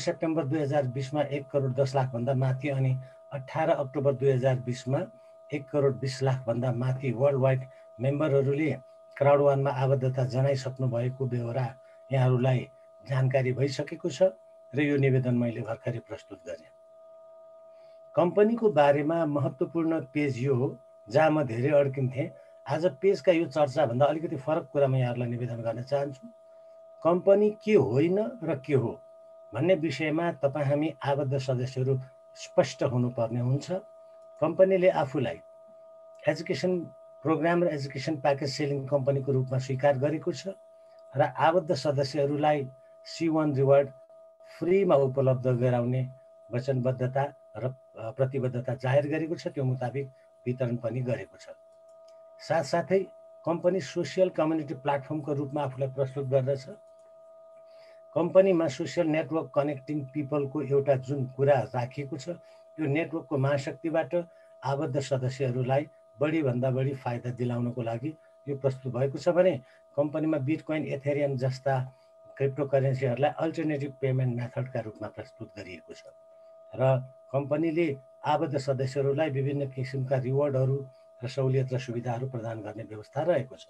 September 2020 मा 1 करोड 10 लाख भन्दा माथि अनि 18 अक्टोबर 2020 मा 1 करोड 20 लाख भन्दा माथि वर्ल्ड वाइड मेम्बरहरूले क्राउड वानमा आबद्धता जनाइसक्नु भएको बेहोरा यहाँहरूलाई जानकारी भइसकेको छ र यो निवेदन मैले भर्खरै प्रस्तुत गरेँ। कम्पनीको बारेमा महत्त्वपूर्ण पेज यो हो जहाँ म धेरै अड्किन्थेँ। आज पेजका यो चर्चाभन्दा अलिकति फरक कुरामा यहाँहरूलाई निवेदन गर्न चाहन्छु। कम्पनी के होइन र के हो भन्ने विषयमा तपाईँ हामी आबद्ध सदस्यहरू स्पष्ट हुनुपर्ने हुन्छ। कम्पनीले आफूलाई एजुकेसन प्रोग्राम र एजुकेसन प्याकेज सेलिङ कम्पनीको रूपमा स्वीकार गरेको छ र आबद्ध सदस्यहरूलाई C1 रिवार्ड फ्रीमा उपलब्ध गराउने वचनबद्धता र प्रतिबद्धता जाहेर गरेको छ। त्यो मुताबिक वितरण पनि गरेको छ। साथसाथै कम्पनी सोसियल कम्युनिटी प्लेटफर्मको रूपमा आफूलाई प्रस्तुत गर्दछ। कम्पनीमा सोसियल नेटवर्क कनेक्टिङ पिपलको एउटा जुन कुरा राखिएको छ, यो नेटवर्कको महाशक्तिबाट आबद्ध सदस्यहरूलाई बढीभन्दा बढी फाइदा दिलाउनको लागि यो प्रस्तुत भएको छ भने कम्पनीमा बिटकोइन, एथेरियम जस्ता क्रिप्टोकरेन्सीहरूलाई अल्टरनेटिभ पेमेन्ट मेथडका रूपमा प्रस्तुत गरिएको छ र कम्पनीले आबद्ध सदस्यहरूलाई विभिन्न किसिमका रिवार्डहरू र सहुलियत र सुविधाहरू प्रदान गर्ने व्यवस्था रहेको छ।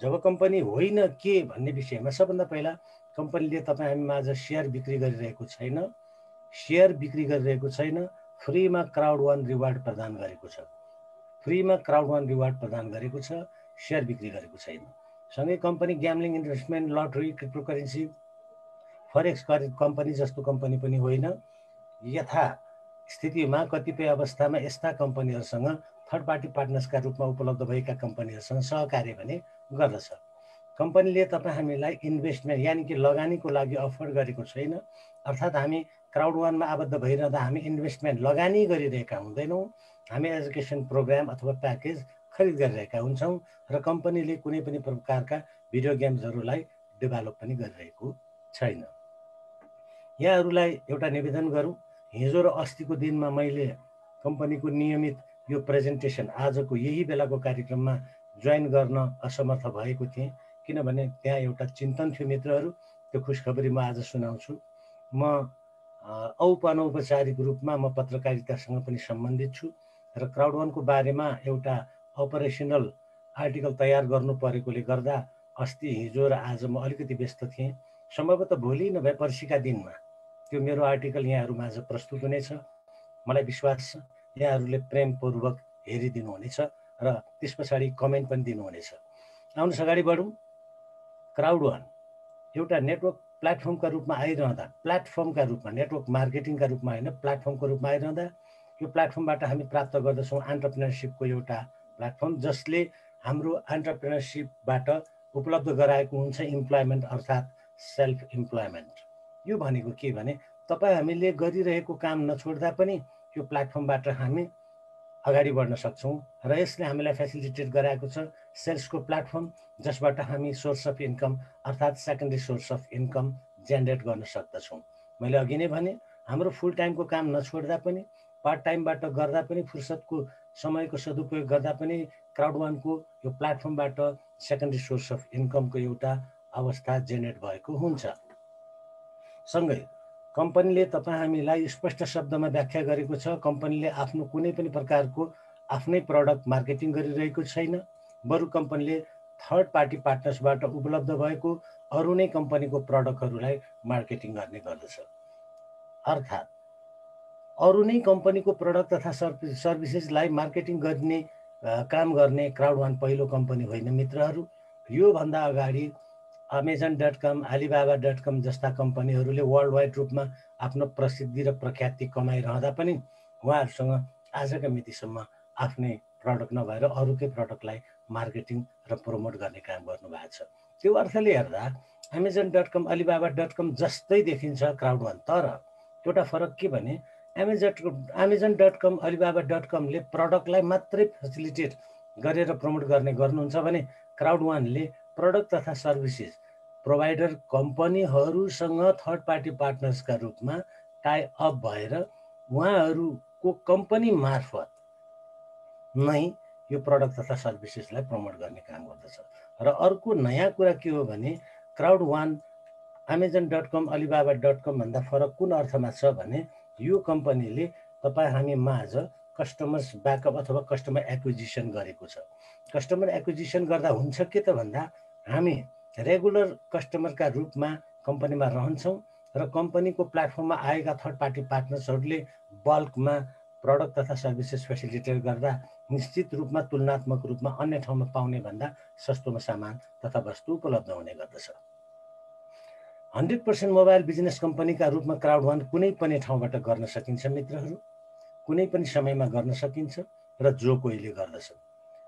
जब कम्पनी होइन के भन्ने विषयमा सबभन्दा पहिला कम्पनीले तपाईँ हामी माझ सेयर बिक्री गरिरहेको छैन, फ्रीमा क्राउड वान रिवार्ड प्रदान गरेको छ, सेयर बिक्री गरेको छैन। सँगै company gambling, investment, lottery, cryptocurrency, forex company जस्तो कम्पनी पनि होइन। यथा स्थितिमा कतिपय अवस्थामा यस्ता कम्पनीहरूसँग थर्ड पार्टी पार्टनर्सका रूपमा उपलब्ध भएका कम्पनीहरूसँग सहकार्य भने गर्दछ। कम्पनीले तपाईँ हामीलाई इन्भेस्टमेन्ट यानि कि लगानीको लागि अफर गरेको छैन। अर्थात् हामी क्राउड वानमा आबद्ध भइरहँदा हामी इन्भेस्टमेन्ट लगानी गरिरहेका हुँदैनौँ। हामी एजुकेसन प्रोग्राम अथवा प्याकेज खरिद गरिरहेका हुन्छौँ र कम्पनीले कुनै पनि प्रकारका भिडियो गेम्सहरूलाई डेभलप पनि गरिरहेको छैन। यहाँहरूलाई एउटा निवेदन गरौँ। हिजो र अस्तिको दिनमा मैले कम्पनीको नियमित यो प्रेजेन्टेसन आजको यही बेलाको कार्यक्रममा जोइन गर्न असमर्थ भएको थिएँ, किनभने त्यहाँ एउटा चिन्तन थियो मित्रहरू। त्यो खुसखबरी म आज सुनाउँछु। म अनौपचारिक रूपमा म पत्रकारितासँग पनि सम्बन्धित छु र क्राउड वानको बारेमा एउटा अपरेसनल आर्टिकल तयार गर्नु परेकोले गर्दा अस्ति, हिजो र आज म अलिकति व्यस्त थिएँ। सम्भवतः भोलि नभए पर्सिका दिनमा त्यो मेरो आर्टिकल यहाँहरू माझ प्रस्तुत हुनेछ। मलाई विश्वास छ यहाँहरूले प्रेमपूर्वक हेरिदिनुहुनेछ र त्यस पछाडि कमेन्ट पनि दिनुहुनेछ। आउनुहोस् अगाडि बढौँ। क्राउड वान एउटा नेटवर्क प्लेटफर्मका रूपमा आइरहँदा, नेटवर्क मार्केटिङका रूपमा होइन, प्लेटफर्मको रूपमा आइरहँदा यो प्लेटफर्मबाट हामी प्राप्त गर्दछौँ एन्टरप्रेन्योरसिपको एउटा प्लेटफर्म जसले हाम्रो एन्टरप्रेन्योरसिपबाट उपलब्ध गराएको हुन्छ इम्प्लोइमेन्ट अर्थात् सेल्फ इम्प्लोइमेन्ट। यो भनेको के भने तपाईँ हामीले गरिरहेको काम नछोड्दा पनि यो प्लेटफर्मबाट हामी अगाडि बढ्न सक्छौँ र यसले हामीलाई फेसिलिटेट गराएको छ सेल्सको प्लेटफर्म, जसबाट हामी सोर्स अफ इन्कम अर्थात् secondary source of income generate गर्न सक्दछौँ। मैले अघि नै भने हाम्रो फुल टाइमको काम नछोड्दा पनि, पार्ट टाइमबाट गर्दा पनि, फुर्सदको समयको सदुपयोग गर्दा पनि क्राउड वानको यो प्लेटफर्मबाट सेकेन्डरी सोर्स अफ इन्कमको एउटा अवस्था जेनेरेट भएको हुन्छ। सँगै कम्पनीले तपाईँ हामीलाई स्पष्ट शब्दमा व्याख्या गरेको छ, कम्पनीले आफ्नो कुनै पनि प्रकारको आफ्नै प्रडक्ट मार्केटिङ गरिरहेको छैन, बरु कम्पनीले थर्ड पार्टी पार्टनर्सबाट उपलब्ध भएको अरू नै कम्पनीको प्रडक्टहरूलाई मार्केटिङ गर्ने गर्दछ। अर्थात् अरू नै कम्पनीको प्रडक्ट तथा सर्भिसेसलाई मार्केटिङ गर्ने काम गर्ने क्राउड वान पहिलो कम्पनी होइन मित्रहरू। योभन्दा अगाडि Amazon.com, Alibaba.com जस्ता कम्पनीहरूले वर्ल्ड वाइड रूपमा आफ्नो प्रसिद्धि र प्रख्याति कमाइरहँदा पनि उहाँहरूसँग आजका मितिसम्म आफ्नै प्रडक्ट नभएर अरूकै प्रडक्टलाई मार्केटिङ र प्रमोट गर्ने काम गर्नुभएको छ। त्यो अर्थले हेर्दा Amazon.com, Alibaba.com जस्तै देखिन्छ क्राउड वान। तर एउटा फरक के भने Amazon.com, Alibaba.comले प्रडक्टलाई मात्रै फेसिलिटेट गरेर प्रमोट गर्नुहुन्छ भने क्राउड वानले प्रडक्ट तथा सर्भिसेस प्रोभाइडर कम्पनीहरूसँग थर्ड पार्टी पार्टनर्सका रूपमा टाई अप भएर उहाँहरूको कम्पनी मार्फत नै यो प्रडक्ट तथा सर्भिसेसलाई प्रमोट गर्ने काम गर्दछ। र अर्को नयाँ कुरा के हो भने क्राउड वान Amazon.com, Alibaba.com भन्दा फरक कुन अर्थमा छ भने यो कम्पनीले हामी माझ कस्टमर्स ब्याकअप अथवा कस्टमर एक्विजिसन गरेको छ। कस्टमर एक्विजिसन गर्दा हुन्छ के त भन्दा हामी रेगुलर कस्टमरका रूपमा कम्पनीमा रहन्छौँ र कम्पनीको प्लेटफर्ममा आएका थर्ड पार्टी पार्टनर्सहरूले बल्कमा प्रडक्ट तथा सर्भिसेस फेसिलिटेट गर्दा निश्चित रूपमा तुलनात्मक रूपमा अन्य ठाउँमा पाउने भन्दा सस्तोमा सामान तथा वस्तु उपलब्ध हुने गर्दछ। 100% मोबाइल बिजनेस कम्पनीका रूपमा क्राउड वान कुनै पनि ठाउँबाट गर्न सकिन्छ मित्रहरू, कुनै पनि समयमा गर्न सकिन्छ र जो कोहीले गर्दछ।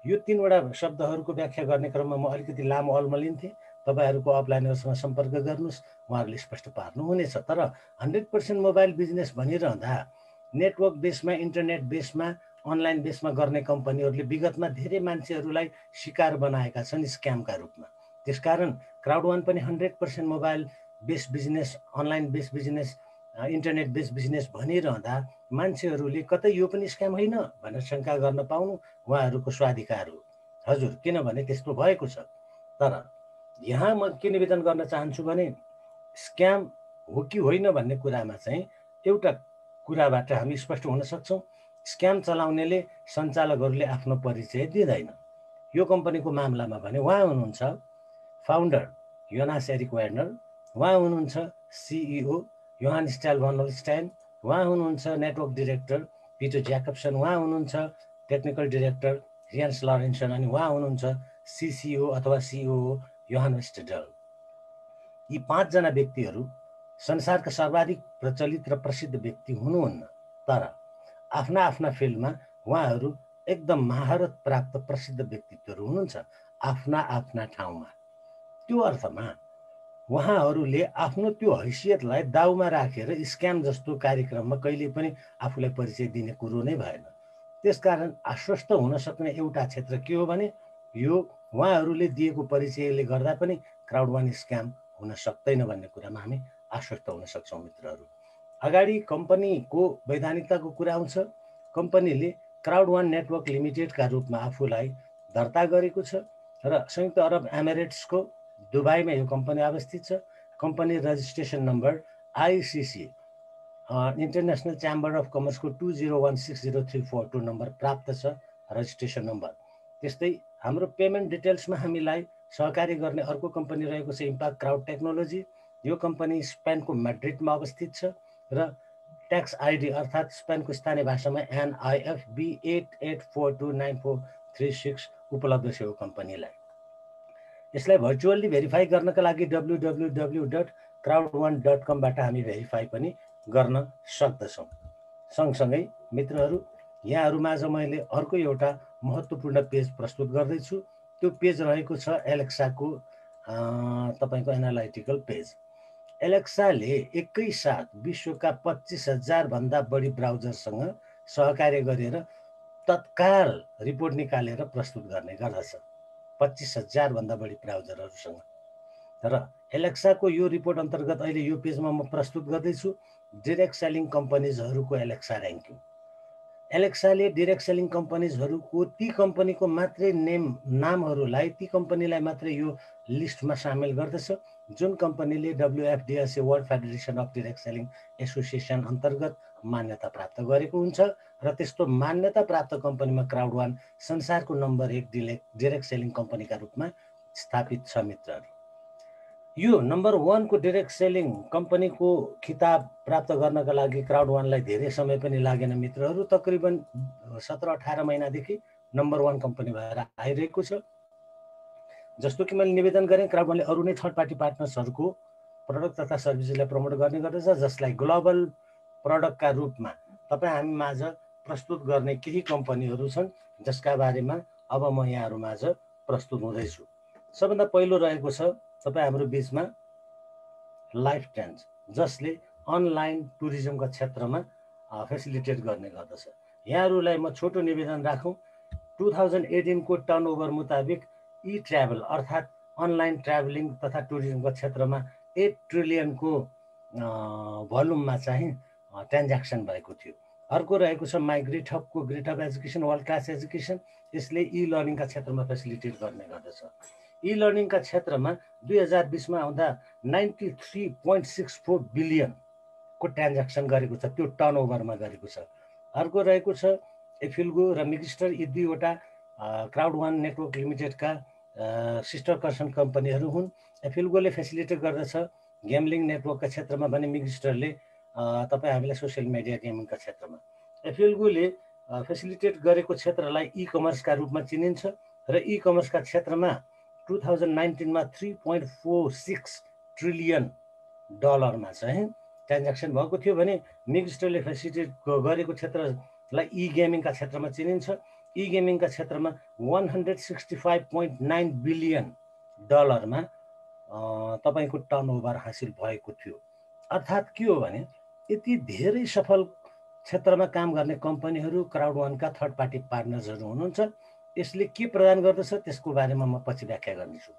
यो 3वटा शब्दहरूको व्याख्या गर्ने क्रममा म अलिकति लामो अल्मलिन्थेँ। तपाईहरूको अपलाइनरसँग सम्पर्क गर्नुहोस्, उहाँहरूले स्पष्ट पार्नुहुनेछ। तर 100% मोबाइल बिजनेस भनिरहँदा नेटवर्क बेसमा, इन्टरनेट बेसमा, अनलाइन बेसमा गर्ने कम्पनीहरूले विगतमा धेरै मान्छेहरूलाई शिकार बनाएका छन् स्क्यामका रूपमा। त्यसकारण क्राउड वान पनि 100% mobile base business, online base business, internet base business भनिरहँदा मान्छेहरूले कतै यो पनि स्क्याम होइन भनेर शङ्का गर्न पाउनु उहाँहरूको स्वाधिकार हो। हजुर, किनभने त्यस्तो भएको छ। तर यहाँ म के निवेदन गर्न चाहन्छु भने स्क्याम हो कि होइन भन्ने कुरामा चाहिँ एउटा कुराबाट हामी स्पष्ट हुन सक्छौँ। स्क्याम चलाउनेले सञ्चालकहरूले आफ्नो परिचय दिँदैन। यो कम्पनीको मामलामा भने उहाँ हुनुहुन्छ फाउन्डर योनास एरिक वेर्नर, उहाँ हुनुहुन्छ सिइओ योहान स्टाइल भन होल्स्टाइन, उहाँ हुनुहुन्छ नेटवर्क डिरेक्टर पिटर ज्याकब्सन, उहाँ हुनुहुन्छ टेक्निकल डिरेक्टर रियान्स लरेन्सन, अनि उहाँ हुनुहुन्छ सिसिओ अथवा सिइओ योहान वेस्टडल। यी 5 जना व्यक्तिहरू संसारका सर्वाधिक प्रचलित र प्रसिद्ध व्यक्ति हुनुहुन्न, तर आफ्ना आफ्ना फिल्डमा उहाँहरू एकदम महारत प्राप्त प्रसिद्ध व्यक्तित्वहरू हुनुहुन्छ आफ्ना आफ्ना ठाउँमा। त्यो अर्थमा उहाँहरूले आफ्नो त्यो हैसियतलाई दाउमा राखेर स्क्याम जस्तो कार्यक्रममा कहिले पनि आफूलाई परिचय दिने कुरो नै भएन। त्यसकारण आश्वस्त हुन सक्ने एउटा क्षेत्र के हो भने यो उहाँहरूले दिएको परिचयले गर्दा पनि क्राउड वान स्क्याम हुन सक्दैन भन्ने कुरामा हामी आश्वस्त हुन सक्छौँ मित्रहरू। अगाडि कम्पनीको वैधानिकताको कुरा आउँछ। कम्पनीले क्राउड वान नेटवर्क लिमिटेडका रूपमा आफूलाई दर्ता गरेको छ र संयुक्त अरब एमिरेट्सको दुबईमा यो कम्पनी अवस्थित छ। Company registration number ICC international chamber of कमर्सको 20160342 नम्बर प्राप्त छ, रजिस्ट्रेसन नम्बर। त्यस्तै हाम्रो पेमेन्ट डिटेल्समा हामीलाई सहकारी गर्ने अर्को कम्पनी रहेको छ इम्प्याक्ट क्राउड टेक्नोलोजी। यो कम्पनी स्पेनको म्याड्रिडमा अवस्थित छ र ट्याक्स आइडी अर्थात् स्पेनको स्थानीय भाषामा NIFB 88429436 उपलब्ध छ यो कम्पनीलाई। यसलाई भर्चुअल्ली भेरिफाई गर्नका लागि www.crowd1.com बाट हामी भेरिफाई पनि गर्न सक्दछौँ। सँगसँगै मित्रहरू, यहाँहरूमाझ मैले अर्को एउटा महत्त्वपूर्ण पेज प्रस्तुत गर्दैछु। त्यो पेज रहेको छ एलेक्साको तपाईँको एनालाइटिकल पेज। एलेक्साले एकैसाथ विश्वका 25,000 भन्दा बढी ब्राउजरसँग सहकार्य गरेर तत्काल रिपोर्ट निकालेर प्रस्तुत गर्ने गर्दछ। 25,000 भन्दा बढी ब्राउजरहरूसँग। तर एलेक्साको यो रिपोर्ट अन्तर्गत अहिले यो पेजमा म प्रस्तुत गर्दैछु डिरेक्ट सेलिङ कम्पनीजहरूको एलेक्सा र्याङ्किङ। एलेक्साले डिरेक्ट सेलिङ कम्पनीजहरूको ती कम्पनीको मात्रै नामहरूलाई, ती कम्पनीलाई मात्रै यो लिस्टमा सामेल गर्दछ जुन कम्पनीले WFDSA world federation of direct selling association अन्तर्गत मान्यता प्राप्त गरेको हुन्छ र त्यस्तो मान्यता प्राप्त कम्पनीमा क्राउड वान संसारको नम्बर 1 डिरेक्ट सेलिङ कम्पनीका रूपमा स्थापित छ मित्रहरू। यो नम्बर 1 को डिरेक्ट सेलिङ कम्पनीको खिताब प्राप्त गर्नका लागि क्राउड वानलाई धेरै समय पनि लागेन मित्रहरू। तकरिबन 17-18 महिनादेखि नम्बर 1 कम्पनी भएर आइरहेको छ। जस्तो कि मैले निवेदन गरेँ, क्राउड वानले अरू नै थर्ड पार्टी पार्टनर्सहरूको प्रडक्ट तथा सर्भिसलाई प्रमोट गर्ने गर्दछ, जसलाई ग्लोबल प्रडक्टका रूपमा हामी माझ प्रस्तुत गर्ने केही कम्पनीहरू छन् जसका बारेमा अब म यहाँहरूमाझ प्रस्तुत हुँदैछु। सबभन्दा पहिलो रहेको छ हाम्रो बीचमा लाइफ ट्रेन्ड्स, जसले अनलाइन टुरिज्मका क्षेत्रमा फेसिलिटेट गर्ने गर्दछ। यहाँहरूलाई म छोटो निवेदन राखौँ। 2018 को टर्नओभर मुताबिक ई ट्राभल अर्थात् अनलाइन ट्राभलिङ तथा टुरिज्मको क्षेत्रमा 8 ट्रिलियनको भोल्युममा चाहिँ ट्रान्ज्याक्सन भएको थियो। अर्को रहेको छ माई ग्रिट हबको Grit Hub education world class education. यसले ई लर्निङका क्षेत्रमा फेसिलिटेट गर्ने गर्दछ। इ लर्निङका क्षेत्रमा 2020 मा आउँदा 93.64 बिलियनको ट्रान्ज्याक्सन गरेको छ, त्यो टर्नओभरमा गरेको छ। अर्को रहेको छ एफिल्गो र मिक्स्टर, यी दुईवटा क्राउड वान नेटवर्क लिमिटेडका सिस्टर कर्सन कम्पनीहरू हुन्। एफिल्गोले फेसिलिटेट गर्दछ गेमलिङ नेटवर्कका क्षेत्रमा भने मिक्स्टरले तपाईँ हामीलाई सोसियल मिडिया गेमिङका क्षेत्रमा। एफिल्गोले फेसिलिटेट गरेको क्षेत्रलाई इ कमर्सका रूपमा चिनिन्छ र इ कमर्सका क्षेत्रमा 2019 मा 3.46 ट्रिलियन डलरमा चाहिँ ट्रान्ज्याक्सन भएको थियो भने मिक्स्टरले फेसिलिटेट गरेको क्षेत्रलाई इ गेमिङका क्षेत्रमा चिनिन्छ। इ गेमिङका क्षेत्रमा 165.9 बिलियन डलरमा तपाईको टर्नओभर हासिल भएको थियो। अर्थात् के हो भने यति धेरै सफल क्षेत्रमा काम गर्ने कम्पनीहरू क्राउड वानका थर्ड पार्टी पार्टनर्सहरू हुनुहुन्छ। यसले के प्रदान गर्दछ त्यसको बारेमा म पछि व्याख्या गर्नेछु।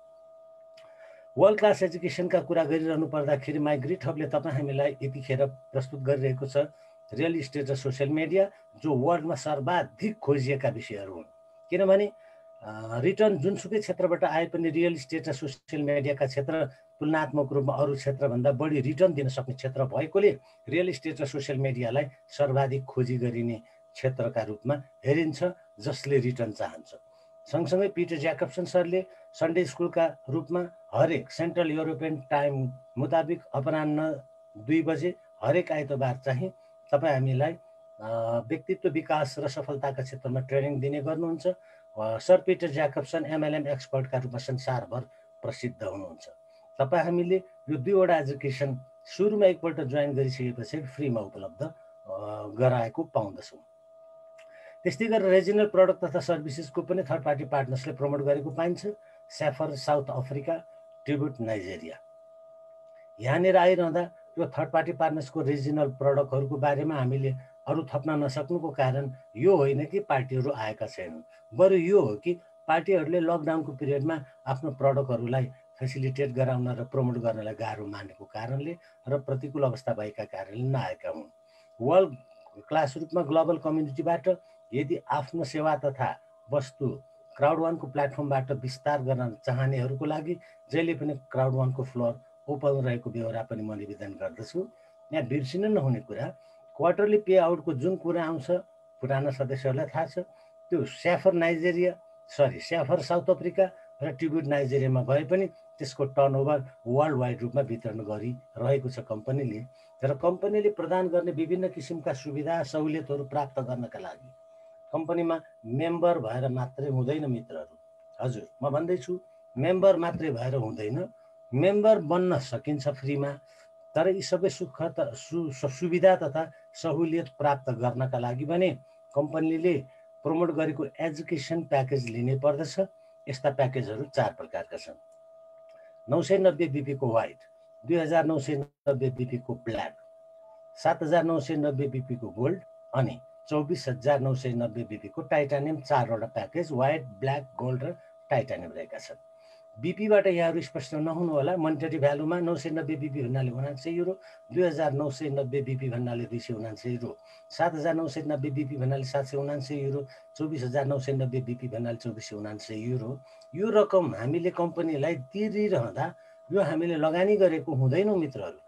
वर्ल्ड क्लास एजुकेसनका कुरा गरिरहनु पर्दाखेरि माइग्रेट हबले तपाईँ हामीलाई यतिखेर प्रस्तुत गरिरहेको छ रियल इस्टेट र सोसियल मिडिया, जो वर्ल्डमा सर्वाधिक खोजिएका विषयहरू हुन्। किनभने रिटर्न जुनसुकै क्षेत्रबाट आए पनि रियल इस्टेट र सोसियल मिडियाका क्षेत्र तुलनात्मक रूपमा अरू क्षेत्रभन्दा बढी रिटर्न दिन सक्ने क्षेत्र भएकोले रियल इस्टेट र सोसियल मिडियालाई सर्वाधिक खोजी गरिने क्षेत्रका रूपमा हेरिन्छ, जसले रिटर्न चाहन्छ। सँगसँगै पिटर ज्याकब्सन सरले सन्डे स्कुलका रूपमा हरेक सेन्ट्रल युरोपियन टाइम मुताबिक अपराह्न 2 बजे हरेक आइतबार चाहिँ तपाईँ हामीलाई व्यक्तित्व विकास र सफलताका क्षेत्रमा ट्रेनिङ दिने गर्नुहुन्छ। सर पिटर ज्याकब्सन एमएलएम एक्सपर्टका रूपमा संसारभर प्रसिद्ध हुनुहुन्छ। तपाईँ हामीले यो 2वटा एजुकेसन सुरुमा एकपल्ट जोइन गरिसकेपछि फ्रीमा उपलब्ध गराएको पाउँदछौँ। त्यस्तै गरेर रिजनल प्रडक्ट तथा सर्भिसेसको पनि थर्ड पार्टी पार्टनर्सले प्रमोट गरेको पाइन्छ। स्याफर साउथ अफ्रिका, ट्रिब्युट नाइजेरिया। यहाँनिर आइरहँदा यो थर्ड पार्टी पार्टनर्सको रिजनल प्रडक्टहरूको बारेमा हामीले अरू थप्न नसक्नुको कारण यो होइन कि पार्टीहरू आएका छैनन्, बरु यो हो कि पार्टीहरूले लकडाउनको पिरियडमा आफ्नो प्रडक्टहरूलाई फेसिलिटेट गराउन र प्रमोट गर्नलाई गाह्रो मानेको कारणले र प्रतिकूल अवस्था भएका कारणले नआएका हुन्। वर्ल्ड क्लास रूपमा ग्लोबल कम्युनिटीबाट यदि आफ्नो सेवा तथा वस्तु क्राउड वानको प्लेटफर्मबाट विस्तार गर्न चाहनेहरूको लागि जहिले पनि क्राउड वानको फ्लोर ओपन रहेको बेहोरा पनि म निवेदन गर्दछु। यहाँ बिर्सिनु नहुने कुरा, क्वार्टरली पे आउटको जुन कुरा आउँछ पुराना सदस्यहरूलाई थाहा छ, त्यो स्याफर साउथ अफ्रिका र ट्रिब्युट नाइजेरियामा भए पनि त्यसको टर्नओभर वर्ल्ड वाइड रूपमा वितरण गरिरहेको छ कम्पनीले। र कम्पनीले प्रदान गर्ने विभिन्न किसिमका सुविधा सहुलियतहरू प्राप्त गर्नका लागि कम्पनीमा मेम्बर भएर मात्रै हुँदैन मित्रहरू। हजुर, म भन्दैछु मेम्बर मात्रै भएर हुँदैन, मेम्बर बन्न सकिन्छ फ्रीमा। तर यी सबै सुविधा तथा सहुलियत प्राप्त गर्नका लागि भने कम्पनीले प्रमोट गरेको एजुकेसन प्याकेज लिनै पर्दछ। यस्ता प्याकेजहरू 4 प्रकारका छन्। 990 बीपी को व्हाइट, 2990 बीपी को ब्ल्याक, 7990 बीपी को गोल्ड अनि 24990 बीपी को टाइटानियम। 4वटा प्याकेज व्हाइट, ब्ल्याक, गोल्ड र टाइटानियम रहेका छन्। बीपीबाट यहाँहरू स्पष्ट नहुनु होला। मोनिटरी भ्यालुमा 990 बीपी भन्नाले 79 युरो, 2990 बीपी भन्नाले 279 युरो, 7990 बीपी भन्नाले 779 युरो, 24990 बीपी भन्नाले 2479 युरो। यो रकम हामीले कम्पनीलाई तिरिरहँदा यो हामीले लगानी गरेको हुँदैनौँ मित्रहरू।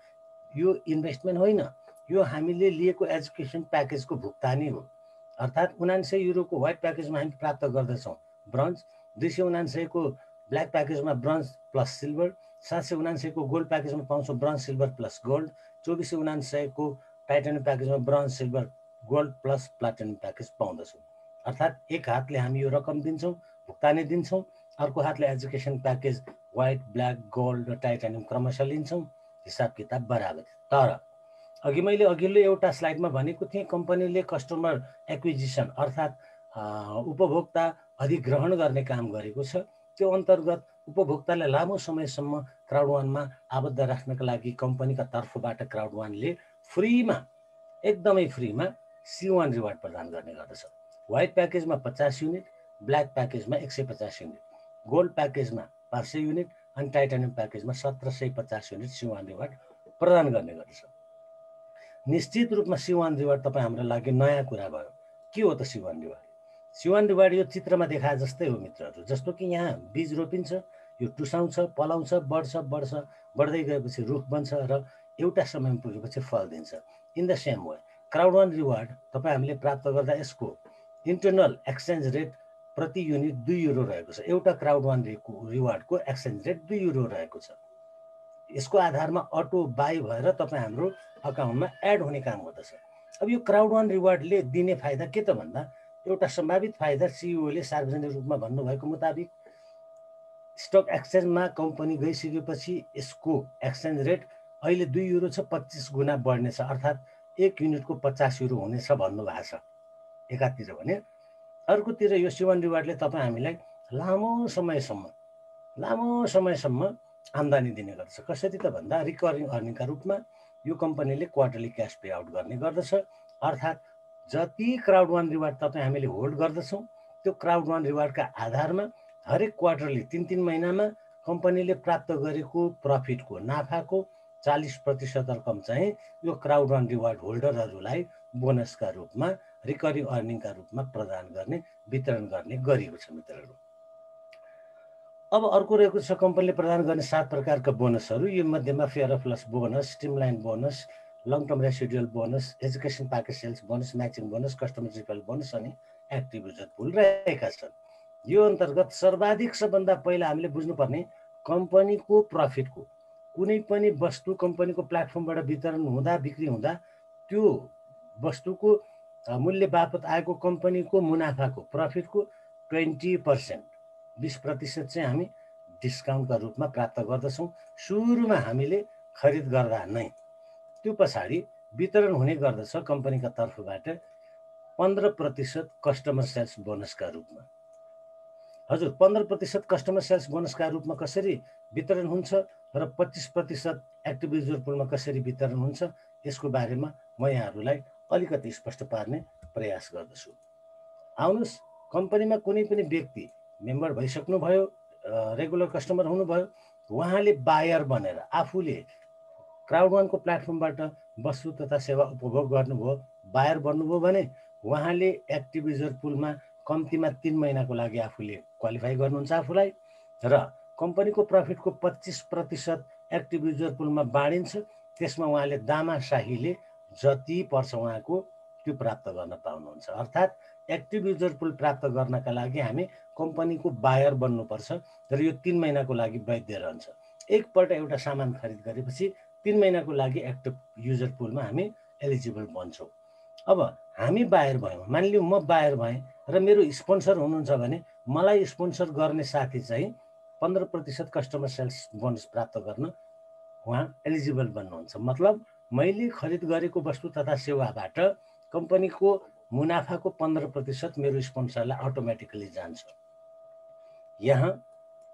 यो इन्भेस्टमेन्ट होइन, यो हामीले लिएको एजुकेसन प्याकेजको भुक्तानी हो। अर्थात् 79 युरोको व्हाइट प्याकेजमा हामी प्राप्त गर्दछौँ ब्रोन्ज, 279 को ब्ल्याक प्याकेजमा ब्रोन्ज प्लस सिल्भर, 779 को गोल्ड प्याकेजमा पाउँछौँ ब्रोन्ज सिल्भर प्लस गोल्ड, 2479 को टाइटानियम प्याकेजमा bronze silver gold plus platinum package पाउँदछौँ। अर्थात् एक हातले हामी यो रकम दिन्छौँ, भुक्तानी दिन्छौँ, अर्को हातले education package white, black, gold र टाइटानियम क्रमशः लिन्छौँ। हिसाब किताब बराबर। तर अघि मैले अघिल्लो एउटा स्लाइडमा भनेको थिएँ कम्पनीले कस्टमर एक्विजिसन अर्थात् उपभोक्ता अधिग्रहण गर्ने काम गरेको छ। त्यो अन्तर्गत उपभोक्तालाई लामो समयसम्म क्राउड वानमा आबद्ध राख्नका लागि कम्पनीका तर्फबाट क्राउड वानले फ्रीमा, एकदमै फ्रीमा C1 रिवार्ड प्रदान गर्ने गर्दछ। व्हाइट प्याकेजमा 50 युनिट, ब्ल्याक प्याकेजमा 150 युनिट, गोल्ड प्याकेजमा 500 युनिट अनि टाइटानियम प्याकेजमा 1750 युनिट C1 रिवार्ड प्रदान गर्ने गर्दछ। निश्चित रूपमा C1 रिवार्ड तपाईँ हाम्रो लागि नयाँ कुरा भयो। के हो त C1 रिवार्ड? C1 रिवार्ड यो चित्रमा देखाए जस्तै हो मित्रहरू। जस्तो कि यहाँ बीज रोपिन्छ, यो टुसाउँछ, पलाउँछ, बढ्छ बढ्छ, बढ्दै गएपछि रुख बन्छ र एउटा समयमा पुगेपछि फल दिन्छ। In the same way crowd one reward तपाईँ हामीले प्राप्त गर्दा यसको इन्टरनल एक्सचेन्ज रेट प्रति युनिट 2 युरो रहेको छ। एउटा क्राउड वान रिवार्डको एक्सचेन्ज रेट 2 युरो रहेको छ। यसको आधारमा अटो बाई भएर तपाईँ हाम्रो अकाउन्टमा एड हुने काम गर्दछ। अब यो क्राउड वान रिवार्डले दिने फाइदा के त भन्दा एउटा सम्भावित फाइदा सिइओले सार्वजनिक रूपमा भन्नुभएको मुताबिक स्टक एक्सचेन्जमा कम्पनी गइसकेपछि यसको एक्सचेन्ज रेट अहिले 2 युरो छ, 25 गुणा बढ्नेछ, अर्थात् 1 युनिटको 50 युरो हुनेछ भन्नुभएको छ एकातिर भने। अर्कोतिर यो C1 रिवार्डले तपाईँ हामीलाई लामो समयसम्म आम्दानी दिने गर्दछ। कसरी त भन्दा रिकरिङ अर्निङका रूपमा यो कम्पनीले क्वार्टरली क्यास पे आउट गर्ने गर्दछ। अर्थात् जति क्राउड वान रिवार्ड तपाईँ हामीले होल्ड गर्दछौँ त्यो क्राउड वान रिवार्डका आधारमा हरेक क्वार्टरली 3-3 महिनामा कम्पनीले प्राप्त गरेको प्रफिटको नाफाको 40% रकम चाहिँ यो क्राउड वान रिवार्ड होल्डरहरूलाई बोनसका रूपमा रिकरिङ अर्निङका रूपमा प्रदान गर्ने, वितरण गर्ने गरिएको छ मित्रहरू। अब अर्को रहेको छ कम्पनीले प्रदान गर्ने 7 प्रकारका बोनसहरू। यो मध्येमा fair of loss bonus, streamline bonus, long term residual bonus, education package sales bonus, matching bonus, customer referral bonus अनि एक्टिभ युजर पुल रहेका छन्। यो अन्तर्गत सर्वाधिक सबभन्दा पहिला हामीले बुझ्नुपर्ने कम्पनीको प्रफिटको कुनै पनि वस्तु कम्पनीको प्लेटफर्मबाट वितरण हुँदा, बिक्री हुँदा त्यो वस्तुको मूल्य बापत आएको कम्पनीको मुनाफाको प्रफिटको 20%, 20% चाहिँ हामी डिस्काउन्टका रूपमा प्राप्त गर्दछौँ सुरुमा हामीले खरिद गर्दा नै। त्यो पछाडि वितरण हुने गर्दछ कम्पनीका तर्फबाट 15% कस्टमर सेल्स बोनसका रूपमा। हजुर, 15% कस्टमर सेल्स बोनसका रूपमा कसरी वितरण हुन्छ र 25% एक्टिभ युजर पुलमा कसरी वितरण हुन्छ यसको बारेमा म यहाँहरूलाई अलिकति स्पष्ट पार्ने प्रयास गर्दछु। आउनुहोस्, कम्पनीमा कुनै पनि व्यक्ति मेम्बर भइसक्नुभयो, रेगुलर कस्टमर हुनुभयो, उहाँले बायर बनेर आफूले क्राउड वानको प्लेटफर्मबाट वस्तु तथा सेवा उपभोग गर्नुभयो, बायर बन्नुभयो भने उहाँले एक्टिभ युजर पुलमा कम्तीमा 3 महिनाको लागि आफूले क्वालिफाई गर्नुहुन्छ आफूलाई, र कम्पनीको प्रफिटको 25% एक्टिभ युजर पुलमा बाँडिन्छ। त्यसमा उहाँले दामासाहीले जति पर्छ उहाँको त्यो प्राप्त गर्न पाउनुहुन्छ। अर्थात् एक्टिभ युजर पुल प्राप्त गर्नका लागि हामी कम्पनीको बायर बन्नुपर्छ र यो 3 महिनाको लागि वैध रहन्छ। एकपल्ट एउटा सामान खरिद गरेपछि 3 महिनाको लागि एक्टिभ युजर पुलमा हामी एलिजिबल बन्छौँ। अब हामी बायर भयौँ, मानिलिउँ म बायर भएँ र मेरो स्पोन्सर हुनुहुन्छ भने मलाई स्पोन्सर गर्ने साथी चाहिँ 15% कस्टमर सेल्स बोनस प्राप्त गर्न उहाँ एलिजिबल बन्नुहुन्छ। मतलब मैले खरिद गरेको वस्तु तथा सेवाबाट कम्पनीको मुनाफाको 15% मेरो स्पोन्सरलाई अटोमेटिकली जान्छ। यहाँ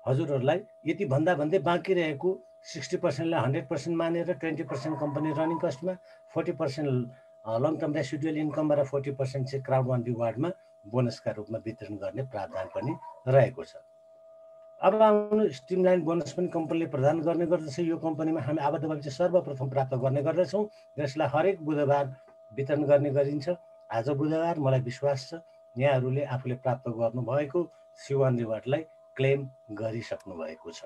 हजुरहरूलाई यति भन्दा भन्दै बाँकी रहेको 60%लाई 100% मानेर 20% company running कस्टमा, 40% long term residual इन्कमबाट 40% चाहिँ क्राउड वान रिवार्डमा बोनसका रूपमा वितरण गर्ने प्रावधान पनि रहेको छ। अब आउनु, स्ट्रिमलाइन बोनस पनि कम्पनीले प्रदान गर्ने गर्दछ। यो कम्पनीमा हामी आबद्ध भएपछि सर्वप्रथम प्राप्त गर्ने गर्दछौँ। यसलाई हरेक बुधबार वितरण गर्ने गरिन्छ। आज बुधबार, मलाई विश्वास छ यहाँहरूले आफूले प्राप्त गर्नुभएको C1 रिवार्डलाई क्लेम गरिसक्नु भएको छ।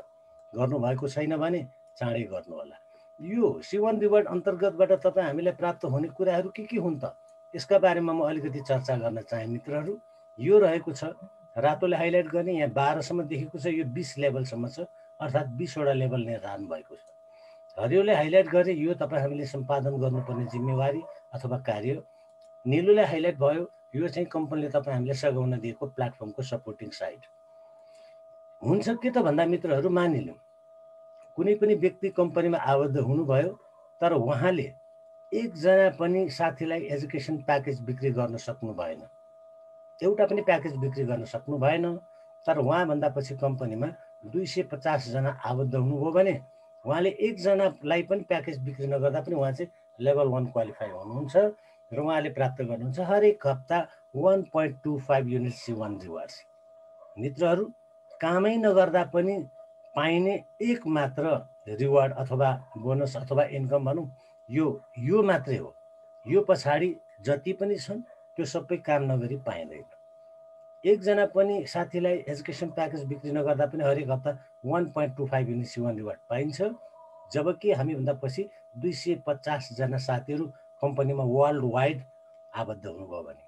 गर्नुभएको छैन भने चाँडै गर्नुहोला। यो C1 रिवार्ड अन्तर्गतबाट तपाईँ हामीलाई प्राप्त हुने कुराहरू के हुन् त यसका बारेमा म अलिकति चर्चा गर्न चाहे मित्रहरू। यो रहेको छ, रातोले हाइलाइट गर्ने, यहाँ 12 सम्म देखेको छ, यो 20 लेभलसम्म छ, अर्थात् 20 वटा लेभल निर्धारण भएको छ। हरियोले हाइलाइट गरे यो तपाईँ हामीले सम्पादन गर्नुपर्ने जिम्मेवारी अथवा कार्य। निलोले हाइलाइट भयो यो चाहिँ कम्पनीले तपाईँ हामीले सघाउन दिएको प्लेटफर्मको सपोर्टिङ साइड हुन्छ। के त भन्दा मित्रहरू, मानिलिउँ कुनै पनि व्यक्ति कम्पनीमा आबद्ध हुनुभयो तर उहाँले एकजना पनि साथीलाई एजुकेसन प्याकेज बिक्री गर्न सक्नु भएन, एउटा पनि प्याकेज बिक्री गर्न सक्नु भएन। तर उहाँभन्दा पछि कम्पनीमा 250 जना आबद्ध हुनुभयो भने उहाँले एकजनालाई पनि प्याकेज बिक्री नगर्दा पनि उहाँ चाहिँ लेभल 1 क्वालिफाई हुनुहुन्छ र उहाँले प्राप्त गर्नुहुन्छ हरेक हप्ता 1.25 युनिट C1 रिवार्ड्स। मित्रहरू, कामै नगर्दा पनि पाइने एक मात्र रिवार्ड अथवा बोनस अथवा इन्कम भनौँ यो मात्रै हो। यो पछाडि जति पनि छन् त्यो सबै काम नगरी पाइँदैन। एकजना पनि साथीलाई एजुकेसन प्याकेज बिक्री नगर्दा पनि हरेक हप्ता 1.25 युनिट C1 रिवार्ड पाइन्छ, जबकि हामीभन्दा पछि 250 जना साथीहरू कम्पनीमा वर्ल्ड वाइड आबद्ध हुनुभयो भने।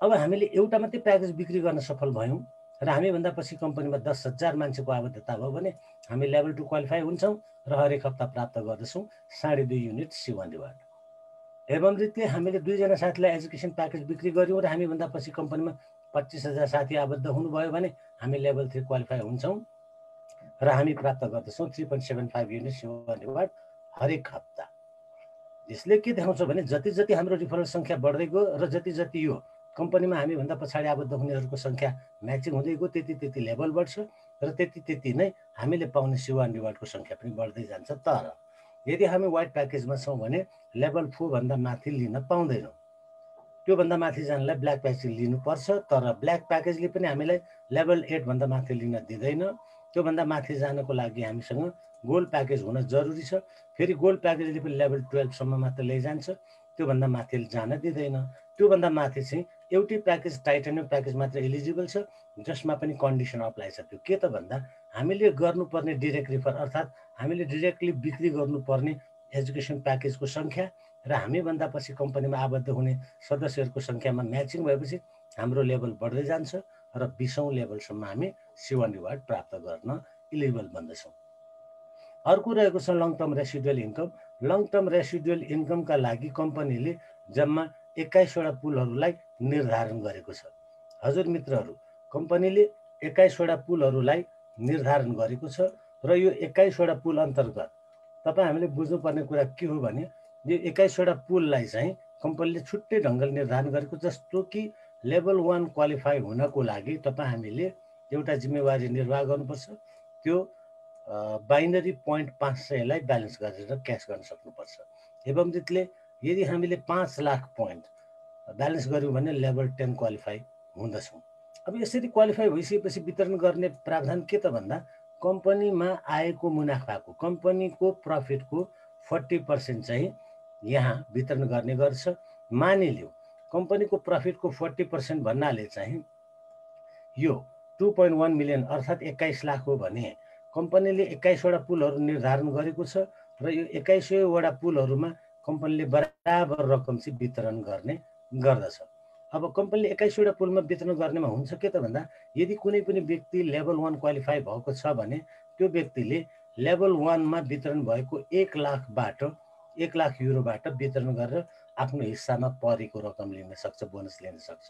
अब हामीले एउटा मात्रै प्याकेज बिक्री गर्न सफल भयौँ र हामीभन्दा पछि कम्पनीमा 10,000 मान्छेको आबद्धता भयो भने हामी लेभल 2 क्वालिफाई हुन्छौँ र हरेक हप्ता प्राप्त गर्दछौँ 2.5 युनिट C1 रिवार्ड। एवं रीतिले हामीले 2 जना साथीलाई एजुकेसन प्याकेज बिक्री गर्यौँ र हामीभन्दा पछि कम्पनीमा 25,000 साथी आबद्ध हुनुभयो भने हामी लेभल 3 क्वालिफाई हुन्छौँ र हामी प्राप्त गर्दछौँ 3.75 युनिट C1 रिवार्ड हरेक हप्ता। यसले के देखाउँछ भने जति जति हाम्रो रिफरल सङ्ख्या बढ्दै गयो र जति जति यो कम्पनीमा हामीभन्दा पछाडि आबद्ध हुनेहरूको सङ्ख्या म्याचिङ हुँदै गयो त्यति त्यति लेभल बढ्छ र त्यति त्यति नै हामीले पाउने C1 रिवार्डको सङ्ख्या पनि बढ्दै जान्छ। तर यदि हामी वाइड प्याकेजमा छौँ भने लेभल 4 भन्दा माथि लिन पाउँदैनौँ। त्योभन्दा माथि जानलाई ब्ल्याक प्याकेज लिनुपर्छ, तर ब्ल्याक प्याकेजले पनि हामीलाई लेभल 8 भन्दा माथि लिन दिँदैन। त्योभन्दा माथि जानको लागि हामीसँग गोल्ड प्याकेज हुन जरुरी छ। फेरि गोल्ड प्याकेजले पनि लेभल 12 सम्म मात्र लैजान्छ, त्योभन्दा माथि जान दिँदैन। त्योभन्दा माथि चाहिँ एउटै प्याकेज टाइटानियम प्याकेज मात्र एलिजिबल छ, जसमा पनि कन्डिसन अप्लाई छ। त्यो के त भन्दा हामीले गर्नुपर्ने डिरेक्ट रिफर अर्थात् हामीले डिरेक्टली बिक्री गर्नुपर्ने एजुकेसन प्याकेजको सङ्ख्या र हामीभन्दा पछि कम्पनीमा आबद्ध हुने सदस्यहरूको सङ्ख्यामा म्याचिङ भएपछि हाम्रो लेभल बढ्दै जान्छ र 20औँ लेभलसम्म हामी C1 रिवार्ड प्राप्त गर्न इलिजिबल बन्दछौँ। अर्को रहेको छ long term residual income. Long term residual इन्कमका लागि कम्पनीले जम्मा 21वटा पुलहरूलाई निर्धारण गरेको छ। हजुर मित्रहरू, कम्पनीले 21वटा पुलहरूलाई निर्धारण गरेको छ र यो 21वटा पुल अन्तर्गत तपाईँ हामीले बुझ्नुपर्ने कुरा के हो भने यो 21वटा पुललाई चाहिँ कम्पनीले छुट्टै ढङ्गले निर्धारण गरेको, जस्तो कि लेभल 1 क्वालिफाई हुनको लागि तपाईँ हामीले एउटा जिम्मेवारी निर्वाह गर्नुपर्छ। त्यो बाइनरी पोइन्ट 500लाई ब्यालेन्स गरेर क्यास गर्न सक्नुपर्छ। एवं रीतिले यदि हामीले 5 लाख पोइन्ट ब्यालेन्स गऱ्यौँ भने लेभल 10 क्वालिफाई हुँदछौँ। अब यसरी क्वालिफाई भइसकेपछि वितरण गर्ने प्रावधान के त भन्दा कम्पनीमा आएको मुनाफाको कम्पनीको प्रफिटको 40% चाहिँ यहाँ वितरण गर्ने गर्छ। मानिलिउँ कम्पनीको प्रफिटको 40% भन्नाले चाहिँ यो 2.1 मिलियन अर्थात् 21 लाख हो भने कम्पनीले 21वटा पुलहरू निर्धारण गरेको छ र यो 21वटा पुलहरूमा कम्पनीले बराबर रकम चाहिँ वितरण गर्ने गर्दछ। अब कम्पनीले 21वटा पुलमा वितरण गर्नेमा हुन्छ के त भन्दा यदि कुनै पनि व्यक्ति लेभल 1 क्वालिफाई भएको छ भने त्यो व्यक्तिले लेभल 1मा वितरण भएको 1 लाख युरोबाट वितरण गरेर आफ्नो हिस्सामा परेको रकम लिन सक्छ, बोनस लिन सक्छ।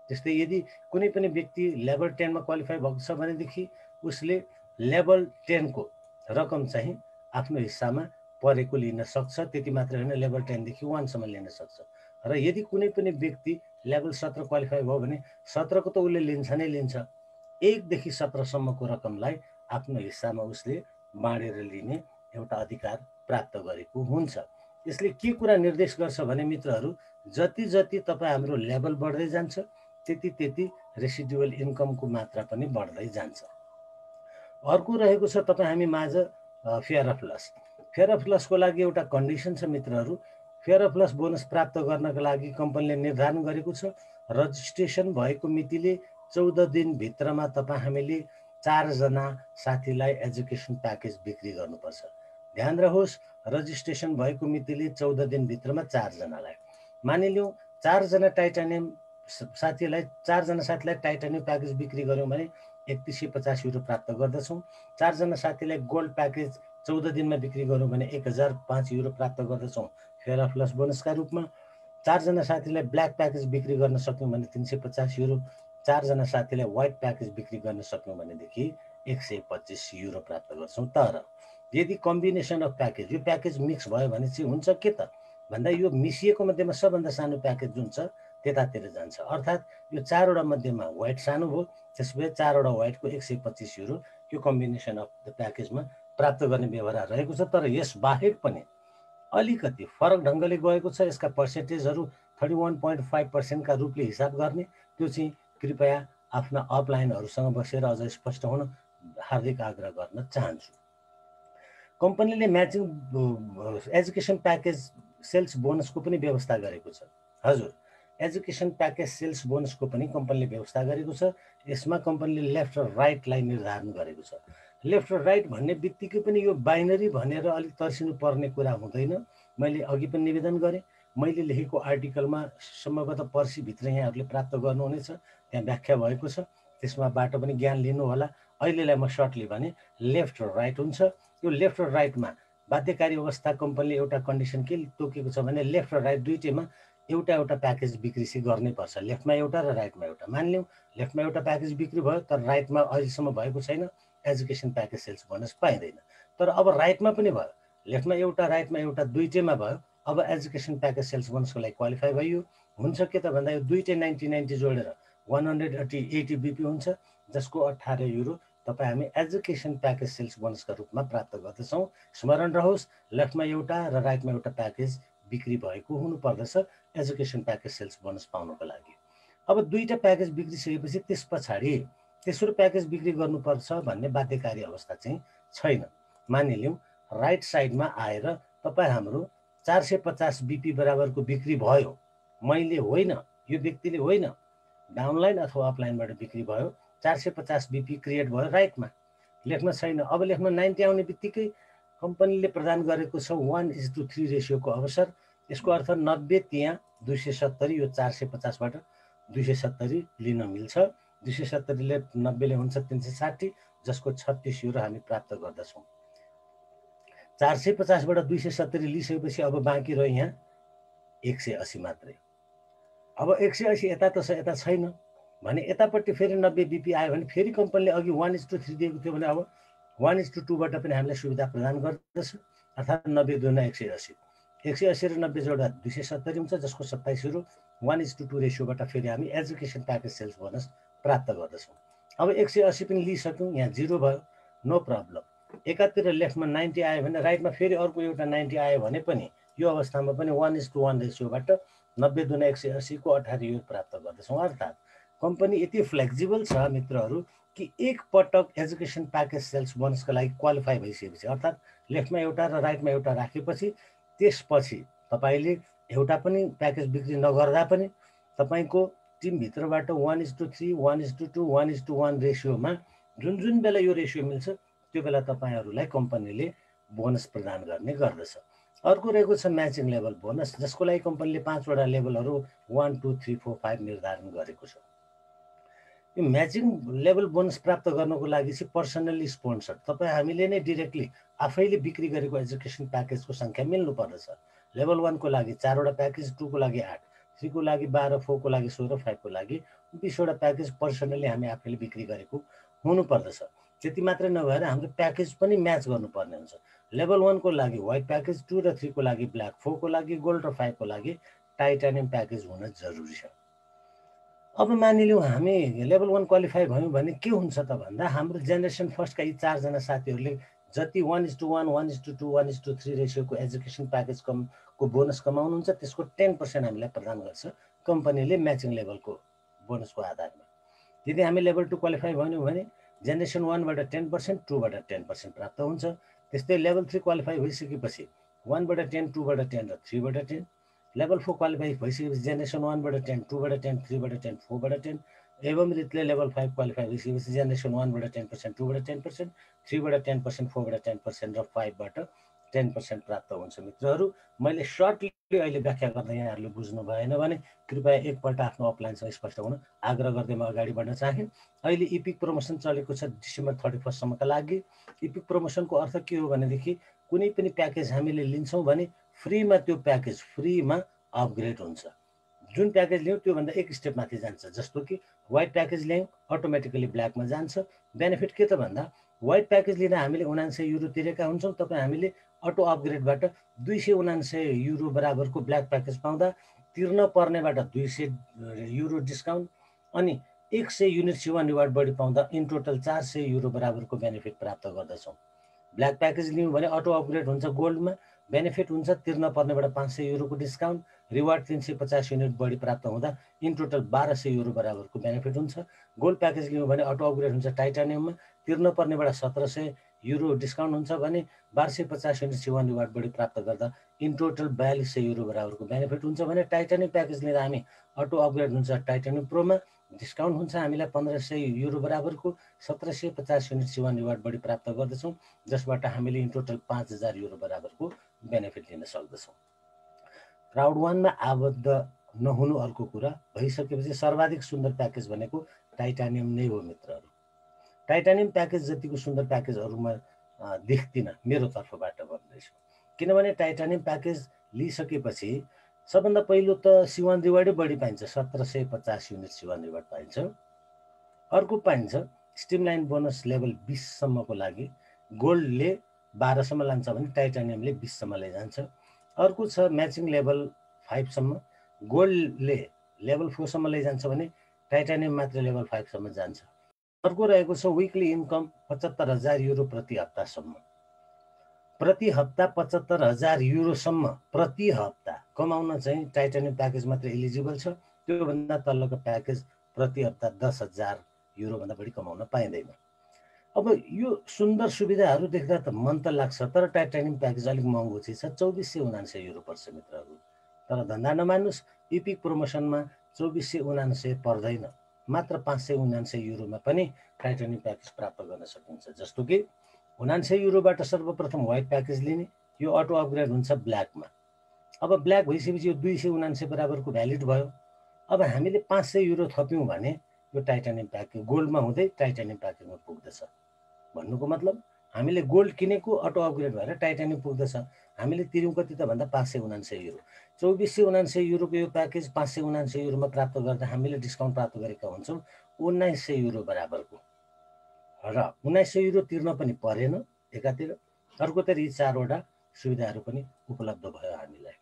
त्यस्तै यदि कुनै पनि व्यक्ति लेभल 10मा क्वालिफाई भएको छ भनेदेखि उसले लेभल 10को रकम चाहिँ आफ्नो हिस्सामा परेको लिन सक्छ। त्यति मात्र होइन, लेभल 10 देखि 1 सम्म लिन सक्छ। र यदि कुनै पनि व्यक्ति लेभल 17 क्वालिफाई भयो भने 17 को त उसले लिन्छ नै लिन्छ। 1 देखि 17 सम्मको रकमलाई आफ्नो हिस्सामा उसले बाँडेर लिने एउटा अधिकार प्राप्त गरेको हुन्छ। यसले के कुरा निर्देश गर्छ भने मित्रहरू, जति जति तपाईँ हाम्रो लेभल बढ्दै जान्छ त्यति त्यति रेसिडुअल इन्कमको मात्रा पनि बढ्दै जान्छ। अर्को रहेको छ तपाईँ हामी माझ fear of loss. Fear of लसको लागि एउटा कन्डिसन छ मित्रहरू। फेयर अफ लस बोनस प्राप्त गर्नका लागि कम्पनीले निर्धारण गरेको छ रजिस्ट्रेसन भएको मितिले 14 दिनभित्रमा तपाईँ हामीले 4 जना साथीलाई एजुकेसन प्याकेज बिक्री गर्नुपर्छ। ध्यान रहोस्, रजिस्ट्रेसन भएको मितिले 14 दिनभित्रमा 4 जनालाई। मानिलिउँ 4 जना टाइटानियम साथीलाई 4 जना साथीलाई टाइटानियम प्याकेज बिक्री गऱ्यौँ भने 3150 युरो प्राप्त गर्दछौँ। 4 जना साथीलाई गोल्ड प्याकेज 14 दिनमा बिक्री गऱ्यौँ भने 1005 युरो प्राप्त गर्दछौँ फेयर अफ लस बोनसका रूपमा। 4 जना साथीलाई ब्ल्याक प्याकेज बिक्री गर्न सक्यौँ भने 350 युरो। 4 जना साथीलाई व्हाइट प्याकेज बिक्री गर्न सक्यौँ भनेदेखि 125 युरो प्राप्त गर्छौँ। तर यदि कम्बिनेसन अफ प्याकेज, यो प्याकेज मिक्स भयो भने चाहिँ हुन्छ के त भन्दा यो मिसिएको मध्येमा सबभन्दा सानो प्याकेज जुन छ त्यतातिर जान्छ। अर्थात् यो 4वटा मध्येमा व्हाइट सानो भयो, त्यसपछि 4वटा व्हाइटको 125 युरो यो कम्बिनेसन अफ द प्याकेजमा प्राप्त गर्ने व्यवहार रहेको छ। तर यस बाहेक पनि अलिकति फरक ढङ्गले गएको छ। यसका पर्सेन्टेजहरू 31.5% का रूपले हिसाब गर्ने, त्यो चाहिँ कृपया आफ्ना अपलाइनहरूसँग बसेर अझ स्पष्ट हुन हार्दिक आग्रह गर्न चाहन्छु। कम्पनीले म्याचिङ एजुकेसन प्याकेज सेल्स बोनसको पनि व्यवस्था गरेको छ। हजुर, एजुकेसन प्याकेज सेल्स बोनसको पनि कम्पनीले व्यवस्था गरेको छ। यसमा कम्पनीले लेफ्ट र राइटलाई निर्धारण गरेको छ। लेफ्ट र राइट भन्ने बित्तिकै पनि यो बाइनरी भनेर अलिक तर्सिनु पर्ने कुरा हुँदैन। मैले अघि पनि निवेदन गरेँ, मैले लेखेको आर्टिकलमा सम्भवतः पर्सिभित्र यहाँहरूले प्राप्त गर्नुहुनेछ, त्यहाँ व्याख्या भएको छ, त्यसमाबाट पनि ज्ञान लिनु होला। अहिलेलाई म सर्टली भने लेफ्ट र राइट हुन्छ। यो लेफ्ट र राइटमा बाध्यकारी अवस्था कम्पनीले एउटा कन्डिसन के तोकेको छ भने लेफ्ट र राइट दुईटैमा एउटा एउटा प्याकेज बिक्री चाहिँ गर्नै पर्छ। लेफ्टमा एउटा र राइटमा एउटा। मानिलिउँ लेफ्टमा एउटा प्याकेज बिक्री भयो, तर राइटमा अहिलेसम्म भएको छैन, एजुकेसन प्याकेज सेल्स बोनस पाइँदैन। तर अब राइटमा पनि भयो, लेफ्टमा एउटा राइटमा एउटा दुईटैमा भयो, अब एजुकेसन प्याकेज सेल्स बोनसको लागि क्वालिफाई भयो। हुन्छ के त भन्दा यो दुईटै 90-90 जोडेर 180 बिपी हुन्छ, जसको 18 युरो तपाईँ हामी एजुकेसन प्याकेज सेल्स बोनसका रूपमा प्राप्त गर्दछौँ। स्मरण रहोस्, लेफ्टमा एउटा र राइटमा एउटा प्याकेज बिक्री भएको हुनुपर्दछ एजुकेसन प्याकेज सेल्स बोनस पाउनको लागि। अब दुईटा प्याकेज बिग्रिसकेपछि त्यस पछाडि तेस्रो प्याकेज बिक्री गर्नुपर्छ भन्ने बाध्यकारी अवस्था चाहिँ छैन। मानिलिउँ राइट साइडमा आएर तपाईँ हाम्रो 450 बिपी बराबरको बिक्री भयो, मैले होइन, यो व्यक्तिले होइन, डाउनलाइन अथवा अपलाइनबाट बिक्री भयो, 450 बिपी क्रिएट भयो राइटमा, लेख्न छैन। अब लेख्न 90 आउने बित्तिकै कम्पनीले प्रदान गरेको छ 1:3 रेसियोको अवसर। यसको अर्थ 90 त्यहाँ 270, यो 450बाट 270 लिन मिल्छ। 270ले 90ले हुन्छ 360, जसको 36 युरो हामी प्राप्त गर्दछौँ। 450बाट 270 लिइसकेपछि अब बाँकी रह्यो यहाँ 180 मात्रै। अब 180 यता त छ, यता छैन भने यतापट्टि फेरि 90 बिपी आयो भने फेरि कम्पनीले अघि 1:3 दिएको थियो भने अब 1:2बाट पनि हामीलाई सुविधा प्रदान गर्दछ। अर्थात् 90 दुना 180, 180 र 90 जोड्दा 270 हुन्छ, जसको 27 युरो। 1:2 रेसियोबाट फेरि हामी एजुकेसन प्याकेज सेल्स बोनस प्राप्त गर्दछौँ। अब 180 पनि लिइसक्यौँ, यहाँ 0 भयो, नो प्रब्लम। एकातिर लेफ्टमा 90 आयो भने राइटमा फेरि अर्को एउटा 90 आयो भने पनि यो अवस्थामा पनि 1:1 रेसियोबाट 90 दुना 180 को 18 युरो प्राप्त गर्दछौँ। अर्थात् कम्पनी यति फ्लेक्जिबल छ मित्रहरू कि एक पटक एजुकेसन प्याकेज सेल्स बोनसको लागि क्वालिफाई भइसकेपछि, अर्थात् लेफ्टमा एउटा र राइटमा एउटा राखेपछि त्यसपछि तपाईँले एउटा पनि प्याकेज बिक्री नगर्दा पनि तपाईँको टिमभित्रबाट 1:3, 1:2, 1:1 रेसियोमा जुन बेला यो रेसियो मिल्छ त्यो बेला तपाईँहरूलाई कम्पनीले बोनस प्रदान गर्ने गर्दछ। अर्को रहेको छ म्याचिङ लेभल बोनस, जसको लागि कम्पनीले 5वटा लेभलहरू 1, 2, 3, 4, 5 निर्धारण गरेको छ। यो म्याचिङ लेभल बोनस प्राप्त गर्नको लागि चाहिँ पर्सनली स्पोन्सर तपाईँ हामीले नै डिरेक्टली आफैले बिक्री गरेको एजुकेसन प्याकेजको सङ्ख्या मिल्नु पर्दछ। लेभल 1 को लागि 4वटा प्याकेज, 2 को लागि 8, 3 को लागि 12, 4 को लागि 16, 5 को लागि 20वटा प्याकेज पर्सनली हामी आफैले बिक्री गरेको हुनुपर्दछ। त्यति मात्रै नभएर हाम्रो प्याकेज पनि म्याच गर्नुपर्ने हुन्छ। लेभल 1 को लागि व्हाइट प्याकेज, 2 र 3 को लागि ब्ल्याक, 4 को लागि गोल्ड र 5 को लागि टाइटानियम प्याकेज हुन जरुरी छ। अब मानिलिउँ हामी लेभल 1 क्वालिफाई भयौँ भने के हुन्छ त भन्दा हाम्रो जेनेरेसन फर्स्टका यी 4 जना साथीहरूले जति 1:1, 1:2, 1:3 रेसियोको एजुकेसन प्याकेज को बोनस कमाउनुहुन्छ त्यसको 10% हामीलाई प्रदान गर्छ कम्पनीले म्याचिङ लेभलको बोनसको आधारमा। यदि हामी लेभल 2 क्वालिफाई भयौँ भने जेनेरेसन 1 बाट 10%, 2 बाट 10% प्राप्त हुन्छ। त्यस्तै लेभल 3 क्वालिफाई भइसकेपछि 1 बाट 10, 2 बाट 10 र 3 बाट 10। लेभल 4 क्वालिफाई भइसकेपछि जेनेरेसन 1 बाट 10, 2 बाट 10, 3 बाट 10, 4 बाट 10। एवं रीतिले लेभल 5 क्वालिफाई भइसकेपछि जेनेरेसन 1 बाट 10%, 2 बाट 10%, 3 बाट 10%, 4 बाट 10% र 5 बाट 10% प्राप्त हुन्छ। मित्रहरू, मैले सर्टली अहिले व्याख्या गर्दा यहाँहरूले बुझ्नु भएन भने कृपया एकपल्ट आफ्नो अपलाइनसँग स्पष्ट हुन आग्रह गर्दै म अगाडि बढ्न चाहे। अहिले इपिक प्रमोसन चलेको छ डिसेम्बर 31 सम्मका लागि। इपिक प्रमोसनको अर्थ के हो भनेदेखि कुनै पनि प्याकेज हामीले लिन्छौँ भने फ्रीमा त्यो प्याकेज फ्रीमा अपग्रेड हुन्छ। जुन प्याकेज लियौँ त्योभन्दा एक स्टेप माथि जान्छ। जस्तो कि व्हाइट प्याकेज ल्यायौँ अटोमेटिकली ब्ल्याकमा जान्छ। बेनिफिट के त भन्दा व्हाइट प्याकेज लिँदा हामीले 79 युरो तिरेका हुन्छौँ, तपाईँ हामीले अटो अपग्रेडबाट 279 युरो बराबरको ब्ल्याक प्याकेज पाउँदा तिर्न पर्नेबाट 200 युरो डिस्काउन्ट अनि 100 युनिट सेवा रिवार्ड बढी पाउँदा इन टोटल 400 युरो बराबरको बेनिफिट प्राप्त गर्दछौँ। ब्ल्याक प्याकेज लियौँ भने अटो अपग्रेड हुन्छ गोल्डमा, बेनिफिट हुन्छ तिर्न पर्नेबाट 500 युरोको डिस्काउन्ट, रिवार्ड 350 युनिट बढी प्राप्त हुँदा इन टोटल 1200 युरो बराबरको बेनिफिट हुन्छ। गोल्ड प्याकेज लियौँ भने अटो अपग्रेड हुन्छ टाइटानियममा, तिर्न पर्नेबाट 1700 युरो डिस्काउन्ट हुन्छ भने 1250 युनिट C1 रिवार्ड बढी प्राप्त गर्दा इन टोटल 4200 युरो बराबरको बेनिफिट हुन्छ भने टाइटानियम प्याकेज लिँदा हामी अटो अपग्रेड हुन्छ टाइटानियम प्रोमा, डिस्काउन्ट हुन्छ हामीलाई 1500 युरो बराबरको 1750 युनिट C1 रिवार्ड बढी प्राप्त गर्दछौँ, जसबाट हामीले इन टोटल 5000 युरो बराबरको बेनिफिट लिन सक्दछौँ। क्राउड वानमा आबद्ध नहुनु अर्को कुरा भइसकेपछि सर्वाधिक सुन्दर प्याकेज भनेको टाइटानियम नै हो मित्रहरू। टाइटानियम प्याकेज जतिको सुन्दर प्याकेज अरूमा देख्दिनँ मेरो तर्फबाट भन्दैछु, किनभने टाइटानियम प्याकेज लिइसकेपछि सबभन्दा पहिलो त C1 रिवार्डै बढी पाइन्छ, 1750 युनिट C1 रिवार्ड पाइन्छ। अर्को पाइन्छ स्ट्रिमलाइन बोनस लेभल 20 सम्मको लागि गोल्डले 12 सम्म लान्छ भने टाइटानियमले 20 सम्म लैजान्छ। अर्को छ म्याचिङ लेभल 5 सम्म, गोल्डले लेभल 4 सम्म लैजान्छ भने टाइटानियम मात्र लेभल 5 सम्म जान्छ। अर्को रहेको छ विकली इन्कम 75,000 युरो प्रति हप्तासम्म, प्रति हप्ता 75,000 युरोसम्म प्रति हप्ता कमाउन चाहिँ टाइटानियम प्याकेज मात्र एलिजिबल छ। त्योभन्दा तलको प्याकेज प्रति हप्ता 10,000 युरोभन्दा बढी कमाउन पाइँदैन। अब यो सुन्दर सुविधाहरू देख्दा त मन त लाग्छ, तर टाइटानियम प्याकेज अलिक महँगो चाहिँ छ, 2479 युरो पर्छ मित्रहरू। तर धन्दा नमान्नुहोस्, इपिक प्रोमोसनमा 2479 पर्दैन, मात्र 579 युरोमा पनि टाइटानियम प्याकेज प्राप्त गर्न सकिन्छ। जस्तो कि 79 युरोबाट सर्वप्रथम व्हाइट प्याकेज लिने, यो अटो अपग्रेड हुन्छ ब्ल्याकमा। अब ब्ल्याक भइसकेपछि यो 279 बराबरको भ्यालिड भयो। अब हामीले 500 युरो थप्यौँ भने यो टाइटानियम प्याकेज गोल्डमा हुँदै टाइटानियम प्याकेजमा पुग्दछ। भन्नुको मतलब हामीले गोल्ड किनेको अटो अपग्रेड भएर टाइटानियम पुग्दछ। हामीले तिर्यौँ कति त भन्दा 579 युरो। 2479 युरोको यो प्याकेज 579 युरोमा प्राप्त गर्दा हामीले डिस्काउन्ट प्राप्त गरेका हुन्छौँ 1900 युरो बराबरको, र 1900 युरो तिर्न पनि परेन एकातिर, अर्कोतिर यी चारवटा सुविधाहरू पनि उपलब्ध भयो हामीलाई।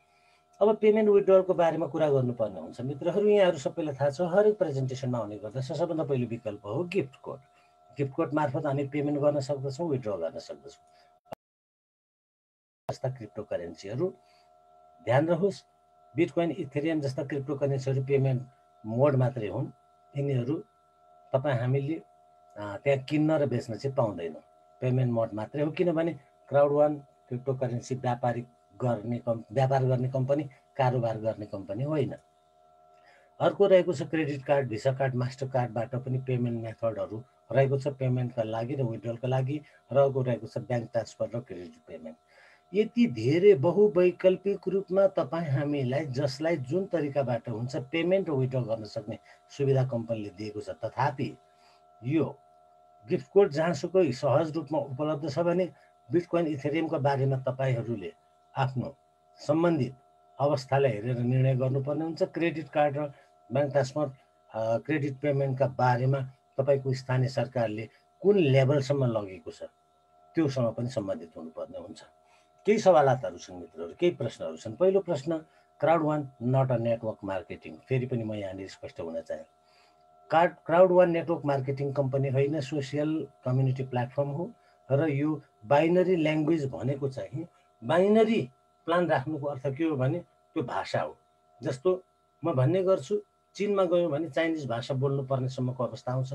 अब पेमेन्ट विड्रलको बारेमा कुरा गर्नुपर्ने हुन्छ मित्रहरू। यहाँहरू सबैलाई थाहा छ हरेक प्रेजेन्टेसनमा आउने गर्दछ। सबभन्दा पहिलो विकल्प हो गिफ्ट कोड। गिफ्ट कोड मार्फत हामी पेमेन्ट गर्न सक्दछौँ, विड्र गर्न सक्दछौँ। जस्ता क्रिप्टो करेन्सीहरू ध्यान रहोस्, बिटकोइन इथेरियम जस्ता क्रिप्टो करेन्सीहरू पेमेन्ट मोड मात्रै हुन्। यिनीहरू तपाईँ हामीले त्यहाँ किन्न र बेच्न चाहिँ पाउँदैनौँ, पेमेन्ट मोड मात्रै हो। किनभने क्राउड वान क्रिप्टो करेन्सी व्यापार गर्ने कम्पनी, कारोबार गर्ने कम्पनी होइन। अर्को रहेको छ credit card, visa card, master कार्डबाट पनि पेमेन्ट मेथडहरू रहेको छ पेमेन्टका लागि र विड्रलका लागि। र अर्को रहेको छ ब्याङ्क ट्रान्सफर र क्रेडिट पेमेन्ट। यति धेरै बहुवैकल्पिक रूपमा तपाईँ हामीलाई जसलाई जुन तरिकाबाट हुन्छ पेमेन्ट र विड्रल गर्न सक्ने सुविधा कम्पनीले दिएको छ। तथापि यो गिफ्ट कोड जहाँसुकै सहज रूपमा उपलब्ध छ भने बिटकोइन इथेरियमका बारेमा तपाईँहरूले आफ्नो सम्बन्धित अवस्थालाई हेरेर निर्णय गर्नुपर्ने हुन्छ। क्रेडिट कार्ड र ब्याङ्क ट्रान्सफर क्रेडिट पेमेन्टका बारेमा तपाईँको स्थानीय सरकारले कुन लेभलसम्म लगेको छ त्योसँग पनि सम्बन्धित हुनुपर्ने हुन्छ। केही सवालहरू छन् मित्रहरू, केही प्रश्नहरू छन्। पहिलो प्रश्न, Crowd One not a network marketing. फेरि पनि म यहाँनिर स्पष्ट हुन चाहे, Crowd One network marketing company होइन, सोसियल कम्युनिटी प्लेटफर्म हो। र यो बाइनरी ल्याङ्ग्वेज भनेको चाहिँ बाइनरी प्लान राख्नुको अर्थ के हो भने त्यो भाषा हो। जस्तो म भन्ने गर्छु, चीनमा गयौँ भने चाइनिज भाषा बोल्नु पर्नेसम्मको अवस्था आउँछ,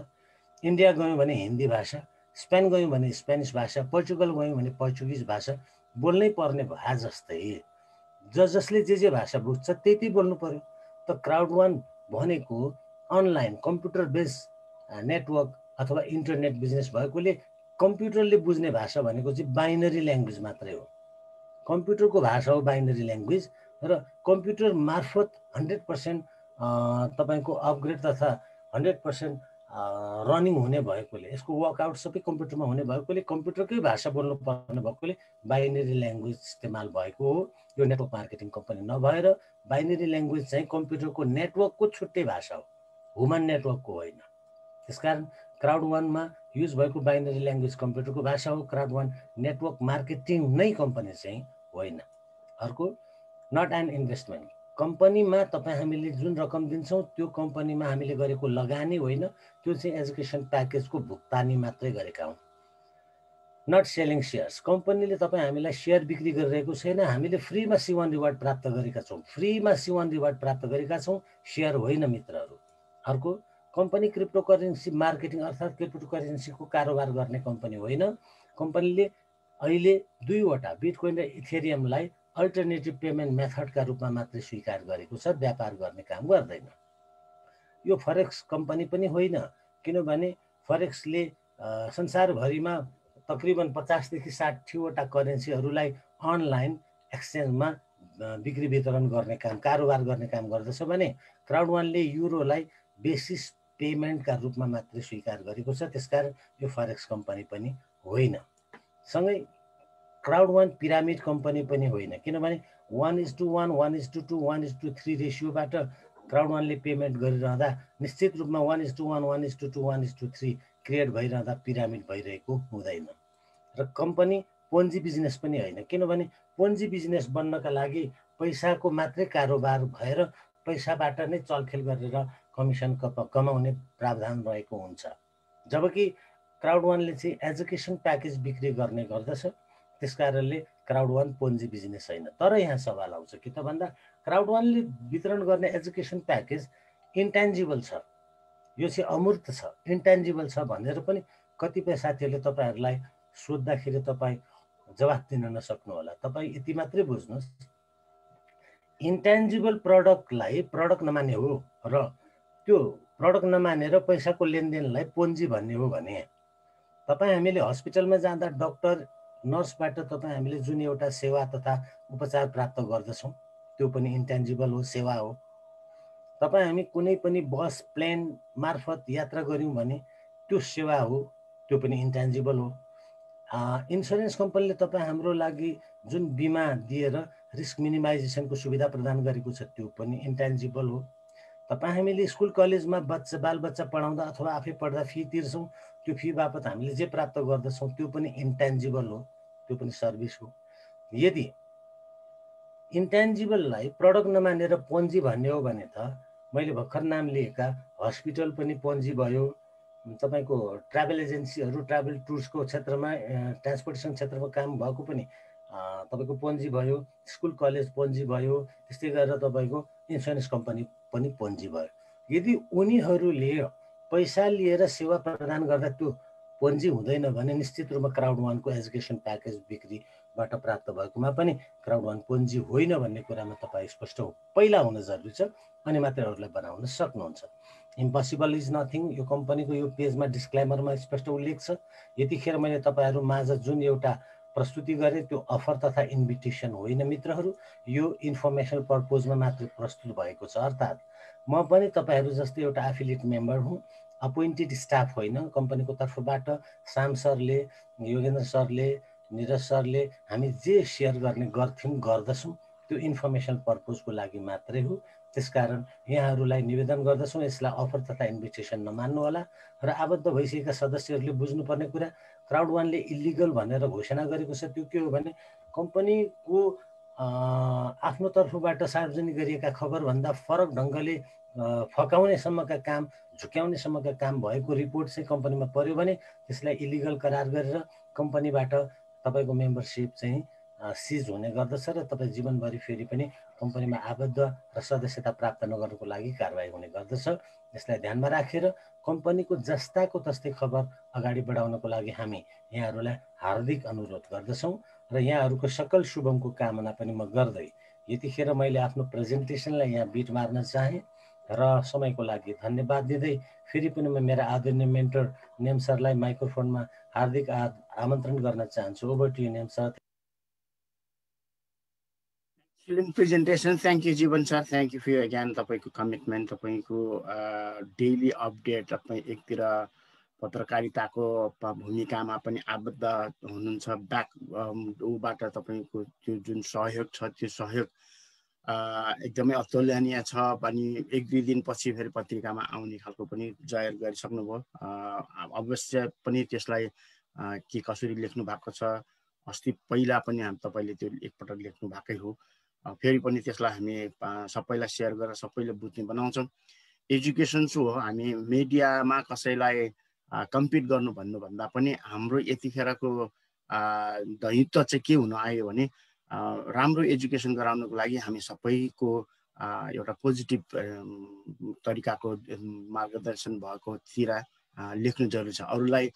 इन्डिया गयौँ भने हिन्दी भाषा, स्पेन गयौँ भने स्पेनिस भाषा, पोर्चुगल गयौँ भने पोर्चुगिज भाषा बोल्नै पर्ने भए जस्तै जसले जे भाषा बुझ्छ त्यति बोल्नु पर्यो। त क्राउड वान भनेको अनलाइन कम्प्युटर बेस नेटवर्क अथवा इन्टरनेट बिजनेस भएकोले कम्प्युटरले बुझ्ने भाषा भनेको चाहिँ बाइनरी ल्याङ्ग्वेज मात्रै हो। कम्प्युटरको भाषा हो बाइनरी ल्याङ्ग्वेज, र कम्प्युटर मार्फत 100% तपाईँको अपग्रेड तथा 100% रनिङ हुने भएकोले, यसको वर्कआउट सबै कम्प्युटरमा हुने भएकोले, कम्प्युटरकै भाषा बोल्नु पर्ने भएकोले बाइनरी ल्याङ्ग्वेज इस्तेमाल भएको हो। यो नेटवर्क मार्केटिङ कम्पनी नभएर बाइनरी ल्याङ्ग्वेज चाहिँ कम्प्युटरको नेटवर्कको छुट्टै भाषा हो, ह्युमन नेटवर्कको होइन। त्यसकारण क्राउड वानमा युज भएको बाइनरी ल्याङ्ग्वेज कम्प्युटरको भाषा हो। क्राउड वान नेटवर्क मार्केटिङ नै कम्पनी चाहिँ होइन। अर्को, नट एन इन्भेस्टमेन्ट। कम्पनीमा तपाईँ हामीले जुन रकम दिन्छौँ त्यो कम्पनीमा हामीले गरेको लगानी होइन, त्यो चाहिँ एजुकेसन प्याकेजको भुक्तानी मात्रै गरेका हौँ। Not selling shares. कम्पनीले तपाईँ हामीलाई सेयर बिक्री गरिरहेको छैन, हामीले फ्रीमा C1 रिवार्ड प्राप्त गरेका छौँ, फ्रीमा C1 रिवार्ड प्राप्त गरेका छौँ, सेयर होइन मित्रहरू। अर्को, कम्पनी क्रिप्टो करेन्सी मार्केटिङ अर्थात् क्रिप्टो करेन्सीको कारोबार गर्ने कम्पनी होइन। कम्पनीले अहिले 2वटा बिटकोइन र इथेरियमलाई अल्टरनेटिभ पेमेन्ट मेथडका रूपमा मात्रै स्वीकार गरेको छ, व्यापार गर्ने काम गर्दैन। यो फरेक्स कम्पनी पनि होइन, किनभने फरेक्सले संसारभरिमा तकरिबन 50 देखि 60वटा करेन्सीहरूलाई अनलाइन एक्सचेन्जमा बिक्री वितरण गर्ने काम, कारोबार गर्ने काम गर्दछ भने क्राउड वानले युरोलाई बेसिस पेमेन्टका रूपमा मात्रै स्वीकार गरेको छ। त्यसकारण यो फरेक्स कम्पनी पनि होइन। सँगै क्राउड वान पिरामिड कम्पनी पनि होइन, किनभने 1:1, 1:2, 1:3 रेसियोबाट क्राउड वानले पेमेन्ट गरिरहँदा निश्चित रूपमा 1:1, 1:2, 1:3 क्रिएट भइरहँदा पिरामिड भइरहेको हुँदैन। र कम्पनी पोन्जी बिजनेस पनि होइन, किनभने पोन्जी बिजनेस बन्नका लागि पैसाको मात्रै कारोबार भएर पैसाबाट नै चलखेल गरेर कमिसन कमाउने प्रावधान रहेको हुन्छ। जबकि क्राउड वानले चाहिँ एजुकेसन प्याकेज बिक्री गर्ने गर्दछ। त्यसकारणले क्राउड वान पोन्जी बिजनेस होइन। तर यहाँ सवाल आउँछ कि त भन्दा क्राउड वानले वितरण गर्ने एजुकेसन प्याकेज इन्टेन्जिबल छ, यो चाहिँ अमूर्त छ, इन्टेन्जिबल छ भनेर पनि कतिपय साथीहरूले तपाईँहरूलाई सोद्धाखेरि तपाईँ जवाफ दिन नसक्नु होला। तपाईँ यति मात्रै बुझ्नुहोस्, इन्टेन्जिबल प्रडक्टलाई प्रडक्ट नमान्ने हो र त्यो प्रडक्ट नमानेर पैसाको लेनदेनलाई पोन्जी भन्ने हो भने तपाईँ हामीले हस्पिटलमा जाँदा डक्टर नर्सबाट तपाईँ हामीले जुन एउटा सेवा तथा उपचार प्राप्त गर्दछौँ त्यो पनि इन्टेन्जिबल हो, सेवा हो। तपाईँ हामी कुनै पनि बस प्लेन मार्फत यात्रा गऱ्यौँ भने त्यो सेवा हो, त्यो पनि इन्टेन्जिबल हो। इन्सुरेन्स कम्पनीले तपाईँ हाम्रो लागि जुन बिमा दिएर रिस्क मिनिमाइजेसनको सुविधा प्रदान गरेको छ त्यो पनि इन्टेन्जिबल हो। तपाईँ हामीले स्कुल कलेजमा बालबच्चा पढाउँदा अथवा आफै पढ्दा फी तिर्छौँ, त्यो फी बापत हामीले जे प्राप्त गर्दछौँ त्यो पनि इन्टेन्जिबल हो, त्यो पनि सर्भिस हो। यदि इन्टेन्जिबललाई प्रडक्ट नमानेर पोन्जी भन्ने हो भने त मैले भर्खर नाम लिएका हस्पिटल पनि पोन्जी भयो, तपाईँको ट्राभल एजेन्सीहरू ट्राभल टुर्सको क्षेत्रमा ट्रान्सपोर्टेसन क्षेत्रमा काम भएको पनि तपाईँको पोन्जी भयो, स्कुल कलेज पोन्जी भयो, त्यस्तै गरेर तपाईँको इन्सुरेन्स कम्पनी पनि पोन्जी भयो। यदि उनीहरूले पैसा लिएर सेवा प्रदान गर्दा त्यो पोन्जी हुँदैन भने निश्चित रूपमा क्राउड वानको एजुकेसन प्याकेज बिक्रीबाट प्राप्त भएकोमा पनि क्राउड वान पोन्जी होइन भन्ने कुरामा तपाईँ स्पष्ट पहिला हुन जरुरी छ, अनि मात्रै अरूलाई बनाउन सक्नुहुन्छ। इम्पोसिबल इज नथिङ, यो कम्पनीको यो पेजमा डिस्क्लेमरमा स्पष्ट उल्लेख छ। यतिखेर मैले तपाईँहरू माझ जुन एउटा प्रस्तुति गरेँ त्यो अफर तथा इन्भिटेसन होइन मित्रहरू, यो इन्फर्मेसन पर्पोजमा मात्र प्रस्तुत भएको छ। अर्थात् म पनि तपाईँहरू जस्तै एउटा एफिलिएट मेम्बर हुँ, अपोइन्टेड स्टाफ होइन। कम्पनीको तर्फबाट श्याम सरले, योगेन्द्र सरले, निरज सरले हामी जे सेयर गर्ने गर्थ्यौँ गर्दछौँ त्यो इन्फर्मेसन पर्पोजको लागि मात्रै हो। त्यसकारण यहाँहरूलाई निवेदन गर्दछौँ यसलाई अफर तथा इन्भिटेसन नमान्नु होला। र आबद्ध भइसकेका सदस्यहरूले बुझ्नुपर्ने कुरा, क्राउड वानले इलिगल भनेर घोषणा गरेको छ त्यो के हो भने कम्पनीको आफ्नो तर्फबाट सार्वजनिक गरिएका खबरभन्दा फरक ढङ्गले फकाउनेसम्मका काम, झुक्याउनेसम्मका काम भएको रिपोर्ट चाहिँ कम्पनीमा पर्यो भने त्यसलाई इलिगल करार गरेर कम्पनीबाट तपाईँको मेम्बरसिप चाहिँ सिज हुने गर्दछ र तपाईँ जीवनभरि फेरि पनि कम्पनीमा आबद्ध र सदस्यता प्राप्त नगर्नुको लागि कारवाही हुने गर्दछ। यसलाई ध्यानमा राखेर कम्पनीको जस्ताको तस्तै खबर अगाडि बढाउनको लागि हामी यहाँहरूलाई हार्दिक अनुरोध गर्दछौँ र यहाँहरूको सकल शुभमको कामना पनि म गर्दै यतिखेर मैले आफ्नो प्रेजेन्टेसनलाई यहाँ बिट मार्न चाहेँ र समयको लागि धन्यवाद दिँदै फेरि पनि म मेरा आदरणीय मेन्टर नेम सरलाई माइक्रोफोनमा हार्दिक आमन्त्रण गर्न चाहन्छु। Over to you name sir. Excellent presentation. Thank you, Jivan sir. Thank you for your again तपाईँको कमिटमेन्ट, तपाईँको डेली अपडेट, तपाईँ एकतिर पत्रकारिताको भूमिकामा पनि आबद्ध हुनुहुन्छ, ब्याक ऊबाट तपाईँको त्यो जुन सहयोग छ त्यो सहयोग एकदमै अतुलनीय छ। अनि 1-2 दिनपछि फेरि पत्रिकामा आउने खालको पनि जाहेर गरिसक्नुभयो। अवश्य पनि त्यसलाई के कसरी लेख्नु भएको छ, अस्ति पहिला पनि तपाईँले त्यो एकपटक लेख्नु भएकै हो, फेरि पनि त्यसलाई हामी सबैलाई सेयर गरेर सबैले बुझ्ने बनाउँछौँ। एजुकेसन हो, हामी मिडियामा कसैलाई कम्पिट गर्नु भन्नुभन्दा पनि हाम्रो यतिखेरको दायित्व चाहिँ के हुन आयो भने राम्रो एजुकेसन गराउनको लागि हामी सबैको एउटा पोजिटिभ तरिकाको मार्गदर्शन भएकोतिर लेख्नु जरुरी छ। अरूलाई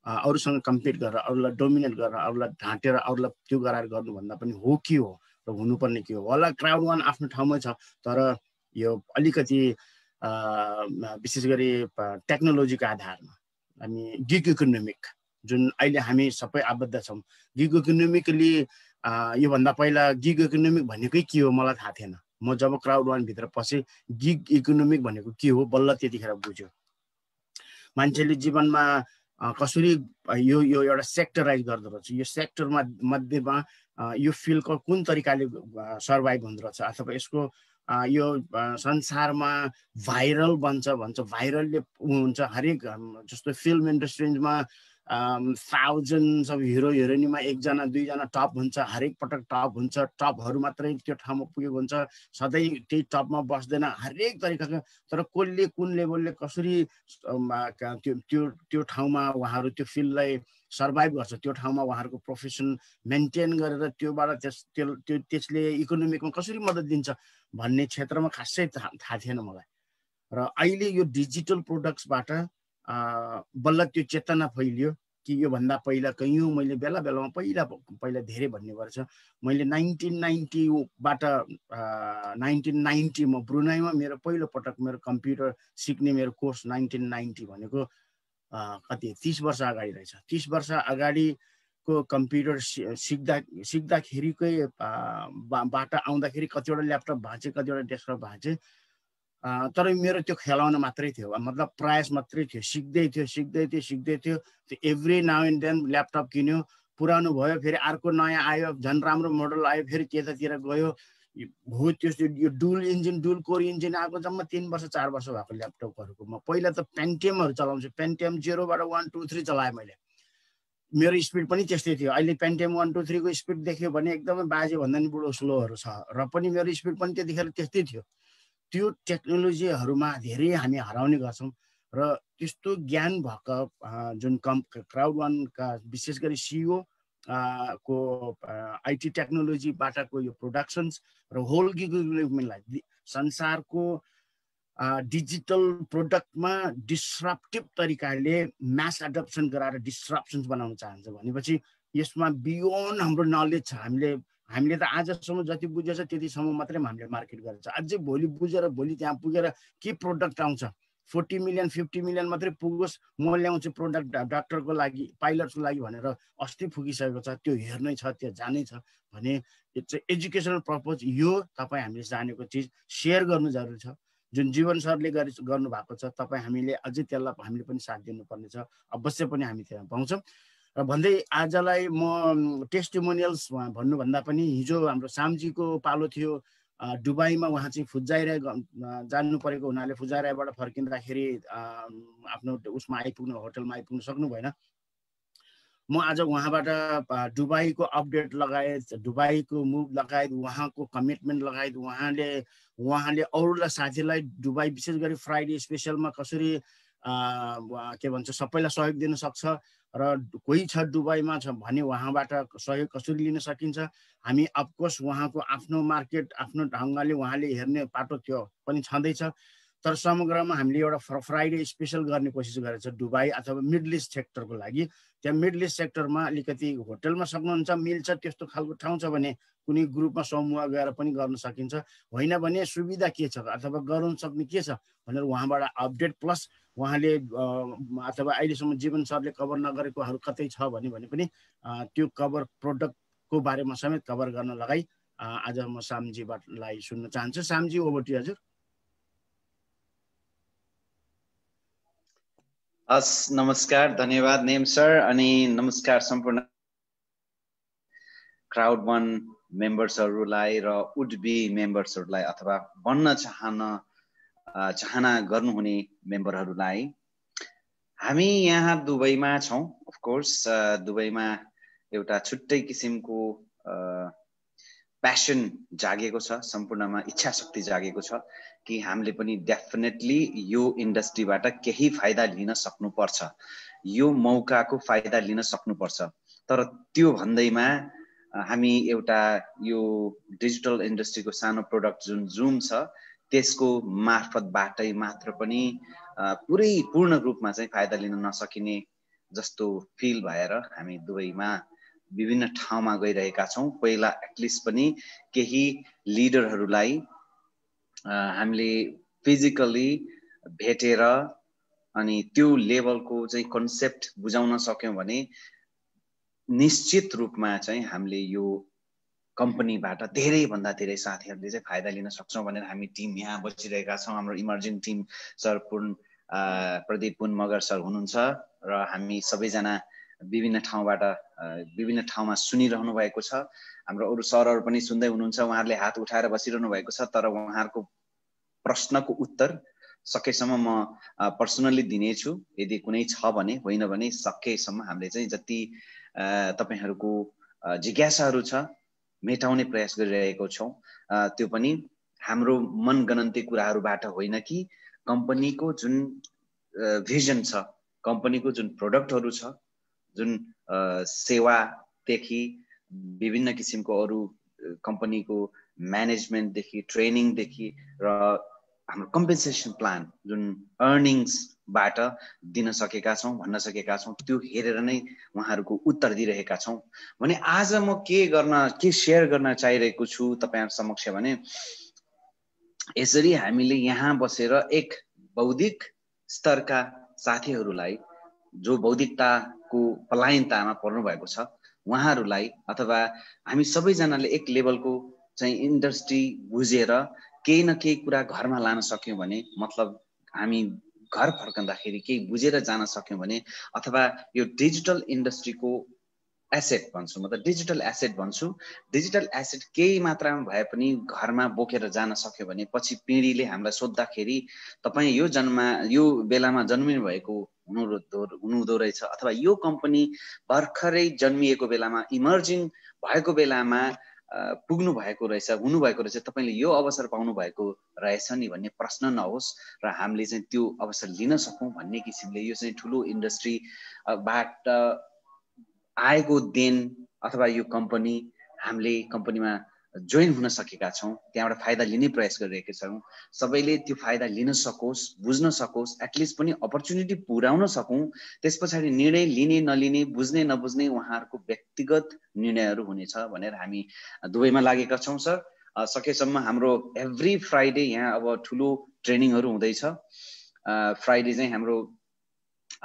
अरूसँग कम्पिट गरेर अरूलाई डोमिनेट गरेर अरूलाई ढाँटेर अरूलाई त्यो गराएर गर्नुभन्दा पनि हो के हो र हुनुपर्ने के हो होला। क्राउड वान आफ्नो ठाउँमै छ, तर यो अलिकति विशेष गरी टेक्नोलोजीको आधारमा अनि गिग इकोनोमिक जुन अहिले हामी सबै आबद्ध छौँ। गिग इकोनोमिकली योभन्दा पहिला गिग इकोनोमिक भनेकै के हो मलाई थाहा थिएन। म जब क्राउड वान भित्र पसेँ गिग इकोनोमिक भनेको के हो बल्ल त्यतिखेर बुझ्यो। मान्छेले जीवनमा कसरी यो एउटा सेक्टराइज गर्दो रहेछ, यो सेक्टरमा मध्येमा यो फिल्डको कुन तरिकाले सर्भाइभ हुँदो रहेछ अथवा यसको यो संसारमा भाइरल बन्छ भन्छ, भाइरलले हुन्छ। हरेक जस्तो फिल्म इन्डस्ट्रीमा थाउजन्ड्स अफ हिरो हिरोइनमा एकजना दुईजना टप हुन्छ, हरेक पटक टप हुन्छ, टपहरू मात्रै त्यो ठाउँमा पुगेको हुन्छ, सधैँ त्यही टपमा बस्दैन, हरेक तरिकाको। तर कसले कुन लेभलले कसरी त्यो ठाउँमा उहाँहरू त्यो फिल्डलाई सर्भाइभ गर्छ, त्यो ठाउँमा उहाँहरूको प्रोफेसन मेन्टेन गरेर त्योबाट त्यसले इकोनोमिकमा कसरी मद्दत दिन्छ भन्ने क्षेत्रमा खासै थाहा थिएन मलाई। र अहिले यो डिजिटल प्रोडक्ट्सबाट बल्ल त्यो चेतना फैलियो कि योभन्दा पहिला कयौँ मैले बेला बेलामा पहिला धेरै भन्ने गर्छ। मैले 1990बाट 1990 म ब्रुनाईमा मेरो पहिलो पटक मेरो कम्प्युटर सिक्ने मेरो कोर्स 1990 भनेको कति 30 वर्ष अगाडि रहेछ। 30 वर्ष अगाडिको कम्प्युटर सिक्दाखेरिकै बाट आउँदाखेरि कतिवटा ल्यापटप भाँचे, कतिवटा डेस्कटप भाँचे, तर मेरो त्यो खेलाउन मात्रै थियो, मतलब प्रयास मात्रै थियो। सिक्दै थियो। त्यो every now and then laptop किन्यो, पुरानो भयो, फेरि अर्को नयाँ आयो, झन् राम्रो मोडल आयो, फेरि त्यतातिर गयो हो। त्यो यो डुल कोर इन्जिन आएको जम्मा 3 वर्ष 4 वर्ष भएको ल्यापटपहरूको म पहिला त पेन्टियमहरू चलाउँछु। पेन्टियम 0बाट 1 2 3 चलाएँ मैले। मेरो स्पिड पनि त्यस्तै थियो। अहिले पेन्टियम 1 2 3 को स्पिड देख्यो भने एकदमै बाजे भन्दा नि बुढो स्लोहरू छ, र पनि मेरो स्पिड पनि त्यतिखेर त्यस्तै थियो। त्यो टेक्नोलोजीहरूमा धेरै हामी हराउने गर्छौँ। र त्यस्तो ज्ञान भएको जुन क्राउड वानका विशेष गरी सिइओ को आइटी टेक्नोलोजीबाटको यो प्रोडक्सन्स र होल गिगलाई संसारको डिजिटल प्रोडक्टमा डिस्रप्टिभ तरिकाले म्यास एडप्सन गराएर डिस्रप्सन्स बनाउन चाहन्छ भनेपछि यसमा बियोन्ड हाम्रो नलेज छ। हामीले त आजसम्म जति बुझेछ त्यतिसम्म मात्रै हामीले मार्केट गरेछ। अझै भोलि बुझेर भोलि त्यहाँ पुगेर के प्रोडक्ट आउँछ, 40 मिलियन 50 मिलियन मात्रै पुगोस्, म ल्याउँछु प्रोडक्ट डाक्टरको लागि पाइलट्सको लागि भनेर अस्ति पुगिसकेको छ। त्यो हेर्नै छ, त्यो जानै छ भने इट्स एजुकेसनल पर्पज। यो तपाईँ हामीले जानेको चिज सेयर गर्नु जरुरी छ। जुन जीवन सरले गर्नु भएको छ तपाईँ हामीले अझै त्यसलाई हामीले पनि साथ दिनुपर्ने छ। अवश्य पनि हामी त्यहाँ पाउँछौँ। र भन्दै आजलाई म टेस्टिमोनियल्स भन्नुभन्दा पनि हिजो हाम्रो सामजीको पालो थियो दुबईमा। उहाँ चाहिँ फुजाइराई जानु परेको हुनाले फुजाइराईबाट फर्किँदाखेरि आफ्नो उसमा आइपुग्नु, होटलमा आइपुग्नु सक्नु भएन। म आज उहाँबाट दुबईको अपडेट लगायत, दुबईको मुभ लगायत, उहाँको कमिटमेन्ट लगायत, उहाँले अरूलाई साथीलाई दुबई विशेष गरी फ्राइडे स्पेसलमा कसरी के भन्छ सबैलाई सहयोग दिन सक्छ र कोही छ दुबईमा छ भने उहाँबाट सहयोग कसरी लिन सकिन्छ। हामी अफकोर्स उहाँको आफ्नो मार्केट आफ्नो ढङ्गले उहाँले हेर्ने पाटो त्यो पनि छँदैछ, तर समग्रमा हामीले एउटा फ्राइडे स्पेसल गर्ने कोसिस गरेको छ दुबई अथवा मिडल इस्ट सेक्टरको लागि। त्यहाँ मिडल इस्ट सेक्टरमा अलिकति होटलमा सक्नुहुन्छ, मिल्छ, त्यस्तो खालको ठाउँ छ भने कुनै ग्रुपमा समूह गएर पनि गर्न सकिन्छ। होइन भने सुविधा के छ अथवा गराउन सक्ने के छ भनेर उहाँबाट अपडेट प्लस उहाँले अथवा अहिलेसम्म जीवन सरले कभर नगरेकोहरू कतै छ भने पनि त्यो कभर प्रोडक्टको बारेमा समेत कभर गर्न लगाई आज म सामजीबाटलाई सुन्न चाहन्छु। सामजी ओभर टु हजुर। हस्, नमस्कार, धन्यवाद नेम सर, अनि नमस्कार सम्पूर्ण क्राउड वान मेम्बर्सहरूलाई र वुड बी मेम्बर्सहरूलाई अथवा बन्न चाहना गर्नुहुने मेम्बरहरूलाई। हामी यहाँ दुबईमा छौँ। अफ कोर्स दुबईमा एउटा छुट्टै किसिमको प्यासन जागेको छ, सम्पूर्णमा इच्छा शक्ति जागेको छ कि हामीले पनि डेफिनेटली यो इन्डस्ट्रीबाट केही फाइदा लिन सक्नुपर्छ, यो मौकाको फाइदा लिन सक्नुपर्छ। तर त्यो भन्दैमा हामी एउटा यो डिजिटल इन्डस्ट्रीको सानो प्रोडक्ट जुन जुम छ त्यसको मार्फतबाटै मात्र पनि पुरै पूर्ण रूपमा चाहिँ फाइदा लिन नसकिने जस्तो फिल भएर हामी दुबईमा विभिन्न ठाउँमा गइरहेका छौँ। पहिला एटलिस्ट पनि केही लिडरहरूलाई हामीले फिजिकली भेटेर अनि त्यो लेभलको चाहिँ कन्सेप्ट बुझाउन सक्यौँ भने निश्चित रूपमा चाहिँ हामीले यो कम्पनीबाट धेरैभन्दा धेरै साथीहरूले चाहिँ फाइदा लिन सक्छौँ भनेर हामी टिम यहाँ बसिरहेका छौँ। हाम्रो इमर्जिङ टिम सर प्रदीप पुन मगर सर हुनुहुन्छ र हामी सबैजना विभिन्न ठाउँमा सुनिरहनु भएको छ। हाम्रो अरू सरहरू पनि सुन्दै हुनुहुन्छ, उहाँहरूले हात उठाएर बसिरहनु भएको छ। तर उहाँहरूको प्रश्नको उत्तर सकेसम्म म पर्सनली दिनेछु, यदि कुनै छ भने, होइन भने सकेसम्म हामीले चाहिँ जति तपाईहरूको जिज्ञासाहरू छ मेटाउने प्रयास गरिरहेको छौँ। त्यो पनि हाम्रो मनगणन्ती कुराहरूबाट होइन कि कम्पनीको जुन भिजन छ, कम्पनीको जुन प्रोडक्टहरू छ, जुन सेवादेखि विभिन्न किसिमको अरू कम्पनीको म्यानेजमेन्टदेखि ट्रेनिङदेखि र हाम्रो कम्पेन्सेसन प्लान जुन अर्निङ्सबाट दिन सकेका छौँ, भन्न सकेका छौँ, त्यो हेरेर नै उहाँहरूको उत्तर दिइरहेका छौँ। भने आज म के सेयर गर्न चाहिरहेको छु तपाईहरु समक्ष भने यसरी हामीले यहाँ बसेर एक बौद्धिक स्तरका साथीहरूलाई जो बौद्धिकताको पलायनतामा पर्नु भएको छ उहाँहरूलाई अथवा हामी सबैजनाले एक लेभलको चाहिँ इन्डस्ट्री बुझेर केही न केही कुरा घरमा लान सक्यौं भने, मतलब हामी घर फर्कँदाखेरि केही बुझेर जान सक्यौं भने, अथवा यो डिजिटल इन्डस्ट्रीको एसेट भन्छु, मतलब डिजिटल एसेट भन्छु, डिजिटल एसेट केही मात्रामा भए पनि घरमा बोकेर जान सक्यो भने पछि पिँढीले हामीलाई सोध्दाखेरि तपाईँ यो बेलामा जन्मिनु भएको हुनुहुँदो रहेछ, अथवा यो कम्पनी भर्खरै जन्मिएको बेलामा इमर्जिङ भएको बेलामा पुग्नु भएको रहेछ, हुनुभएको रहेछ, तपाईले यो अवसर पाउनु भएको रहेछ नि भन्ने प्रश्न नहोस् र हामीले चाहिँ त्यो अवसर लिन सकौं भन्ने किसिमले यो चाहिँ ठुलो इन्डस्ट्रीबाट आएको देन अथवा यो कम्पनी हामीले कम्पनीमा जोइन हुन सकेका छौं, त्यहाँबाट फाइदा लिने प्रयास गरिरहेका छौं। सबैले त्यो फाइदा लिन सकोस्, बुझ्न सकोस्, एटलिस्ट पनि अपर्च्युनिटी पुर्याउन सकौं। त्यसपछि निर्णय लिने नलिने, बुझ्ने नबुझ्ने उहाँहरूको व्यक्तिगत निर्णयहरू हुनेछ भनेर हामी दुबईमा लागेका छौं। सर सकेसम्म हाम्रो एभ्री फ्राइडे यहाँ अब ठुलो ट्रेनिङहरू हुँदैछ। फ्राइडे चाहिँ हाम्रो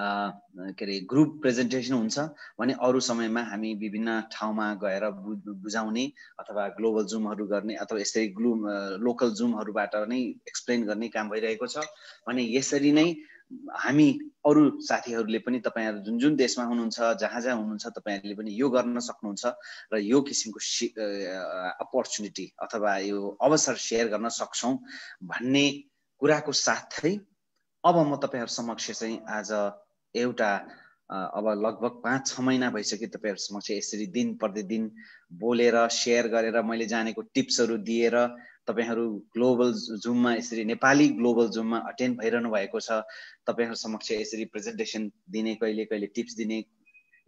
के अरे ग्रुप प्रेजेन्टेसन हुन्छ भने अरू समयमा हामी विभिन्न ठाउँमा गएर बुझाउने अथवा ग्लोबल जुमहरू गर्ने अथवा यसरी लोकल जुमहरूबाट नै एक्सप्लेन गर्ने काम भइरहेको छ। भने यसरी नै हामी अरू साथीहरूले पनि तपाईहरु जुन जुन देशमा हुनुहुन्छ, जहाँ जहाँ हुनुहुन्छ, तपाईहरुले पनि यो गर्न सक्नुहुन्छ र यो किसिमको अपर्च्युनिटी अथवा यो अवसर शेयर गर्न सक्छौं भन्ने कुराको साथै अब म तपाईहरु समक्ष चाहिँ आज एउटा अब लगभग 5-6 महिना भइसक्यो तपाईहरु समक्ष यसरी दिन प्रतिदिन बोलेर शेयर गरेर मैले जानेको टिप्सहरू दिएर तपाईहरु ग्लोबल जुममा यसरी नेपाली ग्लोबल जुममा अटेन्ड भइरहनु भएको छ। तपाईहरु समक्ष यसरी प्रेजेन्टेसन दिने, कहिले कहिले टिप्स दिने,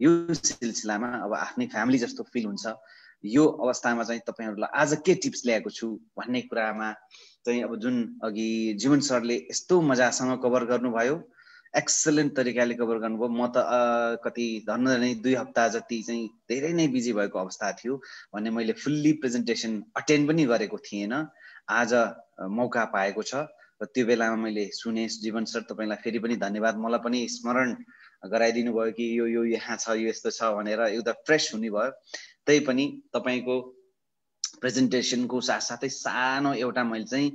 यो सिलसिलामा अब आफ्नै फ्यामिली जस्तो फिल हुन्छ। यो अवस्थामा चाहिँ तपाईहरुलाई आज के टिप्स ल्याएको छु भन्ने कुरामा चाहिँ अब जुन अघि जीवन सरले यस्तो मजासँग कभर गर्नुभयो, एक्सलेन्ट तरिकाले कभर गर्नुभयो। म त कति धन्न नै 2 हप्ता जति चाहिँ धेरै नै बिजी भएको अवस्था थियो भने मैले फुल्ली प्रेजेन्टेसन अटेन्ड पनि गरेको थिएन। आज मौका पाएको छ र त्यो बेलामा मैले सुने। जीवन सर तपाईलाई फेरि पनि धन्यवाद। मलाई पनि स्मरण गराइदिनु भयो कि यो यहाँ छ, यो यस्तो छ भनेर एउटा फ्रेश हुने भयो। त्यही पनि तपाईको प्रेजेन्टेसनको साथसाथै सानो एउटा मैले चाहिँ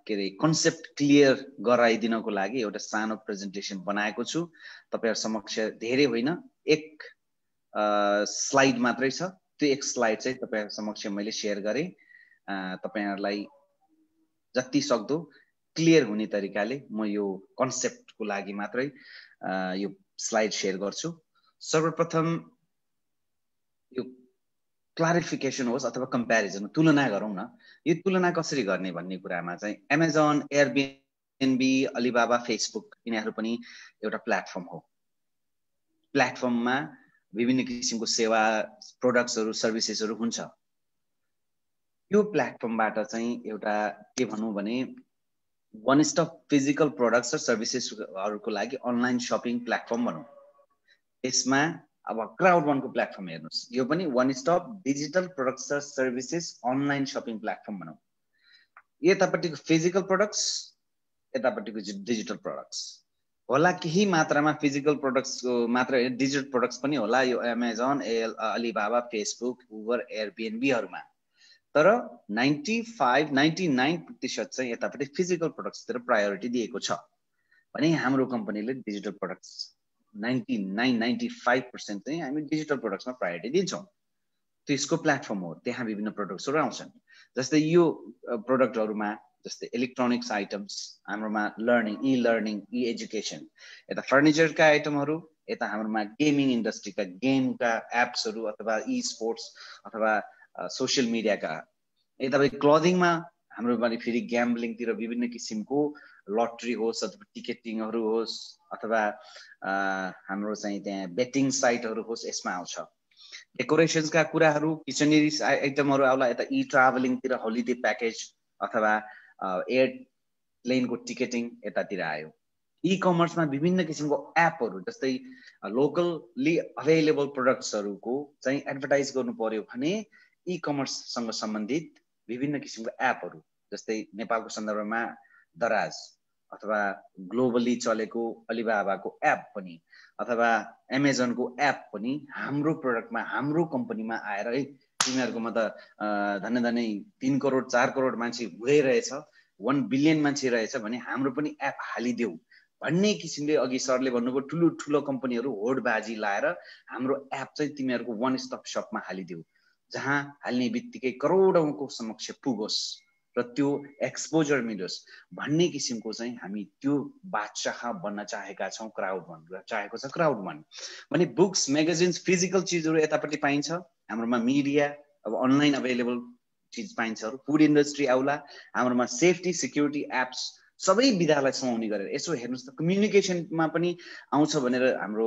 के अरे कन्सेप्ट क्लियर गराइदिनको लागि एउटा सानो प्रेजेन्टेसन बनाएको छु। तपाईहरु समक्ष धेरै होइन, एक स्लाइड मात्रै छ। त्यो एक स्लाइड चाहिँ तपाईहरु समक्ष मैले शेयर गरे। तपाईहरुलाई जति सक्दो क्लियर हुने तरिकाले म यो कन्सेप्टको लागि मात्रै यो स्लाइड शेयर गर्छु। सर्वप्रथम यो क्लारिफिकेसन होस् अथवा कम्प्यारिजन, तुलना गरौँ न। यो तुलना कसरी गर्ने भन्ने कुरामा चाहिँ अमेजन, एयरबिएनबी, अलिबाबा, फेसबुक यिनीहरू पनि एउटा प्लेटफर्म हो। प्लेटफर्ममा विभिन्न किसिमको सेवा, प्रोडक्ट्सहरू, सर्भिसेसहरू हुन्छ। यो प्लेटफर्मबाट चाहिँ एउटा के भनौँ भने वान स्टप फिजिकल प्रोडक्ट्स र सर्भिसेसहरूको लागि अनलाइन शपिङ प्लेटफर्म भनौँ। यसमा अब क्राउड वनको प्लेटफर्म हेर्नुस्, यो पनि वान स्टप डिजिटल प्रोडक्ट्स र सर्भिसेस अनलाइन शपिङ प्लेटफर्म भनौँ। यतापट्टिको फिजिकल प्रोडक्ट्स, यतापट्टिको डिजिटल प्रोडक्ट्स होला। केही मात्रामा फिजिकल प्रोडक्ट्सको मात्र डिजिटल प्रोडक्ट्स पनि होला यो अमेजन, अलिबाबा, फेसबुक, उबर, एयरबिएनबीहरुमा। तर 99% चाहिँ यतापट्टि फिजिकल प्रोडक्ट्सतिर प्रायोरिटी दिएको छ भने हाम्रो कम्पनीले डिजिटल प्रोडक्ट्स 95% चाहिँ हामी डिजिटल प्रोडक्ट्समा प्रायोरिटी दिन्छौँ। त्यसको प्लेटफर्म हो, त्यहाँ विभिन्न प्रोडक्ट्सहरू आउँछन्। जस्तै यो प्रोडक्टहरुमा जस्तै इलेक्ट्रोनिक्स आइटम्स, हाम्रोमा लर्निङ, ई लर्निङ, ई एजुकेसन, यता फर्निचरका आइटमहरू, यता हाम्रोमा गेमिङ इन्डस्ट्रीका गेमका एप्सहरू अथवा ई स्पोर्ट्स अथवा सोशल मिडियाका, यता क्लोदिङमा हाम्रोमा फेरि ग्याम्बलिङतिर विभिन्न किसिमको लटरी होस् अथवा टिकेटिङहरू होस् अथवा हाम्रो चाहिँ त्यहाँ बेटिङ साइटहरू होस्, यसमा आउँछ। डेकोरेसन्सका कुराहरू, किचनरीज आइटमहरू आउला। यता ई ट्राभलिङतिर होलिडे प्याकेज अथवा एयरप्लेनको टिकेटिङ यतातिर आयो। ई कमर्समा विभिन्न किसिमको एपहरू जस्तै लोकली अभाइलेबल प्रोडक्ट्सहरूको चाहिँ एडभर्टाइज गर्नु पर्यो भने ई कमर्ससँग सम्बन्धित विभिन्न किसिमको एपहरू जस्तै नेपालको सन्दर्भमा दराज अथवा ग्लोबली चलेको अलिबाबाको एप पनि अथवा एमेजनको एप पनि हाम्रो प्रोडक्टमा, हाम्रो कम्पनीमा आएर है तिमीहरुकोमा त धन्नै 3 करोड 4 करोड मान्छे हुँदै रहेछ, 1 बिलियन मान्छे रहेछ भने हाम्रो पनि एप हालिदेऊ भन्ने किसिमले अघि सरले भन्नुभयो। ठुलो ठुलो कम्पनीहरू होडबाजी लाएर हाम्रो एप चाहिँ तिमीहरुको वन स्टप शपमा हालिदेऊ, जहाँ हाल्ने बित्तिकै करोडौंको समक्ष पुगोस् र त्यो एक्सपोजर मिलोस् भन्ने किसिमको चाहिँ हामी त्यो बादशाह बन्न चाहेका छौं। क्राउड वन चाहेको छ। क्राउड वन भने बुक्स, म्यागजिन्स, फिजिकल चिजहरू यतापट्टि पाइन्छ। हाम्रोमा मिडिया अब अनलाइन अभाइलेबल चिज पाइन्छ। फुड इन्डस्ट्री आउला। हाम्रोमा सेफ्टी सिक्युरिटी एप्स सबै विधालाई समाउने गरेर यसो हेर्नुस् त कम्युनिकेसनमा पनि आउँछ भनेर हाम्रो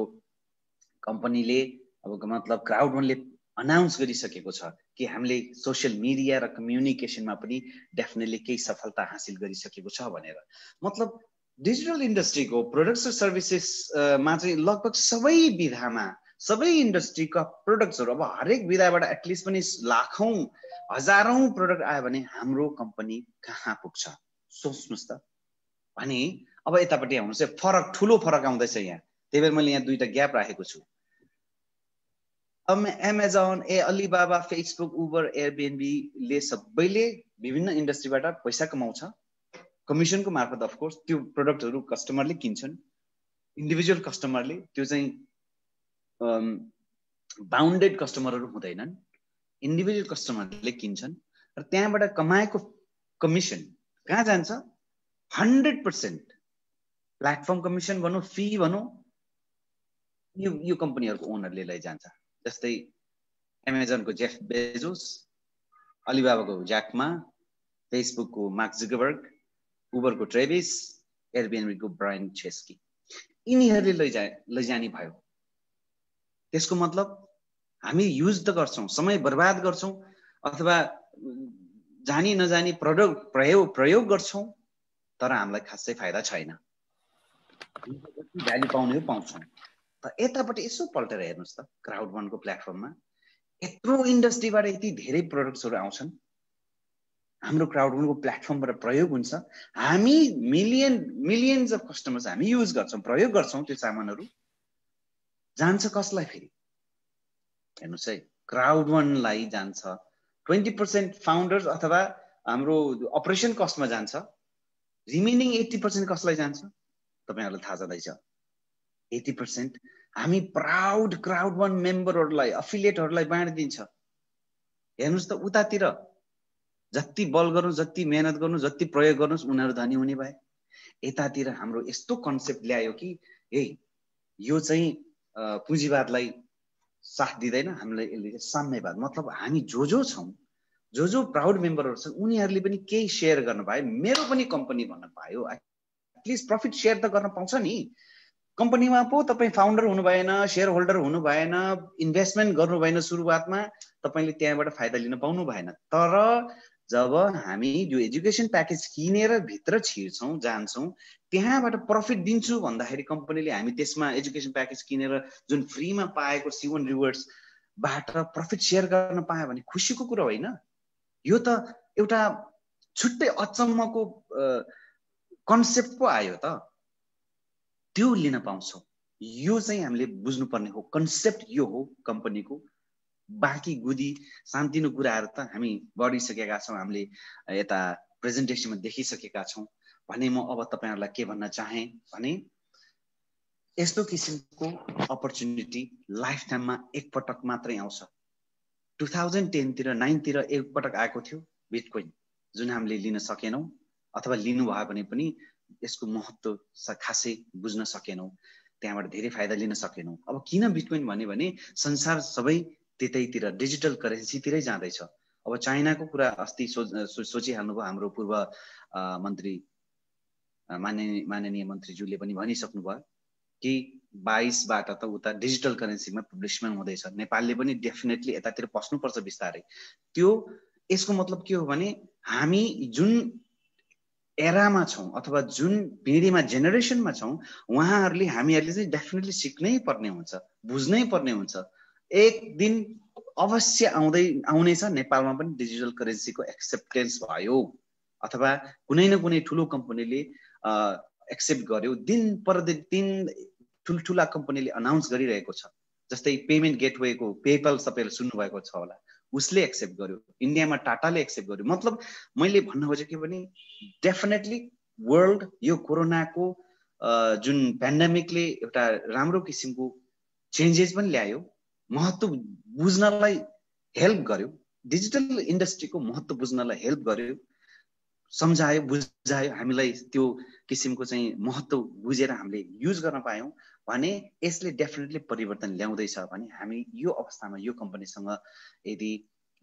कम्पनीले अब मतलब क्राउड वनले अनाउन्स गरिसकेको छ कि हामीले सोशल मिडिया र कम्युनिकेसनमा पनि डेफिनेटली केही सफलता हासिल गरिसकेको छ भनेर। मतलब डिजिटल इन्डस्ट्रीको प्रोडक्ट्स र सर्भिसेसमा चाहिँ लगभग सबै विधामा सबै इन्डस्ट्रीका प्रोडक्ट्सहरू अब हरेक विधाबाट एटलिस्ट पनि लाखौं हजारौं प्रोडक्ट आयो भने हाम्रो कम्पनी कहाँ पुग्छ सोच्नुस् त। भने अब यतापट्टि आउनुस् है, फरक ठुलो फरक आउँदैछ यहाँ। त्यही भएर मैले यहाँ दुईटा ग्याप राखेको छु। Amazon, Alibaba, Facebook, Uber, Airbnb सबैले विभिन्न इन्डस्ट्रीबाट पैसा कमाउँछ कमिसनको मार्फत। अफकोर्स त्यो प्रोडक्टहरू कस्टमरले किन्छन्, इन्डिभिजुअल कस्टमरले, त्यो चाहिँ बााउन्डेड कस्टमरहरू हुँदैनन्, इन्डिभिजुअल कस्टमरले किन्छन् र त्यहाँबाट कमाएको कमिसन कहाँ जान्छ? 100% प्लेटफर्म कमिसन भनौँ, फी भनौँ, यो कम्पनीहरूको ओनरले लैजान्छ। जस्तै एमेजनको जेफ बेजोस, अलिबाबाको ज्याक मा, फेसबुकको मार्क जुकरबर्ग, उबरको ट्रेभिस, एयरबिएनबीको ब्रायन चेस्की, यिनीहरूले लैजाने भयो। त्यसको मतलब हामी युज त गर्छौं, समय बर्बाद गर्छौं अथवा जानी नजानी प्रयोग गर्छौं, तर हामीलाई खासै फाइदा छैन। भ्यालु पाउने पाउँछौं। त यतापट्टि यसो पल्टेर हेर्नुस् त, क्राउड वनको प्लेटफर्ममा यत्रो इन्डस्ट्रीबाट यति धेरै प्रोडक्ट्सहरू आउँछन्, हाम्रो क्राउड वनको प्लेटफर्मबाट प्रयोग हुन्छ। हामी मिलियन्स अफ कस्टमर्स हामी युज गर्छौं, प्रयोग गर्छौं। त्यो सामानहरू जान्छ कसलाई? फेरि हेर्नुस् है, क्राउड वनलाई जान्छ। 20% फाउन्डर्स अथवा हाम्रो अपरेसन कस्टमा जान्छ। रिमेनिङ 80% कसलाई जान्छ? तपाईहरुलाई थाहा छँदैछ। 80% हामी प्राउड क्राउड वन मेम्बरहरूलाई, अफिलिएटहरूलाई बाँडिदिन्छ। हेर्नुस् त, उतातिर जति बल गर्नु, जति मेहनत गर्नु, जति प्रयोग गर्नुस्, उनीहरू धनी हुने भए। यतातिर हाम्रो यस्तो कन्सेप्ट ल्यायो कि यो चाहिँ पुँजीवादलाई साथ दिँदैन, हामीलाई यसले साम्यवाद। मतलब हामी जो छौं, जो प्राउड मेम्बरहरू छन्, उनीहरूले पनि केही सेयर गर्न पाए, मेरो पनि कम्पनी भन्न पायो, एटलिस्ट प्रफिट सेयर त गर्न पाउँछ नि। कम्पनीमा पो तपाईँ फाउन्डर हुनु भएन, शेयर होल्डर हुनु भएन, इन्भेस्टमेन्ट गर्नु भएन, सुरुवातमा तपाईले त्यहाँबाट फाइदा लिन पाउनु भएन। तर जब हामी यो एजुकेसन प्याकेज किनेर भित्र छिर्छौँ जान्छौँ त्यहाँबाट प्रफिट दिन्छु भन्दाखेरि कम्पनीले हामी त्यसमा एजुकेसन प्याकेज किनेर जुन फ्रीमा पाएको C1 रिवार्ड्सबाट प्रफिट सेयर गर्न पायो भने खुसीको कुरा होइन। यो त एउटा छुट्टै अचम्मको कन्सेप्ट पो आयो त, त्यो लिन पाउँछौँ। यो चाहिँ हामीले बुझ्नुपर्ने हो, कन्सेप्ट यो हो कम्पनीको। बाँकी गुदी सानतिनो कुराहरू त हामी गरिसकेका छौँ, हामीले यता प्रेजेन्टेसनमा देखिसकेका छौँ भने म अब तपाईँहरूलाई के भन्न चाहे भने यस्तो किसिमको अपर्च्युनिटी लाइफ टाइममा एकपटक मात्रै आउँछ। 2010 तिर 9 तिर एकपटक आएको थियो बिटकोइन, जुन हामीले लिन सकेनौँ अथवा लिनुभयो भने पनि यसको महत्त्व खासै बुझ्न सकेनौँ, त्यहाँबाट धेरै फाइदा लिन सकेनौँ। अब किन बिटकोइन भन्यो भने संसार सबै त्यतैतिर डिजिटल करेन्सीतिरै जाँदैछ। अब चाइनाको कुरा अस्ति सोचिहाल्नुभयो हाम्रो पूर्व मन्त्री माननीय मन्त्रीज्यूले पनि भनिसक्नुभयो कि 22बाट त उता डिजिटल करेन्सीमा पब्लिसमेन्ट हुँदैछ। नेपालले पनि डेफिनेटली यतातिर पस्नुपर्छ बिस्तारै। त्यो यसको मतलब के हो भने हामी जुन एरामा छौँ अथवा जुन पिँढीमा जेनेरेसनमा छौँ उहाँहरूले हामीहरूले चाहिँ डेफिनेटली सिक्नै पर्ने हुन्छ, बुझ्नै पर्ने हुन्छ। एक दिन अवश्य आउनेछ नेपालमा पनि डिजिटल करेन्सीको एक्सेप्टेन्स भयो अथवा कुनै न कुनै ठुलो कम्पनीले एक्सेप्ट गर्यो। दिन प्रतिदिन ठुल्ठुला कम्पनीले अनाउन्स गरिरहेको छ। जस्तै पेमेन्ट गेटवेको पेपल सबैले सुन्नुभएको छ होला, उसले एक्सेप्ट गर्यो। इन्डियामा टाटाले एक्सेप्ट गर्यो। मतलब मैले भन्न खोजेको के भने डेफिनेटली वर्ल्ड यो कोरोनाको जुन पेन्डेमिकले एउटा राम्रो किसिमको चेन्जेस पनि ल्यायो, महत्त्व बुझ्नलाई हेल्प गर्यो, डिजिटल इन्डस्ट्रीको महत्त्व बुझ्नलाई हेल्प गर्यो, सम्झायो, बुझायो। हामीलाई त्यो किसिमको चाहिँ महत्त्व बुझेर हामीले युज गर्न पायौँ भने यसले डेफिनेटली परिवर्तन ल्याउँदैछ भने हामी यो अवस्थामा यो कम्पनीसँग यदि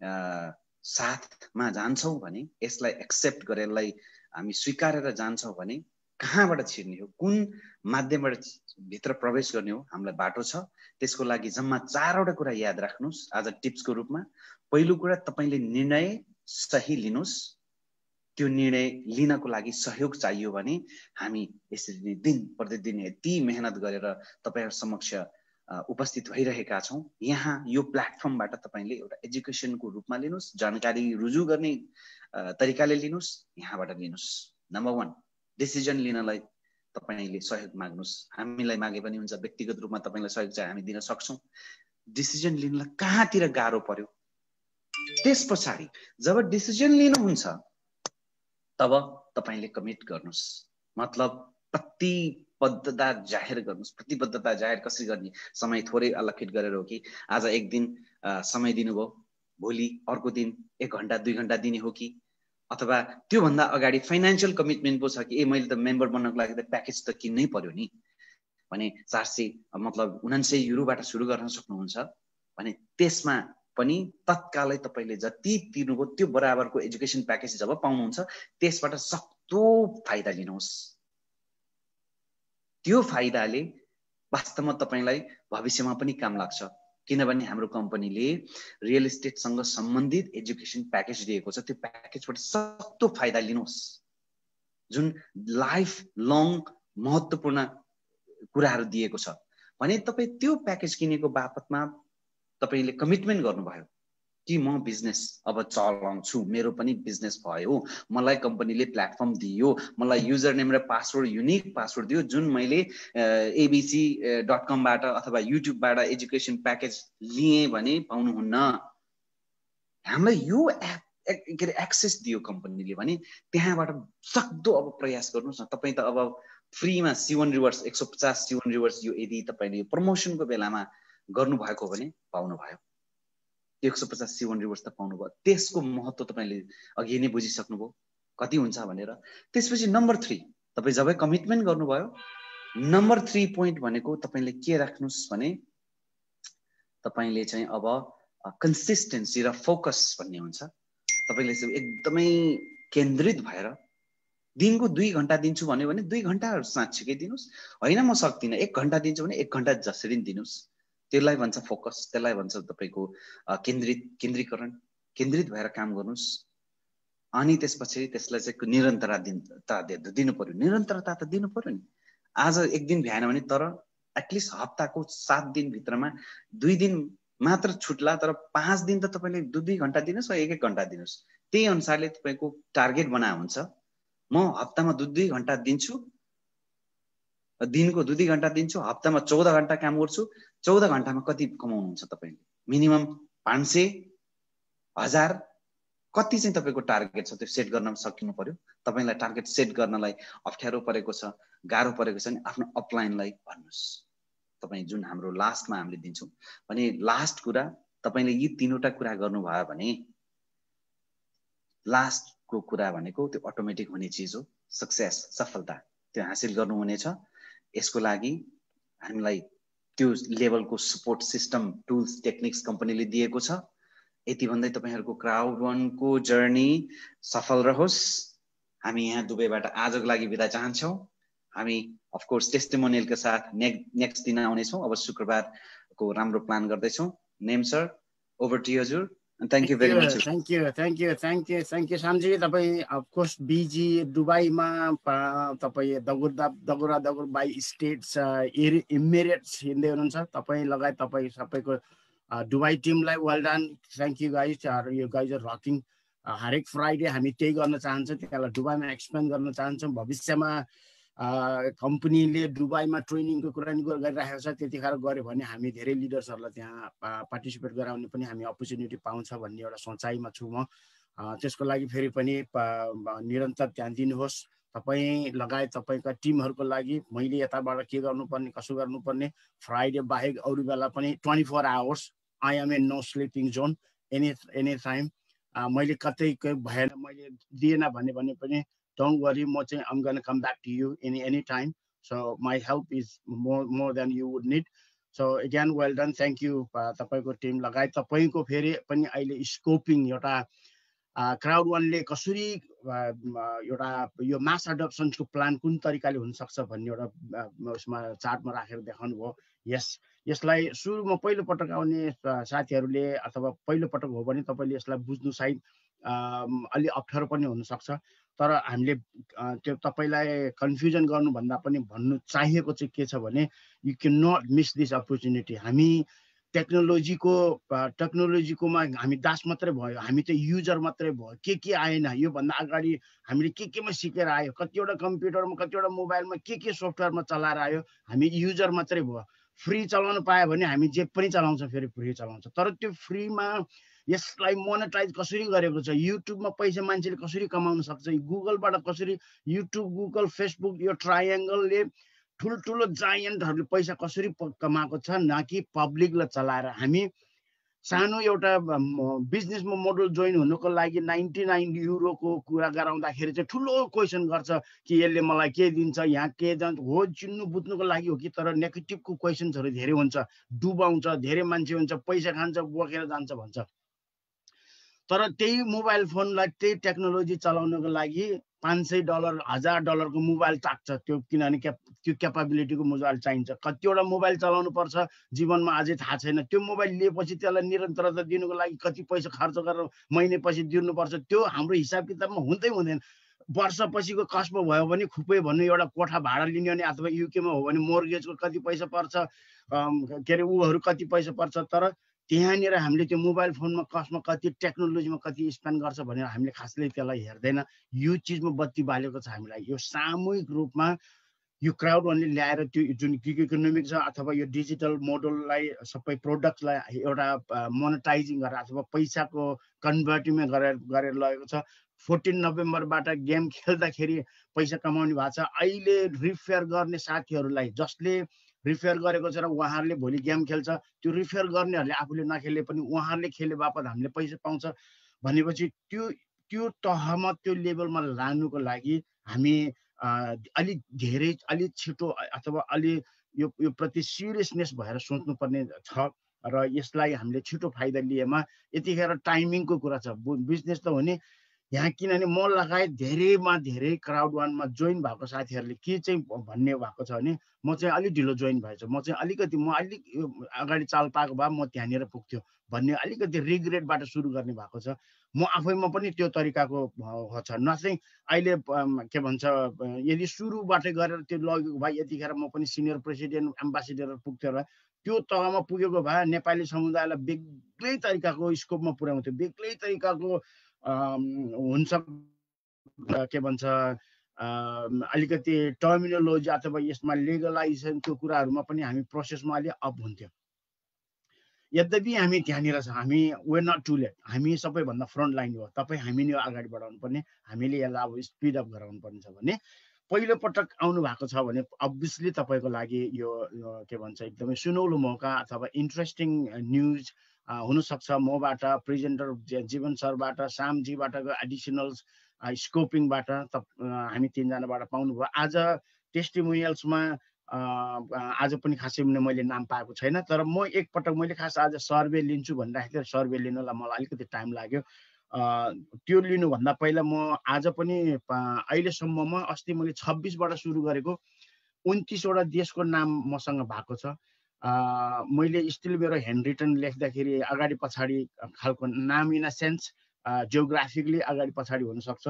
साथमा जान्छौँ भने, यसलाई एक्सेप्ट गरेर यसलाई हामी स्वीकारेर जान्छौँ भने कहाँबाट छिर्ने हो, कुन माध्यमबाट भित्र प्रवेश गर्ने हो, हामीलाई बाटो छ। त्यसको लागि जम्मा 4वटा कुरा याद राख्नुहोस् आज टिप्सको रूपमा। पहिलो कुरा, तपाईँले निर्णय सही लिनुहोस्। त्यो निर्णय लिनको लागि सहयोग चाहियो भने हामी यसरी दिन प्रतिदिन यति मेहनत गरेर तपाईँहरू समक्ष उपस्थित भइरहेका छौँ। यहाँ यो प्लेटफर्मबाट तपाईँले एउटा एजुकेसनको रूपमा लिनुहोस्, जानकारी रुजु गर्ने तरिकाले लिनुहोस्, यहाँबाट लिनुहोस्। नम्बर 1, डिसिजन लिनलाई तपाईँले सहयोग माग्नुहोस्। हामीलाई मागे पनि हुन्छ, व्यक्तिगत रूपमा तपाईँलाई सहयोग चाहिँ हामी दिन सक्छौँ। डिसिजन लिनलाई कहाँतिर गाह्रो पर्यो, त्यस पछाडि जब डिसिजन लिनुहुन्छ तब तपाईँले कमिट गर्नुहोस्। मतलब प्रतिबद्धता जाहेर गर्नुहोस्। प्रतिबद्धता जाहेर कसरी गर्ने? समय थोरै अलोकेट गरेर हो कि आज एक दिन समय दिनुभयो, भोलि अर्को दिन 1 घन्टा 2 घन्टा दिने हो कि अथवा त्योभन्दा अगाडि फाइनेन्शियल कमिटमेन्ट पो छ कि मैले त मेम्बर बन्नको लागि त प्याकेज त किन्नै पर्यो नि भने 400 मतलब 79 युरोबाट सुरु गर्न सक्नुहुन्छ भने त्यसमा पनि तत्कालै तपाईँले जति तिर्नुभयो त्यो बराबरको एजुकेसन प्याकेज जब पाउनुहुन्छ त्यसबाट सक्दो फाइदा लिनुहोस्। त्यो फाइदाले वास्तवमा तपाईँलाई भविष्यमा पनि काम लाग्छ। किनभने हाम्रो कम्पनीले रियल एस्टेटसँग सम्बन्धित एजुकेसन प्याकेज दिएको छ। त्यो प्याकेजबाट सक्दो फाइदा लिनुहोस्। जुन लाइफ लङ महत्त्वपूर्ण कुराहरू दिएको छ भने तपाईँ त्यो प्याकेज किनेको बापतमा तपाईँले कमिटमेन्ट गर्नुभयो कि म बिजनेस अब चलाउँछु, मेरो पनि बिजनेस भयो, मलाई कम्पनीले प्लेटफर्म दियो, मलाई युजर नेम र पासवर्ड युनिक पासवर्ड दियो, जुन मैले abc.com बाट अथवा युट्युबबाट एजुकेसन प्याकेज लिएँ भने पाउनुहुन्न। हामीलाई यो के अरे एक्सेस दियो कम्पनीले भने त्यहाँबाट सक्दो अब प्रयास गर्नुहोस् न। तपाईँ त अब फ्रीमा C1 रिवार्ड्स 150 C1 रिवार्ड्स यो यदि तपाईँले प्रमोसनको बेलामा गर्नुभएको भने पाउनुभयो। 150 C1 रिवार्ड्स त पाउनुभयो। त्यसको महत्त्व तपाईँले अघि नै बुझिसक्नुभयो कति हुन्छ भनेर। त्यसपछि नम्बर 3, तपाईँ जब कमिटमेन्ट गर्नुभयो, नम्बर 3 पोइन्ट भनेको तपाईँले के राख्नुहोस् भने तपाईँले चाहिँ अब कन्सिस्टेन्सी र फोकस भन्ने हुन्छ। तपाईँले चाहिँ एकदमै केन्द्रित भएर दिनको 2 घन्टा दिन्छु भन्यो भने 2 घन्टा साँच्चीकै दिनुहोस्। होइन म सक्दिनँ 1 घन्टा दिन्छु भने 1 घन्टा जसरी दिनुहोस्। त्यसलाई भन्छ फोकस, त्यसलाई भन्छ तपाईँको केन्द्रित भएर काम गर्नुहोस्। अनि त्यसपछि त्यसलाई चाहिँ निरन्तरता दिनु पर्यो। निरन्तरता त दिनु पर्यो नि। आज एक दिन भ्याएन भने तर एटलिस्ट हप्ताको 7 दिनभित्रमा 2 दिन मात्र छुट्ला, तर 5 दिन त तपाईँले 2-2 घन्टा दिनुहोस् वा 1-1 घन्टा दिनुहोस्। त्यही अनुसारले तपाईँको टार्गेट बनाए हुन्छ। म हप्तामा 2-2 घन्टा दिन्छु, दिनको 2-2 घन्टा दिन्छु, हप्तामा 14 घन्टा काम गर्छु। 14 घन्टामा कति कमाउनुहुन्छ तपाईँले? मिनिमम 500-1000 कति चाहिँ तपाईँको टार्गेट छ त्यो सेट गर्न सक्नु पर्यो। तपाईँलाई टार्गेट सेट गर्नलाई अप्ठ्यारो परेको छ, गाह्रो परेको छ नि आफ्नो अपलाइनलाई भन्नुहोस्। तपाईँ जुन हाम्रो लास्टमा हामीले दिन्छौँ भने लास्ट कुरा तपाईँले यी 3वटा कुरा गर्नुभयो भने लास्टको कुरा भनेको त्यो अटोमेटिक हुने चिज हो। सक्सेस, सफलता त्यो हासिल गर्नुहुनेछ। यसको लागि हामीलाई त्यो लेभलको सपोर्ट सिस्टम, टुल्स, टेक्निक्स कम्पनीले दिएको छ। यति भन्दै तपाईँहरूको क्राउड1को जर्नी सफल रहोस्। हामी यहाँ दुबईबाट आजको लागि बिदा चाहन्छौँ। हामी अफकोर्स टेस्टिमोनियलका साथ नेक्स्ट दिन आउनेछौँ। अब शुक्रबारको राम्रो प्लान गर्दैछौँ। Nem sir, over to you हजुर। Thank you very much. Thank you सामजी। तपाईँ अफकोर्स बिजी दुबईमा तपाईँ दगुरा बाई स्टेट्स इमिरेट्स हिँड्दै हुनुहुन्छ। तपाईँ लगायत तपाईँ सबैको दुबई टिमलाई well done. Thank you guys. यो गाइज आर रकिङ। हरेक फ्राइडे हामी त्यही गर्न चाहन्छौँ, त्यसलाई दुबईमा एक्सपेन्ड गर्न चाहन्छौँ। भविष्यमा कम्पनीले दुबईमा ट्रेनिङको कुरा नि गरिरहेको छ। त्यतिखेर गऱ्यो भने हामी धेरै लिडर्सहरूलाई त्यहाँ पार्टिसिपेट गराउने पनि हामी अपर्च्युनिटी पाउँछ भन्ने एउटा सोचाइमा छु म। त्यसको लागि फेरि पनि निरन्तर ध्यान दिनुहोस्। तपाईँ लगायत तपाईँका टिमहरूको लागि मैले यताबाट के गर्नुपर्ने, कसो गर्नुपर्ने, फ्राइडे बाहेक अरू बेला पनि 24 hours I am in no sleeping zone any time. मैले कतै भएन, मैले दिएन भने पनि don't worry, I'm going to come back to you any time. So my help is more than you would need. So again, well done. Thank you. तपाईको team लगायत तपाईको फेरि पनि अहिले स्कोपिङ एउटा क्राउड1ले कसरी एउटा यो मास एडप्सनको प्लान कुन तरिकाले हुन सक्छ भन्ने एउटा उसमा चार्टमा राखेर देखाउनु भयो। यसलाई सुरुमा पहिलो पटक आउने साथीहरूले अथवा पहिलो पटक हो भने तपाईले यसलाई बुझ्नु सायद अलि अप्ठ्यारो पनि हुन सक्छ। तर हामीले त्यो तपाईलाई कन्फ्युजन गर्नुभन्दा पनि भन्नु चाहिएको चाहिँ के छ भने you can not miss this opportunity. हामी टेक्नोलोजीकोमा हामी दास मात्रै भयो, हामी त युजर मात्रै भयो। के आएन योभन्दा अगाडि हामीले केमा सिकेर आयो, कतिवटा कम्प्युटरमा, कतिवटा मोबाइलमा के सफ्टवेयरमा चलाएर आयो, हामी युजर मात्रै भयो। फ्री चलाउन पायो भने हामी जे पनि चलाउँछ, फेरि फ्री चलाउँछ। तर त्यो फ्रीमा यसलाई मोनेटाइज कसरी गरेको छ, युट्युबमा पैसा मान्छेले कसरी कमाउन सक्छ, गुगलबाट कसरी, युट्युब, गुगल, फेसबुक, यो ट्रायङ्गलले ठुल्ठुलो जायन्टहरूले पैसा कसरी कमाएको छ, न कि पब्लिकलाई चलाएर। हामी सानो एउटा बिजनेसमा मोडल जोइन हुनुको लागि 99 युरोको कुरा गराउँदाखेरि चाहिँ ठुलो क्वेसन गर्छ कि यसले मलाई के दिन्छ, यहाँ के जान्छ हो, चिन्नु बुझ्नुको लागि हो कि। तर नेगेटिभको क्वेसन्सहरू धेरै हुन्छ, डुबाउँछ, धेरै मान्छे हुन्छ, पैसा खान्छ, बोकेर जान्छ भन्छ। तर त्यही मोबाइल फोनलाई, त्यही टेक्नोलोजी चलाउनको लागि $500, $1000 को मोबाइल ताक्छ। त्यो किनभने त्यो क्यापाबिलिटीको मोबाइल चाहिन्छ। कतिवटा मोबाइल चलाउनु पर्छ जीवनमा अझै थाहा छैन। त्यो मोबाइल लिएपछि त्यसलाई निरन्तरता दिनुको लागि कति पैसा खर्च गरेर महिनापछि दिनुपर्छ, त्यो हाम्रो हिसाब किताबमा हुँदैन। वर्षपछिको कस्टमा भयो भने खुपै भन्नु एउटा कोठा भाडा लिने भने अथवा युकेमा हो भने मोर्गेजको कति पैसा पर्छ, के अरे ऊहरू कति पैसा पर्छ। तर त्यहाँनिर हामीले त्यो मोबाइल फोनमा कस्टमा कति, टेक्नोलोजीमा कति स्पेन्ड गर्छ भनेर हामीले खासले त्यसलाई हेर्दैन। यो चिजमा बत्ती बालेको छ हामीलाई। यो सामूहिक रूपमा यो क्राउड1ले ल्याएर त्यो जुन गिग इकोनोमिक छ अथवा यो डिजिटल मोडललाई, सबै प्रोडक्ट्सलाई एउटा मोनेटाइजिङ गरेर अथवा पैसाको कन्भर्टिङमा गरेर लगेको छ। 14 नोभेम्बरबाट गेम खेल्दाखेरि पैसा कमाउने भएको छ। अहिले रिफेयर गर्ने साथीहरूलाई, जसले रिफेयर गरेको छ र उहाँहरूले भोलि गेम खेल्छ, त्यो रिफेयर गर्नेहरूले आफूले नखेले पनि उहाँहरूले खेले बापत हामीले पैसा पाउँछ भनेपछि त्यो तहमा, त्यो लेभलमा लानुको लागि हामी अलि छिटो अथवा अलि यो प्रति सिरियसनेस भएर सोच्नुपर्ने छ। र यसलाई हामीले छिटो फाइदा लिएमा यतिखेर टाइमिङको कुरा छ। बिजनेस त हो नि, यहाँ किनभने म लगायत धेरैमा धेरै क्राउड वानमा जोइन भएको साथीहरूले के चाहिँ भन्ने भएको छ भने म चाहिँ अलिक ढिलो जोइन भएछु, म चाहिँ अलिकति अलिक अगाडि चाल पाएको भए म त्यहाँनिर पुग्थ्यो भन्ने अलिकति रिग्रेटबाट सुरु गर्ने भएको छ। म आफैमा पनि त्यो तरिकाको छ न चाहिँ अहिले के भन्छ यदि सुरुबाटै गरेर त्यो लगेको भए यतिखेर म पनि सिनियर प्रेसिडेन्ट एम्बासिडर पुग्थ्यो होला, त्यो तहमा पुगेको भए नेपाली समुदायलाई बेग्लै तरिकाको स्कोपमा पुर्याउँथ्यो, बेग्लै तरिकाको हुन्छ के भन्छ अलिकति टर्मिनोलोजी अथवा यसमा लिगलाइजेसनको कुराहरूमा पनि हामी प्रोसेसमा अलि अप हुन्थ्यो। यद्यपि हामी त्यहाँनिर छ, हामी वेयर नट टु लेट, हामी सबैभन्दा फ्रन्ट लाइन हो, तपाईँ हामी नै अगाडि बढाउनु पर्ने, हामीले यसलाई अब स्पिड अप गराउनु पर्ने छ भने पहिलो पटक आउनु भएको छ भने अभियसली तपाईँको लागि यो के भन्छ एकदमै सुनौलो मौका अथवा इन्ट्रेस्टिङ न्युज हुनसक्छ। मबाट प्रेजेन्टर जीवन सरबाट सामजीबाटको एडिसनल स्कोपिङबाट हामी तिनजनाबाट पाउनुभयो। आज टेस्टिमोनियल्समा आज पनि खासै मैले नाम पाएको छैन, तर म एकपटक मैले खास आज सर्वे लिन्छु भनिराखेको थिएँ, सर्वे लिनलाई मलाई अलिकति टाइम लाग्यो। त्यो लिनुभन्दा पहिला म आज पनि अहिलेसम्ममा अस्ति मैले 26बाट सुरु गरेको 29वटा देशको नाम मसँग भएको छ। मैले स्टिल मेरो ह्यान्ड रिटन लेख्दाखेरि अगाडि पछाडि खालको नाम इन अ सेन्स जियोग्राफिकली अगाडि पछाडि हुनसक्छ।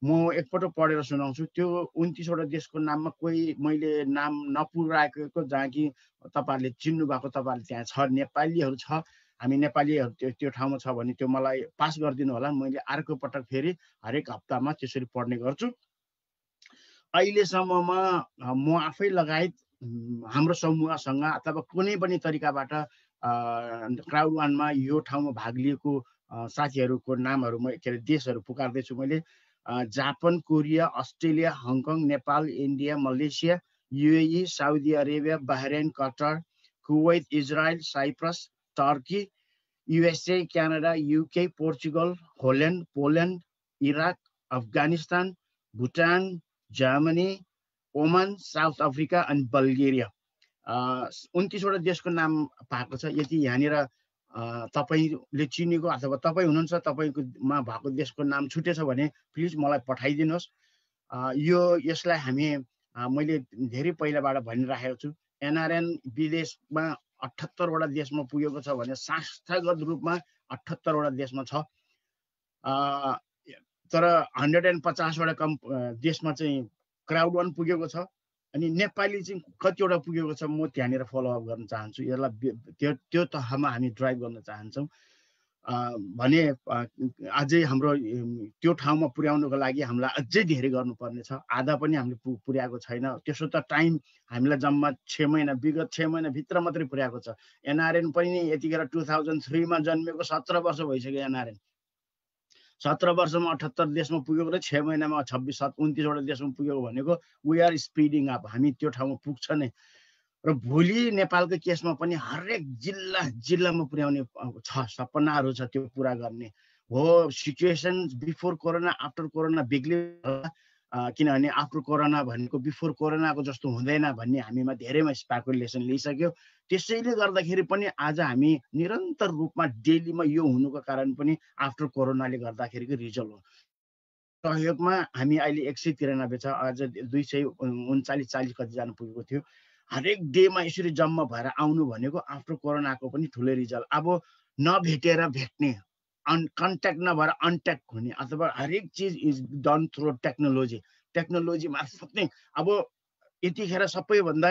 म एकपटक पढेर सुनाउँछु। त्यो 29वटा देशको नाममा कोही मैले नाम नपुर्याएको जहाँ कि तपाईँहरूले चिन्नु भएको तपाईँहरूले त्यहाँ छ, नेपालीहरू छ, हामी नेपालीहरू त्यो ठाउँमा छ भने त्यो मलाई पास गरिदिनु होला। मैले अर्को पटक फेरि हरेक हप्तामा त्यसरी पढ्ने गर्छु। अहिलेसम्ममा म आफै लगायत हाम्रो समूहसँग अथवा कुनै पनि तरिकाबाट क्राउड वानमा यो ठाउँमा भाग लिएको साथीहरूको नामहरू म के अरे देशहरू पुकार्दैछु मैले। Japan, Korea, Australia, Hong Kong, Nepal, India, Malaysia, UAE, Saudi Arabia, Bahrain, Qatar, Kuwait, Israel, Cyprus, Turkey, USA, Canada, UK, Portugal, Holland, Poland, Iraq, Afghanistan, Bhutan, Germany, Oman, South Africa अनि बल्गेरिया। 29वटा देशको नाम पाएको छ। यदि यहाँनिर तपाईँले चिनेको अथवा तपाईँ हुनुहुन्छ तपाईँकोमा भएको देशको नाम छुटेछ भने प्लिज मलाई पठाइदिनुहोस्। यसलाई हामी मैले धेरै पहिलाबाट भनिराखेको छु, एनआरएन विदेशमा 78वटा देशमा पुगेको छ भने संस्थागत रूपमा 78वटा देशमा छ। तर 150वटा देशमा चाहिँ क्राउड वान पुगेको छ। अनि नेपाली चाहिँ कतिवटा पुगेको छ म त्यहाँनिर फलोअप गर्न चाहन्छु। यसलाई त्यो तहमा हामी ड्राइभ गर्न चाहन्छौँ भने अझै हाम्रो त्यो ठाउँमा पुर्याउनुको लागि हामीलाई अझै धेरै गर्नुपर्ने छ। आधा पनि हामीले पुर्याएको छैन। त्यसो त टाइम हामीलाई जम्मा 6 महिना विगत 6 महिनाभित्र मात्रै पुर्याएको छ। एनआरएन पनि यतिखेर 2003मा जन्मेको 17 वर्ष भइसक्यो। एनआरएन 17 वर्षमा 78 देशमा पुगेको र 6 महिनामा 29वटा देशमा पुगेको भनेको वी आर स्पिडिङ अप, हामी त्यो ठाउँमा पुग्छ नै। र भोलि नेपालको केसमा पनि हरेक जिल्लामा पुर्याउने छ, सपनाहरू छ त्यो पुरा गर्ने हो। Situation before corona after corona बेग्लै, किनभने आफ्टर कोरोना भनेको बिफोर कोरोनाको जस्तो हुँदैन भन्ने हामीमा धेरैमा स्पेकुलेसन लिइसक्यो। त्यसैले गर्दाखेरि पनि आज हामी निरन्तर रूपमा डेलीमा यो हुनुको कारण पनि आफ्टर कोरोनाले गर्दाखेरिको रिजल्ट हो। सहयोगमा हामी अहिले 193 छ, अझ 239-40 कतिजना पुगेको थियो। हरेक डेमा यसरी जम्मा भएर आउनु भनेको आफ्टर कोरोनाको पनि ठुलो रिजल्ट। अब नभेटेर भेट्ने, कन्ट्याक्ट नभएर अनट्याक्ट हुने अथवा हरेक चिज इज डन थ्रु टेक्नोलोजी मार्फत नै। अब यतिखेर सबैभन्दा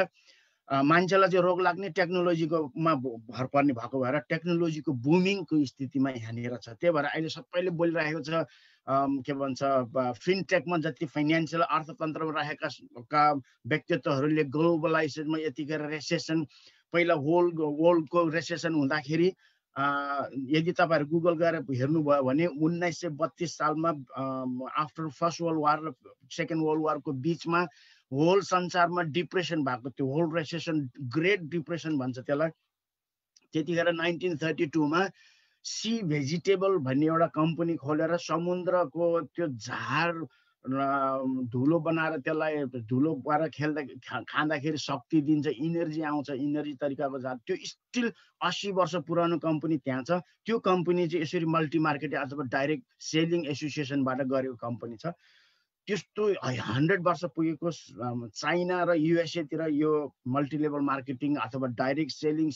मान्छेलाई चाहिँ रोग लाग्ने टेक्नोलोजीकोमा भर पर्ने भएको भएर टेक्नोलोजीको बुमिङको स्थितिमा यहाँनिर छ। त्यही भएर अहिले सबैले बोलिरहेको छ के भन्छ फिनटेकमा जति फाइनेन्सियल अर्थतन्त्रमा रहेका व्यक्तित्वहरूले ग्लोबलाइजेसनमा यतिखेर रेसेसन, पहिला वर्ल्डको रेसेसन हुँदाखेरि यदि तपाईँहरू गुगल गरेर हेर्नुभयो भने 1932 सालमा आफ्टर फर्स्ट वर्ल्ड वार र सेकेन्ड वर्ल्ड वारको बिचमा होल संसारमा डिप्रेसन भएको थियो। होल रेसेसन, ग्रेट डिप्रेसन भन्छ त्यसलाई। त्यतिखेर 1932मा सी भेजिटेबल भन्ने एउटा कम्पनी खोलेर समुद्रको त्यो झार धुलो बनाएर त्यसलाई धुलो पारेर खाँदाखेरि शक्ति दिन्छ, इनर्जी आउँछ, इनर्जी तरिकाको जात त्यो स्टिल 80 वर्ष पुरानो कम्पनी त्यहाँ छ। त्यो कम्पनी चाहिँ यसरी मल्टी मार्केट अथवा डाइरेक्ट सेलिङ एसोसिएसनबाट गरेको कम्पनी छ। त्यस्तो 100 वर्ष पुगेको चाइना र युएसए तिर यो मल्टिलेभल मार्केटिङ अथवा डाइरेक्ट सेलिङ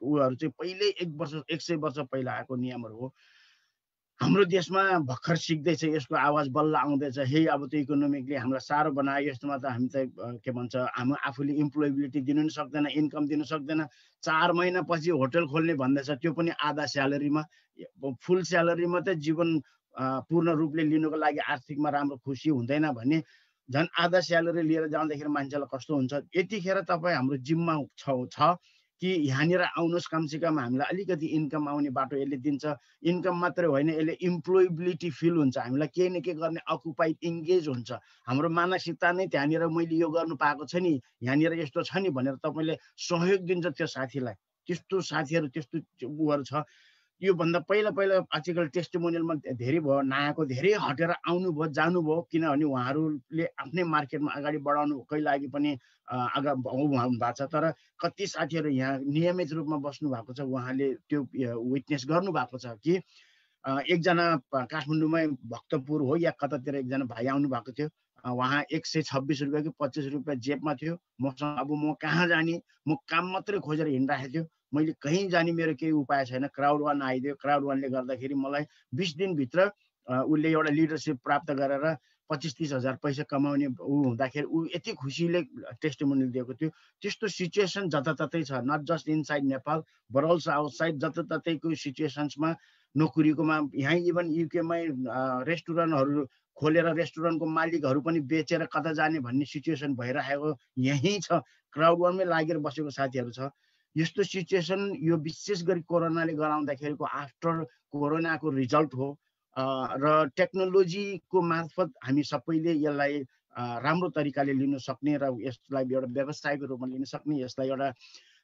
उहरू चाहिँ पहिल्यै 100 वर्ष पहिला आएको नियमहरू हो। हाम्रो देशमा भर्खर सिक्दैछ, यसको आवाज बल्ल आउँदैछ। हे अब त इकोनोमिकली हामीलाई साह्रो बनायो, यस्तोमा त हामी त के भन्छ हामी आफूले इम्प्लोइबिलिटी दिनु नि सक्दैन, इन्कम दिनु सक्दैन। 4 महिनापछि होटल खोल्ने भन्दैछ, त्यो पनि आधा स्यालेरीमा। फुल स्यालेरीमा त जीवन पूर्ण रूपले लिनुको लागि आर्थिकमा राम्रो खुसी हुँदैन भने झन् आधा स्यालेरी लिएर जाँदाखेरि मान्छेलाई कस्तो हुन्छ। यतिखेर तपाईँ हाम्रो जिम्मा छ कि यहाँनिर आउनुहोस्, कमसेकम हामीलाई अलिकति इन्कम आउने बाटो यसले दिन्छ। इन्कम मात्रै होइन, यसले इम्प्लोइबिलिटी फिल हुन्छ, हामीलाई केही न केही गर्ने अकुपाइड इङ्गेज हुन्छ। हाम्रो मानसिकता नै त्यहाँनिर मैले यो गर्नु पाएको छ नि, यहाँनिर यस्तो छ नि भनेर तपाईँले सहयोग दिन्छ त्यो साथीलाई। त्यस्तो साथीहरू त्यस्तो उहरू छ। योभन्दा पहिला आजकल टेस्टिमोनियलमा धेरै भयो, नआएको धेरै हटेर आउनुभयो, जानुभयो, किनभने उहाँहरूले आफ्नै मार्केटमा अगाडि बढाउनुकै लागि पनि हुनु भएको छ। तर कति साथीहरू यहाँ नियमित रूपमा बस्नु भएको छ, उहाँले त्यो विटनेस गर्नु भएको छ कि एकजना काठमाडौँमै भक्तपुर हो या कतातिर एकजना भाइ आउनु भएको थियो। उहाँ 126 रुपियाँ कि 25 रुपियाँ जेबमा थियो। मसँग अब म कहाँ जाने, म काम मात्रै खोजेर हिँडिरहेको थियो, मैले कहीँ जाने मेरो केही उपाय छैन। क्राउड वान आइदियो। क्राउड वानले गर्दाखेरि मलाई 20 दिनभित्र उसले एउटा लिडरसिप प्राप्त गरेर 25-30 हजार पैसा कमाउने हुँदाखेरि ऊ यति खुसीले टेस्टिमोनियल दिएको थियो। त्यस्तो सिचुएसन जताततै छ, not just inside Nepal but also outside. जताततैको सिचुएसन्समा नोकरीकोमा, यहाँ इभन युकेमै रेस्टुरेन्टहरू खोलेर रेस्टुरेन्टको मालिकहरू पनि बेचेर कता जाने भन्ने सिचुएसन भइरहेको यहीँ छ। क्राउड वानमै लागेर बसेको साथीहरू छ। यस्तो सिचुएसन यो विशेष गरी कोरोनाले गराउँदाखेरिको आफ्टर कोरोनाको रिजल्ट हो। र टेक्नोलोजीको मार्फत हामी सबैले यसलाई राम्रो तरिकाले लिन सक्ने र यसलाई एउटा व्यवसायको रूपमा लिन सक्ने, यसलाई एउटा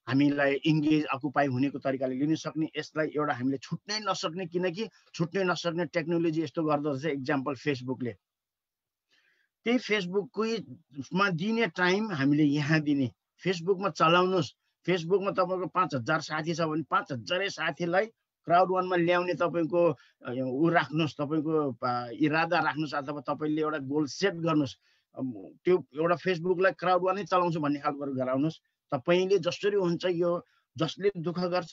हामीलाई इङ्गेज अकुपाई हुनेको तरिकाले लिन सक्ने, यसलाई एउटा हामीले छुट्नै नसक्ने, किनकि छुट्नै नसक्ने टेक्नोलोजी यस्तो गर्दो रहेछ। एक्जाम्पल फेसबुकले, त्यही फेसबुकमा दिने टाइम हामीले यहाँ दिने। फेसबुकमा चलाउनुहोस्, फेसबुकमा तपाईँको 5000 साथी छ भने 5000 साथीलाई क्राउड वानमा ल्याउने तपाईँको ऊ राख्नुहोस्, तपाईँको इरादा राख्नुहोस्, अथवा तपाईँले एउटा गोल सेट गर्नुहोस्। त्यो एउटा फेसबुकलाई क्राउड वानै चलाउँछु भन्ने खालको गराउनुहोस्। तपाईँले जसरी हुन्छ, यो जसले दुःख गर्छ,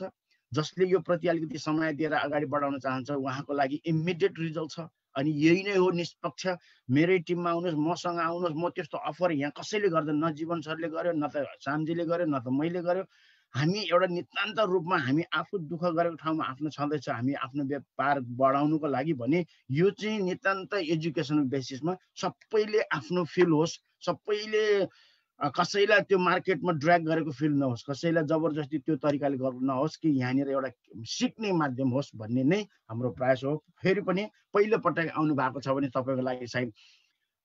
जसले यो प्रति अलिकति समय दिएर अगाडि बढाउन चाहन्छ, उहाँको लागि इमिडिएट रिजल्ट छ। अनि यही नै हो निष्पक्ष। मेरै टिममा आउनुहोस्, मसँग आउनुहोस्। म त्यस्तो अफर यहाँ कसैले गर्दैन, न जीवन सरले गर्यो, न त सामजीले गर्यो, न त मैले गर्यो। हामी एउटा नितान्त रूपमा हामी आफू दुःख गरेको ठाउँमा आफ्नो छँदैछ, हामी आफ्नो व्यापार बढाउनुको लागि भने यो चाहिँ नितान्त एजुकेसनल बेसिसमा सबैले आफ्नो फिल होस्, सबैले कसैलाई त्यो मार्केटमा ड्र्याग गरेको फिल नहोस्, कसैलाई जबरजस्ती त्यो तरिकाले गर्नु नहोस्, कि यहाँनिर एउटा सिक्ने माध्यम होस् भन्ने नै हाम्रो प्रयास हो। फेरि पनि पहिलो पटक आउनु भएको छ भने तपाईँको लागि सायद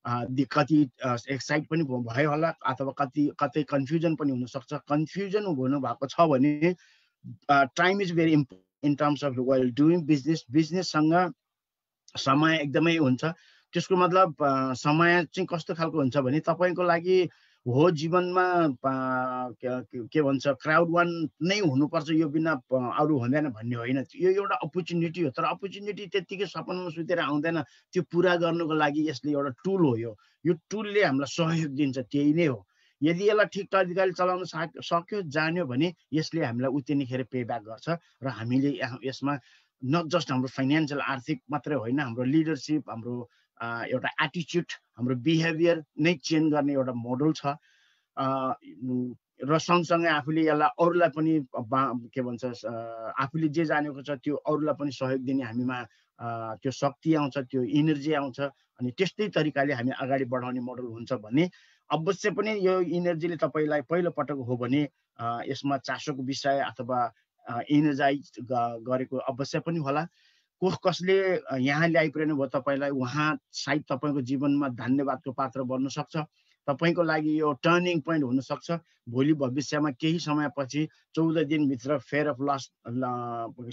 कति एक्साइट पनि भयो होला, अथवा कतै कन्फ्युजन पनि हुनसक्छ। कन्फ्युजन हुनुभएको छ भने time is very important in terms of while doing business. बिजनेससँग समय एकदमै हुन्छ। त्यसको मतलब समय चाहिँ कस्तो खालको हुन्छ भने तपाईँको लागि हो जीवनमा के भन्छ क्राउड वान नै हुनुपर्छ, यो बिना अरू हुँदैन भन्ने होइन। यो एउटा अपर्च्युनिटी हो, तर अपर्च्युनिटी त्यत्तिकै सपनामा सुतेर आउँदैन। त्यो पुरा गर्नुको लागि यसले एउटा टुल हो। यो टुलले हामीलाई सहयोग दिन्छ, त्यही नै हो। यदि यसलाई ठिक तरिकाले चलाउन सक्यो, जान्यो भने यसले हामीलाई उत्तिनेखेर पे ब्याक गर्छ। र हामीले यसमा नट जस्ट हाम्रो फाइनेन्सियल आर्थिक मात्रै होइन, हाम्रो लिडरसिप, हाम्रो एउटा एटिच्युड, हाम्रो बिहेभियर नै चेन्ज गर्ने एउटा मोडल छ। र सँगसँगै आफूले यसलाई अरूलाई पनि के भन्छ आफूले जे जानेको छ त्यो अरूलाई पनि सहयोग दिने हामीमा त्यो शक्ति आउँछ, त्यो इनर्जी आउँछ। अनि त्यस्तै तरिकाले हामी अगाडि बढाउने मोडल हुन्छ भने अवश्य पनि यो इनर्जीले तपाईँलाई पहिलो पटक हो भने यसमा चासोको विषय अथवा इनर्जाइज गरेको अवश्य पनि होला। कसले यहाँ ल्याइपुर्याउनु भयो तपाईँलाई, उहाँ सायद तपाईँको जीवनमा धन्यवादको पात्र बन्न सक्छ। तपाईँको लागि यो टर्निङ पोइन्ट हुनसक्छ। भोलि भविष्यमा केही समयपछि 14 दिनभित्र फेयर अफ लस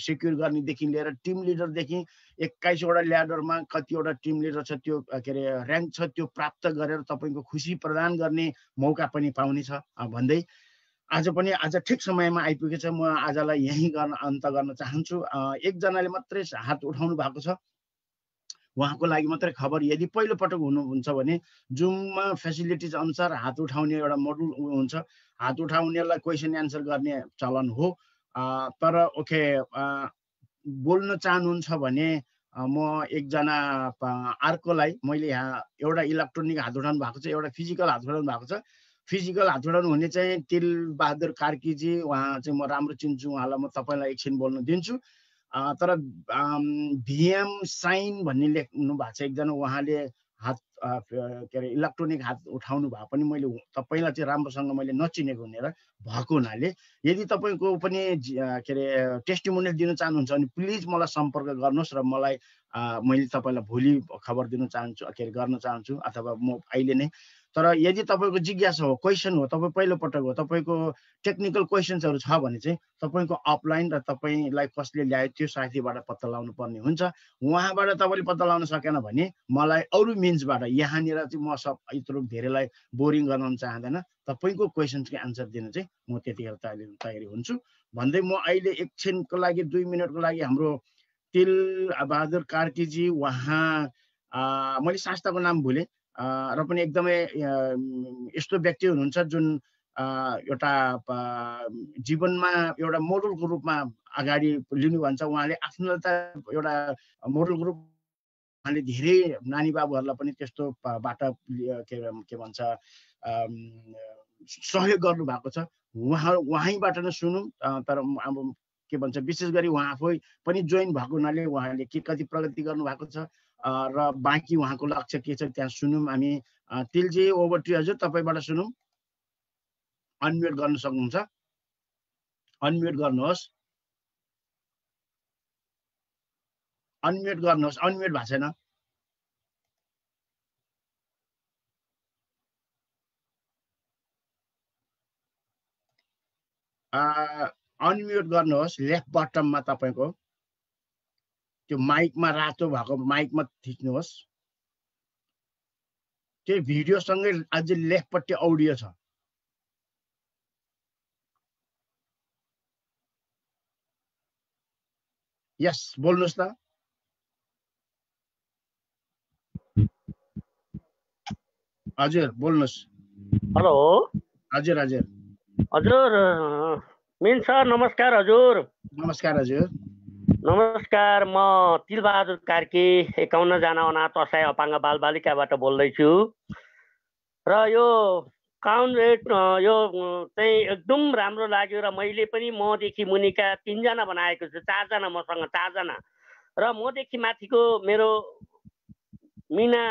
सिक्योर गर्नेदेखि लिएर टिम लिडरदेखि 21वटा ल्याडरमा कतिवटा टिम लिडर छ त्यो के अरे ऱ्याङ्क छ त्यो प्राप्त गरेर तपाईँको खुसी प्रदान गर्ने मौका पनि पाउने छ भन्दै आज ठिक समयमा आइपुगेको छ। म आजलाई यहीँ अन्त गर्न चाहन्छु। एकजनाले मात्रै हात उठाउनु भएको छ, उहाँको लागि मात्रै खबर। यदि पहिलो पटक हुनुहुन्छ भने जुममा फेसिलिटिज अनुसार हात उठाउने एउटा मोडल हुन्छ। हात उठाउनेलाई क्वेसन एन्सर गर्ने चलन हो। तर ओके बोल्न चाहनुहुन्छ भने म एकजना अर्कोलाई मैले यहाँ एउटा इलेक्ट्रोनिक हात उठाउनु भएको छ, एउटा फिजिकल हात उठाउनु भएको छ। फिजिकल हात उठाउनु हुने चाहिँ तिलबहादुर कार्कीजी, उहाँ चाहिँ म राम्रो चिन्छु, उहाँलाई म तपाईँलाई एकछिन बोल्न दिन्छु। तर भिएम साइन भन्ने लेख्नु भएको छ एकजना, उहाँले हात के अरे इलेक्ट्रोनिक हात उठाउनु भए पनि मैले तपाईँलाई चाहिँ राम्रोसँग मैले नचिनेको हुनेर भएको हुनाले यदि तपाईँको पनि के अरे टेस्टिमोनियल दिन चाहनुहुन्छ भने प्लिज मलाई सम्पर्क गर्नुहोस् र मैले तपाईँलाई भोलि खबर दिन चाहन्छु, के अरे गर्न चाहन्छु, अथवा म अहिले नै। तर यदि तपाईँको जिज्ञासा हो, क्वेसन हो, तपाईँ पहिलोपटक हो, तपाईँको टेक्निकल क्वेसन्सहरू छ भने चाहिँ तपाईँको अपलाइन र तपाईँलाई कसले ल्यायो त्यो साथीबाट पत्ता लगाउनु पर्ने हुन्छ। उहाँबाट तपाईँले पत्ता लगाउन सकेन भने मलाई अरू मिन्सबाट, यहाँनिर चाहिँ म सब यत्रो धेरैलाई बोरिङ गराउन चाहँदैन, तपाईँको क्वेसन्सको एन्सर दिन चाहिँ म त्यतिखेर तयारी हुन्छु भन्दै म अहिले एकछिनको लागि 2 मिनटको लागि हाम्रो तिलबहादुर कार्कीजी, उहाँ मैले संस्थाको नाम भुलेँ र पनि एकदमै यस्तो व्यक्ति हुनुहुन्छ जुन एउटा जीवनमा एउटा मोडलको रूपमा अगाडि लिनुभन्छ। उहाँले आफ्नो त एउटा मोडलको रूप, उहाँले धेरै नानी बाबुहरूलाई पनि त्यस्तो बाट के भन्छ सहयोग गर्नु भएको छ। उहाँबाट नै सुनौँ। तर अब के भन्छ विशेष गरी उहाँ आफै पनि जोइन भएको हुनाले उहाँले के कति प्रगति गर्नु भएको छ र बाँकी उहाँको लक्ष्य के छ त्यहाँ सुनौँ हामी। तिलजी ओभर टु हजुर, तपाईँबाट सुनौँ। अनम्युट गर्न सक्नुहुन्छ, अनम्युट गर्नुहोस्, अनम्युट गर्नुहोस्, अनम्युट भएको छैन। अनम्युट गर्नुहोस्, लेफ्ट बटममा तपाईँको त्यो माइकमा रातो भएको माइकमा थिच्नुहोस्। त्यो भिडियोसँगै अझै लेफ्टपट्टि अडियो छ। यस, बोल्नुहोस् त। हजुर बोल्नुहोस्। हेलो हजुर हजुर हजुर मिन सर नमस्कार। हजुर नमस्कार। हजुर नमस्कार, म तिलबहादुर कार्की 51 जना अनाथ असहाय अपाङ्ग बालबालिकाबाट बोल्दैछु। र यो काउन्ट रेट यो चाहिँ एकदम राम्रो लाग्यो र मैले पनि मदेखि मुनिका 3 जना बनाएको छु, 4 जना मसँग, 4 जना र मदेखि माथिको मेरो मिना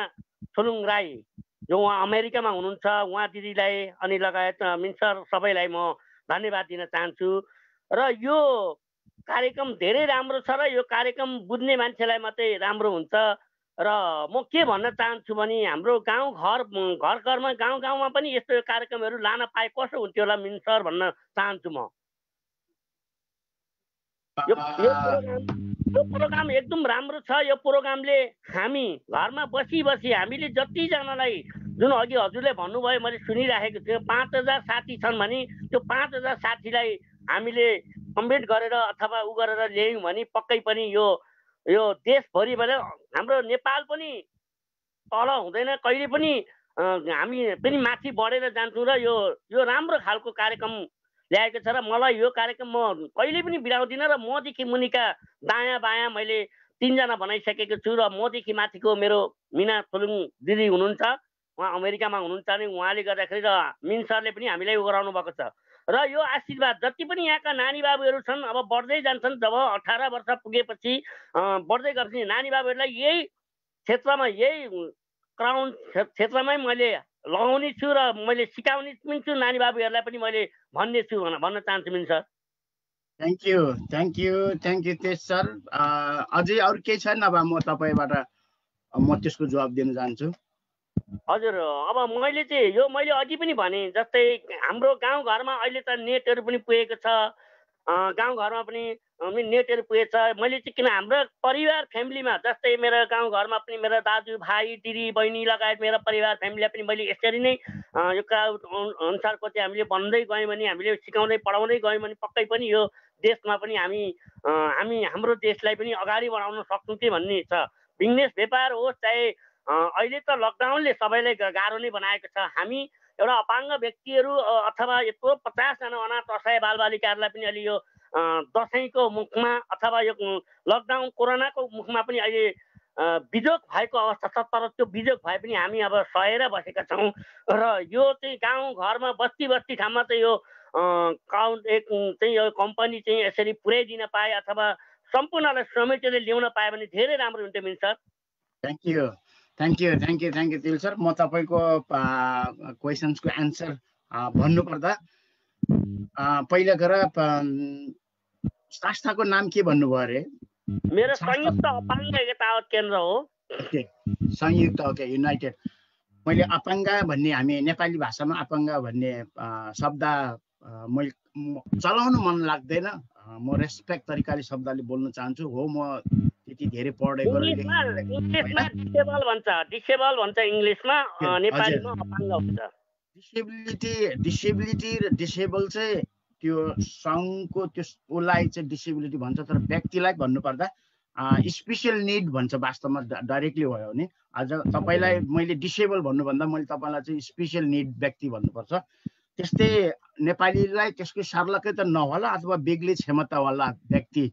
थुलुङ राई जो उहाँ अमेरिकामा हुनुहुन्छ, उहाँ दिदीलाई अनि लगायत मिन सर सबैलाई म धन्यवाद दिन चाहन्छु। र यो कार्यक्रम धेरै राम्रो छ र यो कार्यक्रम बुझ्ने मान्छेलाई मात्रै राम्रो हुन्छ। र म के भन्न चाहन्छु भने हाम्रो घरमा गाउँमा पनि यस्तो कार्यक्रमहरू लान पाए कसो हुन्थ्यो होला मिन सर भन्न चाहन्छु म। यो प्रोग्राम एकदम राम्रो छ। यो प्रोग्रामले हामी घरमा बसी हामीले जतिजनालाई, जुन अघि हजुरले भन्नुभयो मैले सुनिराखेको छु, 5000 साथी छन् भने त्यो 5000 साथीलाई हामीले कम्प्लिट गरेर अथवा उ गरेर ल्यायौँ भने पक्कै पनि यो देशभरिबाट हाम्रो नेपाल पनि तल हुँदैन, कहिले पनि हामी पनि माथि बढेर जान्छौँ। र यो राम्रो खालको कार्यक्रम ल्याएको छ र मलाई यो कार्यक्रम म कहिले पनि बिराउँदिनँ। र मदेखि मुनिका दायाँ बायाँ मैले 3 जना बनाइसकेको छु र मदेखि माथिको मेरो मिना थुलुङ दिदी हुनुहुन्छ, उहाँ अमेरिकामा हुनुहुन्छ अनि उहाँले गर्दाखेरि र मिन सरले पनि हामीलाई उ गराउनु भएको छ। र यो आशीर्वाद जति पनि यहाँका नानी बाबुहरू छन् अब बढ्दै जान्छन्, जब 18 वर्ष पुगेपछि बढ्दै गएपछि नानी बाबुहरूलाई यही क्षेत्रमा, यही क्राउन क्षेत्रमै मैले लगाउने छु र मैले सिकाउने पनि छु, नानी बाबुहरूलाई पनि मैले भन्ने छु भन्न चाहन्छु मिन सर। थ्याङ्क यू तेज सर। अझै अरू केही छैन? अब म तपाईँबाट म त्यसको जवाब दिन चाहन्छु। हजुर अब मैले चाहिँ यो मैले अघि पनि भने जस्तै हाम्रो गाउँघरमा अहिले त नेटहरू पनि पुगेको छ गाउँघरमा पनि नेटहरू पुगेछ मैले चाहिँ किन हाम्रो परिवार फ्यामिलीमा जस्तै मेरो गाउँघरमा पनि मेरो दाजु भाइ दिदी बहिनी लगायत मेरो परिवार फ्यामिलीलाई पनि मैले यसरी नै यो क्राउड अनुसारको चाहिँ हामीले भन्दै गयौँ भने हामीले सिकाउँदै पढाउँदै गयौँ भने पक्कै पनि यो देशमा पनि हामी हाम्रो देशलाई पनि अगाडि बढाउन सक्छौँ कि भन्ने छ बिजनेस व्यापार होस् चाहे अहिले त लकडाउनले सबैलाई गाह्रो नै बनाएको छ हामी एउटा अपाङ्ग व्यक्तिहरू अथवा यत्रो 50जना अनाथ असहाय बालबालिकाहरूलाई पनि अहिले यो दसैँको मुखमा अथवा यो लकडाउन कोरोनाको मुखमा पनि अहिले बिजोग भएको अवस्था छ तर त्यो बिजोग भए पनि हामी अब सहेर बसेका छौँ र यो चाहिँ गाउँ घरमा बस्ती बस्ती ठाउँमा चाहिँ यो चाहिँ यो कम्पनी चाहिँ यसरी पुर्याइदिन पाए अथवा सम्पूर्णलाई समेटेर ल्याउन पायो भने धेरै राम्रो हुन्थ्यो मिल्छ sir thank you Dil sir म तपाईँको क्वेसन्सको एन्सर भन्नुपर्दा पहिला गएर संस्थाको नाम के भन्नुभयो अरे मेरो संयुक्त अपाङ्ग एकतावत केन्द्र हो संयुक्त ओके युनाइटेड मैले अपाङ्ग भन्ने हामी नेपाली भाषामा अपाङ्ग भन्ने शब्द मैले चलाउनु मन लाग्दैन म रेस्पेक्ट तरिकाले शब्दले बोल्न चाहन्छु हो म त्यति धेरै पढेको इङ्ग्लिसमा डिसेबल भन्छ इङ्ग्लिसमा नेपालीमा अपाङ्ग हुन्छ डिसेबिलिटी र डिसेबल चाहिँ त्यो सङ्घको त्यो उसलाई चाहिँ डिसेबिलिटी भन्छ तर व्यक्तिलाई भन्नुपर्दा स्पेसल निड भन्छ वास्तवमा डाइरेक्टली भयो भने आज तपाईँलाई मैले डिसेबल भन्नुभन्दा मैले तपाईँलाई चाहिँ स्पेसल निड व्यक्ति भन्नुपर्छ त्यस्तै नेपालीलाई त्यसको सर्लकै त नहोला अथवा बेग्लै क्षमतावाला व्यक्ति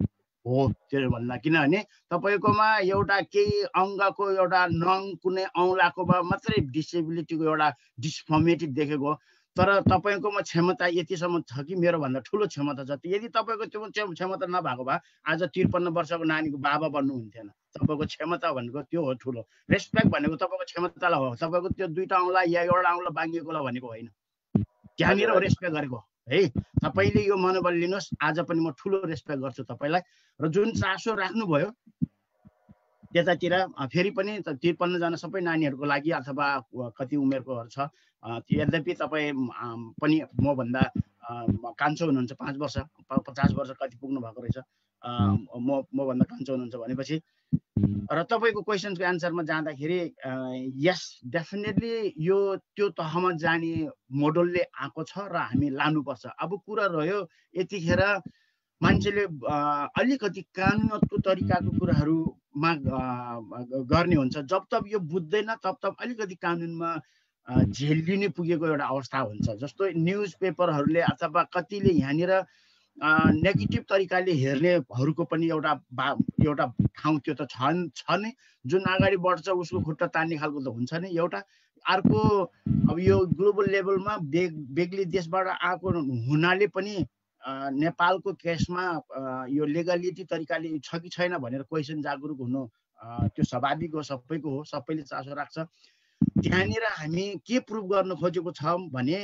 हो त्यो भन्दा किनभने तपाईँकोमा एउटा केही अङ्गको एउटा नङ कुनै औँलाकोमा मात्रै डिसेबिलिटीको एउटा डिस्फर्मिटी देखेको तर तपाईँकोमा क्षमता यतिसम्म छ कि मेरो भन्दा ठुलो क्षमता छ यदि तपाईँको त्यो क्षमता नभएको भए आज 53 वर्षको नानीको बाबा बन्नुहुन्थेन तपाईँको क्षमता भनेको त्यो हो ठुलो रेस्पेक्ट भनेको तपाईँको क्षमतालाई हो तपाईँको त्यो दुईटा औँला या एउटा औँला बाङ्गिएकोलाई भनेको होइन त्यहाँनिर रेस्पेक्ट गरेको है तपाईँले यो मनोबल लिनुहोस् आज पनि म ठुलो रेस्पेक्ट गर्छु तपाईँलाई र जुन चासो राख्नुभयो त्यतातिर फेरि पनि 53 जना सबै नानीहरूको लागि अथवा कति उमेरकोहरू छ यद्यपि तपाईँ पनि मभन्दा कान्छो हुनुहुन्छ 5 वर्ष 50 वर्ष कति पुग्नु भएको रहेछ मभन्दा कान्छो हुनुहुन्छ भनेपछि र तपाईँको क्वेसनको एन्सरमा जाँदाखेरि यस डेफिनेटली यो त्यो तहमा जाने मोडलले आएको छ र हामी लानुपर्छ अब कुरा रह्यो यतिखेर मान्छेले अलिकति कानुनको तरिकाको कुराहरूमा गर्ने हुन्छ जब तब यो बुझ्दैन तब अलिकति कानुनमा झेलिने पुगेको एउटा अवस्था हुन्छ जस्तो न्युज पेपरहरूले अथवा कतिले यहाँनिर नेगेटिभ तरिकाले हेर्नेहरूको पनि एउटा ठाउँ त्यो त छ नै जुन अगाडि बढ्छ उसको खुट्टा तान्ने खालको त हुन्छ नै एउटा अर्को अब यो ग्लोबल लेभलमा बेग्लै देशबाट आएको हुनाले पनि नेपालको केसमा यो लिगलिटी तरिकाले छ कि छैन भनेर क्वेसन जागरुक हुनु त्यो स्वाभाविक हो सबैको हो सबैले चासो राख्छ त्यहाँनिर हामी के प्रुभ गर्न खोजेको छौँ भने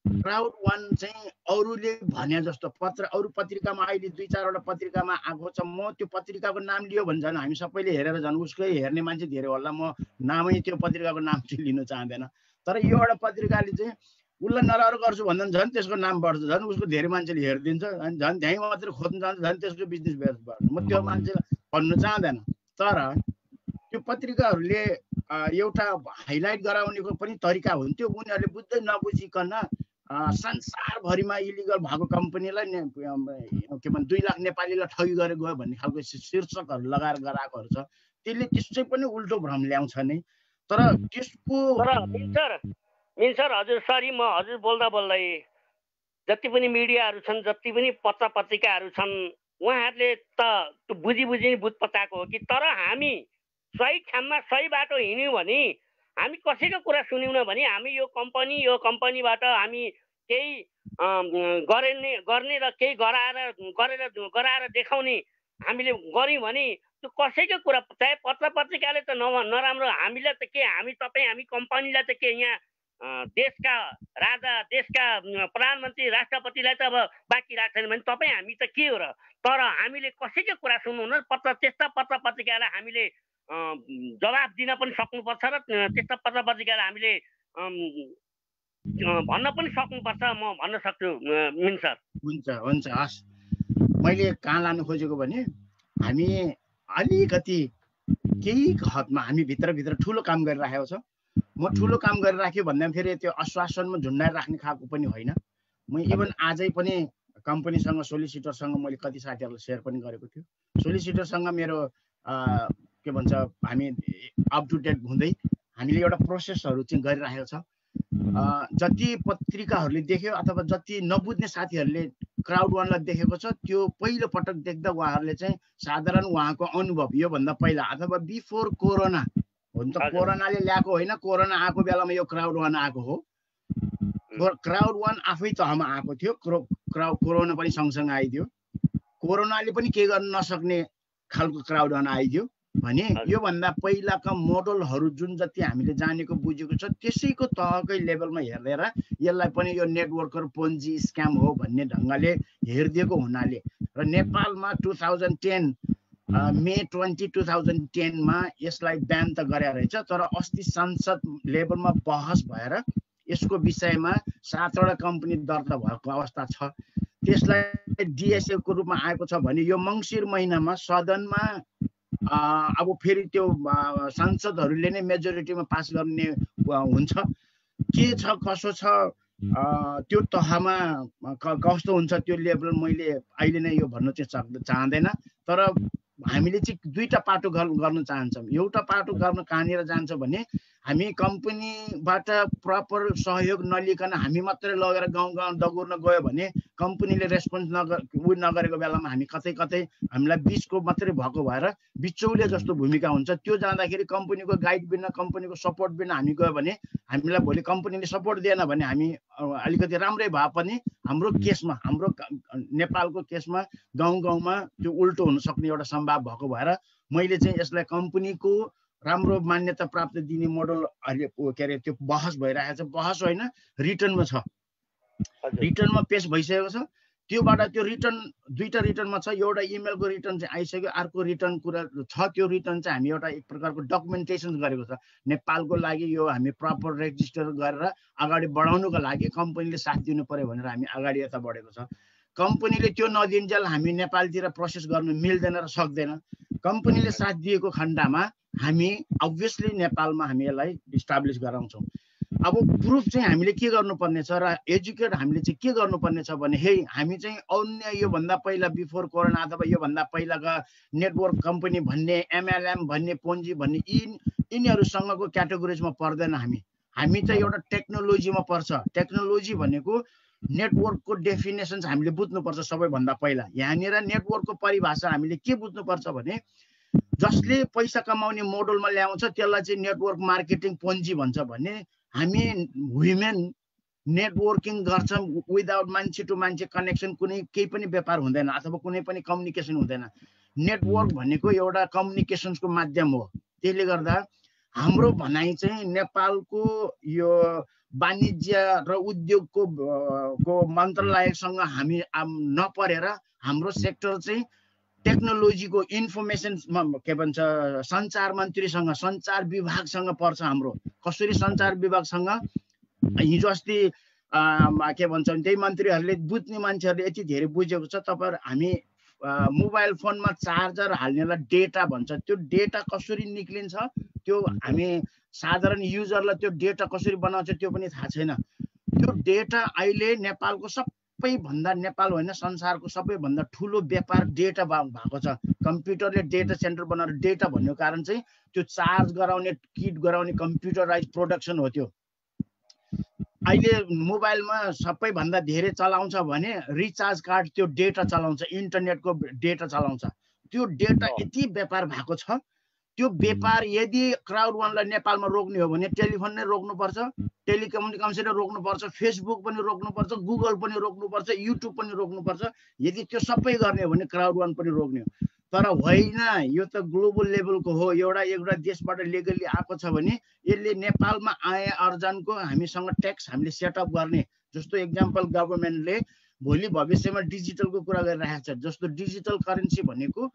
क्राउड वान चाहिँ अरूले भने जस्तो अरू पत्रिकामा अहिले 2-4वटा पत्रिकामा आएको छ म त्यो पत्रिकाको नाम लियो भने झन् हामी सबैले हेरेर झन् उसकै हेर्ने मान्छे धेरै होला म नामै त्यो पत्रिकाको नाम चाहिँ लिन चाहँदैन तर यो एउटा पत्रिकाले चाहिँ उसलाई नराम्रो गर्छु भन्दा झन् त्यसको नाम बढ्छ झन् उसको धेरै मान्छेले हेरिदिन्छ अनि झन् त्यहीँ मात्र खोज्न चाहन्छ झन् त्यसको बिजनेस बढ्छ म त्यो मान्छेलाई भन्नु चाहँदैन तर त्यो पत्रिकाहरूले एउटा हाइलाइट गराउनेको पनि तरिका हुन्थ्यो उनीहरूले बुझ्दै नबुझिकन संसारभरिमा इलिगल भएको कम्पनीलाई के भन्छ 2 लाख नेपालीलाई ठगी गरेर गयो भन्ने खालको शीर्षकहरू लगाएर गराएकोहरू छ त्यसले त्यसै पनि उल्टो भ्रम ल्याउँछ नै तर त्यसको सर हजुर सरी म हजुर बोल्दा जति पनि मिडियाहरू छन् जति पनि पत्र पत्रिकाहरू छन् उहाँहरूले त बुझी बुझ पचाएको हो कि तर हामी सही ठाउँमा सही बाटो हिँड्यौँ भने हामी कसैको कुरा सुन्यौँ भने हामी यो कम्पनीबाट हामी केही गर्ने र केही गराएर देखाउने हामीले गऱ्यौँ भने त्यो कसैको कुरा चाहे पत्र पत्रिकाले त नराम्रो हामीलाई त के हामी कम्पनीलाई त के यहाँ देशका राजा देशका प्रधानमन्त्री राष्ट्रपतिलाई त अब बाँकी राख्दैन भने तपाईँ हामी त के हो र तर हामीले कसैको कुरा सुन्नुहुन्न त्यस्ता पत्र पत्रिकालाई हामीले जवाफ दिन पनि सक्नुपर्छ र त्यस्ता पत्र पत्रिकाहरू हामीले भन्न पनि सक्नुपर्छ म भन्न सक्छु मिन सर। हुन्छ हुन्छ हस्। मैले कहाँ लानु खोजेको भने हामी अलिकति केही हदमा हामी भित्रभित्र ठुलो काम गरिराखेको छ। म ठुलो काम गरिराख्यो भन्दा फेरि त्यो आश्वासनमा झुन्डाएर राख्ने खालको पनि होइन। म इभन आजै पनि कम्पनीसँग सोलिसिटरसँग मैले कति साथीहरूलाई सेयर पनि गरेको थियो। सोलिसिटरसँग मेरो के भन्छ हामी अप टु डेट हुँदै हामीले एउटा प्रोसेसहरू चाहिँ गरिराखेको छ। जति पत्रिकाहरूले देख्यो अथवा जति नबुझ्ने साथीहरूले क्राउड वानलाई देखेको छ त्यो पहिलो पटक देख्दा उहाँहरूले चाहिँ साधारण उहाँको अनुभव योभन्दा पहिला अथवा बिफोर कोरोना हुन त कोरोनाले ल्याएको होइन, कोरोना आएको बेलामा यो क्राउड वान आएको हो। क्राउड वान आफै तहमा आएको थियो, कोरोना पनि सँगसँगै आइदियो। कोरोनाले पनि केही गर्न नसक्ने खालको क्राउड वान आइदियो भने योभन्दा पहिलाका मोडलहरू जुन जति हामीले जानेको बुझेको छ त्यसैको तहकै लेभलमा हेरेर यसलाई पनि यो नेटवर्कहरू पोन्जी स्क्याम हो भन्ने ढङ्गले हेरिदिएको हुनाले र नेपालमा 2010 मे 20 2010 मा यसलाई ब्यान त गरे रहेछ। तर अस्ति संसद लेभलमा बहस भएर यसको विषयमा 7वटा कम्पनी दर्ता भएको अवस्था छ। त्यसलाई डिएसए को रूपमा आएको छ भने यो मङ्सिर महिनामा सदनमा अब फेरि त्यो सांसदहरूले नै मेजोरिटीमा पास गर्ने हुन्छ। के छ कसो छ त्यो तहमा कस्तो हुन्छ त्यो लेभल मैले अहिले नै यो भन्न चाहिँ चाहँदैन। तर हामीले चाहिँ दुईटा पाटो गर्न चाहन्छौँ। एउटा पाटो गर्न कहाँनिर जान्छ भने हामी कम्पनीबाट प्रपर सहयोग नलिकन हामी मात्रै लगेर गाउँ गाउँ दगुर्न गयो भने कम्पनीले रेस्पोन्स नगरेको बेलामा हामी कतै कतै हामीलाई बिचको मात्रै भएको भएर बिचौलिया जस्तो भूमिका हुन्छ। त्यो जाँदाखेरि कम्पनीको गाइड बिना कम्पनीको सपोर्ट बिना हामी गयो भने हामीलाई भोलि कम्पनीले सपोर्ट दिएन भने हामी अलिकति राम्रै भए पनि हाम्रो केसमा हाम्रो नेपालको केसमा गाउँ गाउँमा त्यो उल्टो हुन सक्ने एउटा सम्भाव भएको भएर मैले चाहिँ यसलाई कम्पनीको राम्रो मान्यता प्राप्त दिने मोडल अहिले के अरे त्यो बहस भइरहेको छ। बहस होइन रिटर्नमा छ, रिटर्नमा पेश भइसकेको छ। त्योबाट त्यो रिटर्न दुईटा रिटर्नमा छ। एउटा इमेलको रिटर्न चाहिँ आइसक्यो, अर्को रिटर्न कुरा छ। त्यो रिटर्न चाहिँ हामी एउटा एक प्रकारको डकुमेन्टेसन गरेको छ नेपालको लागि। यो हामी प्रपर रेजिस्टर गरेर अगाडि बढाउनुको लागि कम्पनीले साथ दिनु पर्यो भनेर हामी अगाडि यता बढेको छ। कम्पनीले त्यो नदिन्जेल हामी नेपालतिर प्रोसेस गर्नु मिल्दैन र सक्दैन। कम्पनीले साथ दिएको खण्डमा हामी अभियसली नेपालमा हामी यसलाई इस्टाब्लिस गराउँछौँ। अब प्रुफ चाहिँ हामीले के गर्नुपर्ने छ र एजुकेट हामीले चाहिँ के गर्नुपर्ने छ भने हामी चाहिँ अन्य योभन्दा पहिला बिफोर कोरोना अथवा योभन्दा पहिलाका नेटवर्क कम्पनी भन्ने एमएलएम भन्ने पोन्जी भन्ने यिनीहरूसँगको क्याटेगोरिजमा पर्दैन। हामी चाहिँ एउटा टेक्नोलोजीमा पर्छ। टेक्नोलोजी भनेको नेटवर्कको डेफिनेसन्स हामीले बुझ्नुपर्छ सबैभन्दा पहिला। यहाँनिर नेटवर्कको परिभाषा हामीले के बुझ्नुपर्छ भने जसले पैसा कमाउने मोडलमा ल्याउँछ त्यसलाई चाहिँ नेटवर्क मार्केटिङ पोन्जी भन्छ भने हामी वुमेन नेटवर्किङ गर्छौँ विदाउट मान्छे टु मान्छे कनेक्सन, कुनै केही पनि व्यापार हुँदैन अथवा कुनै पनि कम्युनिकेसन हुँदैन। नेटवर्क भनेको एउटा कम्युनिकेसन्सको माध्यम हो। त्यसले गर्दा हाम्रो भनाइ चाहिँ नेपालको यो वाणिज्य र उद्योगको मन्त्रालयसँग हामी नपरेर हाम्रो सेक्टर चाहिँ टेक्नोलोजीको इन्फर्मेसन के भन्छ सञ्चार मन्त्रीसँग सञ्चार विभागसँग पर्छ। हाम्रो कसरी सञ्चार विभागसँग हिजो अस्ति के भन्छ त्यही मन्त्रीहरूले बुझ्ने मान्छेहरूले यति धेरै बुझेको छ। तपाईँहरू हामी मोबाइल फोनमा चार्जर हाल्नेलाई डेटा भन्छ। त्यो डेटा कसरी निक्लिन्छ त्यो हामी साधारण युजरलाई त्यो डेटा कसरी बनाउँछ त्यो पनि थाहा छैन। त्यो डेटा अहिले नेपालको सबैभन्दा नेपाल होइन संसारको सबैभन्दा ठुलो व्यापार डेटा भएको छ। कम्प्युटरले डेटा सेन्टर बनाएर डेटा भन्ने कारण चाहिँ त्यो चार्ज गराउने किट गराउने कम्प्युटराइज प्रोडक्सन हो। त्यो अहिले मोबाइलमा सबैभन्दा धेरै चलाउँछ भने रिचार्ज कार्ड त्यो डेटा चलाउँछ, इन्टरनेटको डेटा चलाउँछ। त्यो डेटा यति व्यापार भएको छ। त्यो व्यापार यदि क्राउड वानलाई नेपालमा रोक्ने हो भने टेलिफोन नै रोक्नुपर्छ, टेलिकम्युनिकेसन रोक्नुपर्छ, फेसबुक पनि रोक्नुपर्छ, गुगल पनि रोक्नुपर्छ, युट्युब पनि रोक्नुपर्छ। यदि त्यो सबै गर्ने हो भने क्राउड वान पनि रोक्ने हो। तर होइन, यो त ग्लोबल लेभलको हो। एउटा देशबाट लिगली आएको छ भने यसले नेपालमा आय अर्जनको हामीसँग ट्याक्स हामीले सेटअप गर्ने। जस्तो एक्जाम्पल गभर्मेन्टले भोलि भविष्यमा डिजिटलको कुरा गरिरहेको छ। जस्तो डिजिटल करेन्सी भनेको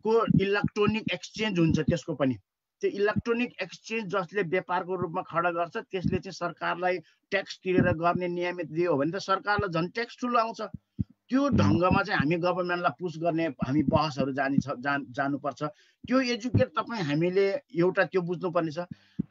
को इलेक्ट्रोनिक एक्सचेन्ज हुन्छ त्यसको पनि त्यो इलेक्ट्रोनिक एक्सचेन्ज जसले व्यापारको रूपमा खडा गर्छ त्यसले चाहिँ सरकारलाई ट्याक्स तिरेर गर्ने नियमित दियो भने त सरकारलाई झन् ट्याक्स ठुलो आउँछ त्यो ढङ्गमा चाहिँ हामी गभर्मेन्टलाई पुस गर्ने हामी बहसहरू जानुपर्छ त्यो एजुकेट तपाईँ हामीले एउटा त्यो बुझ्नुपर्ने छ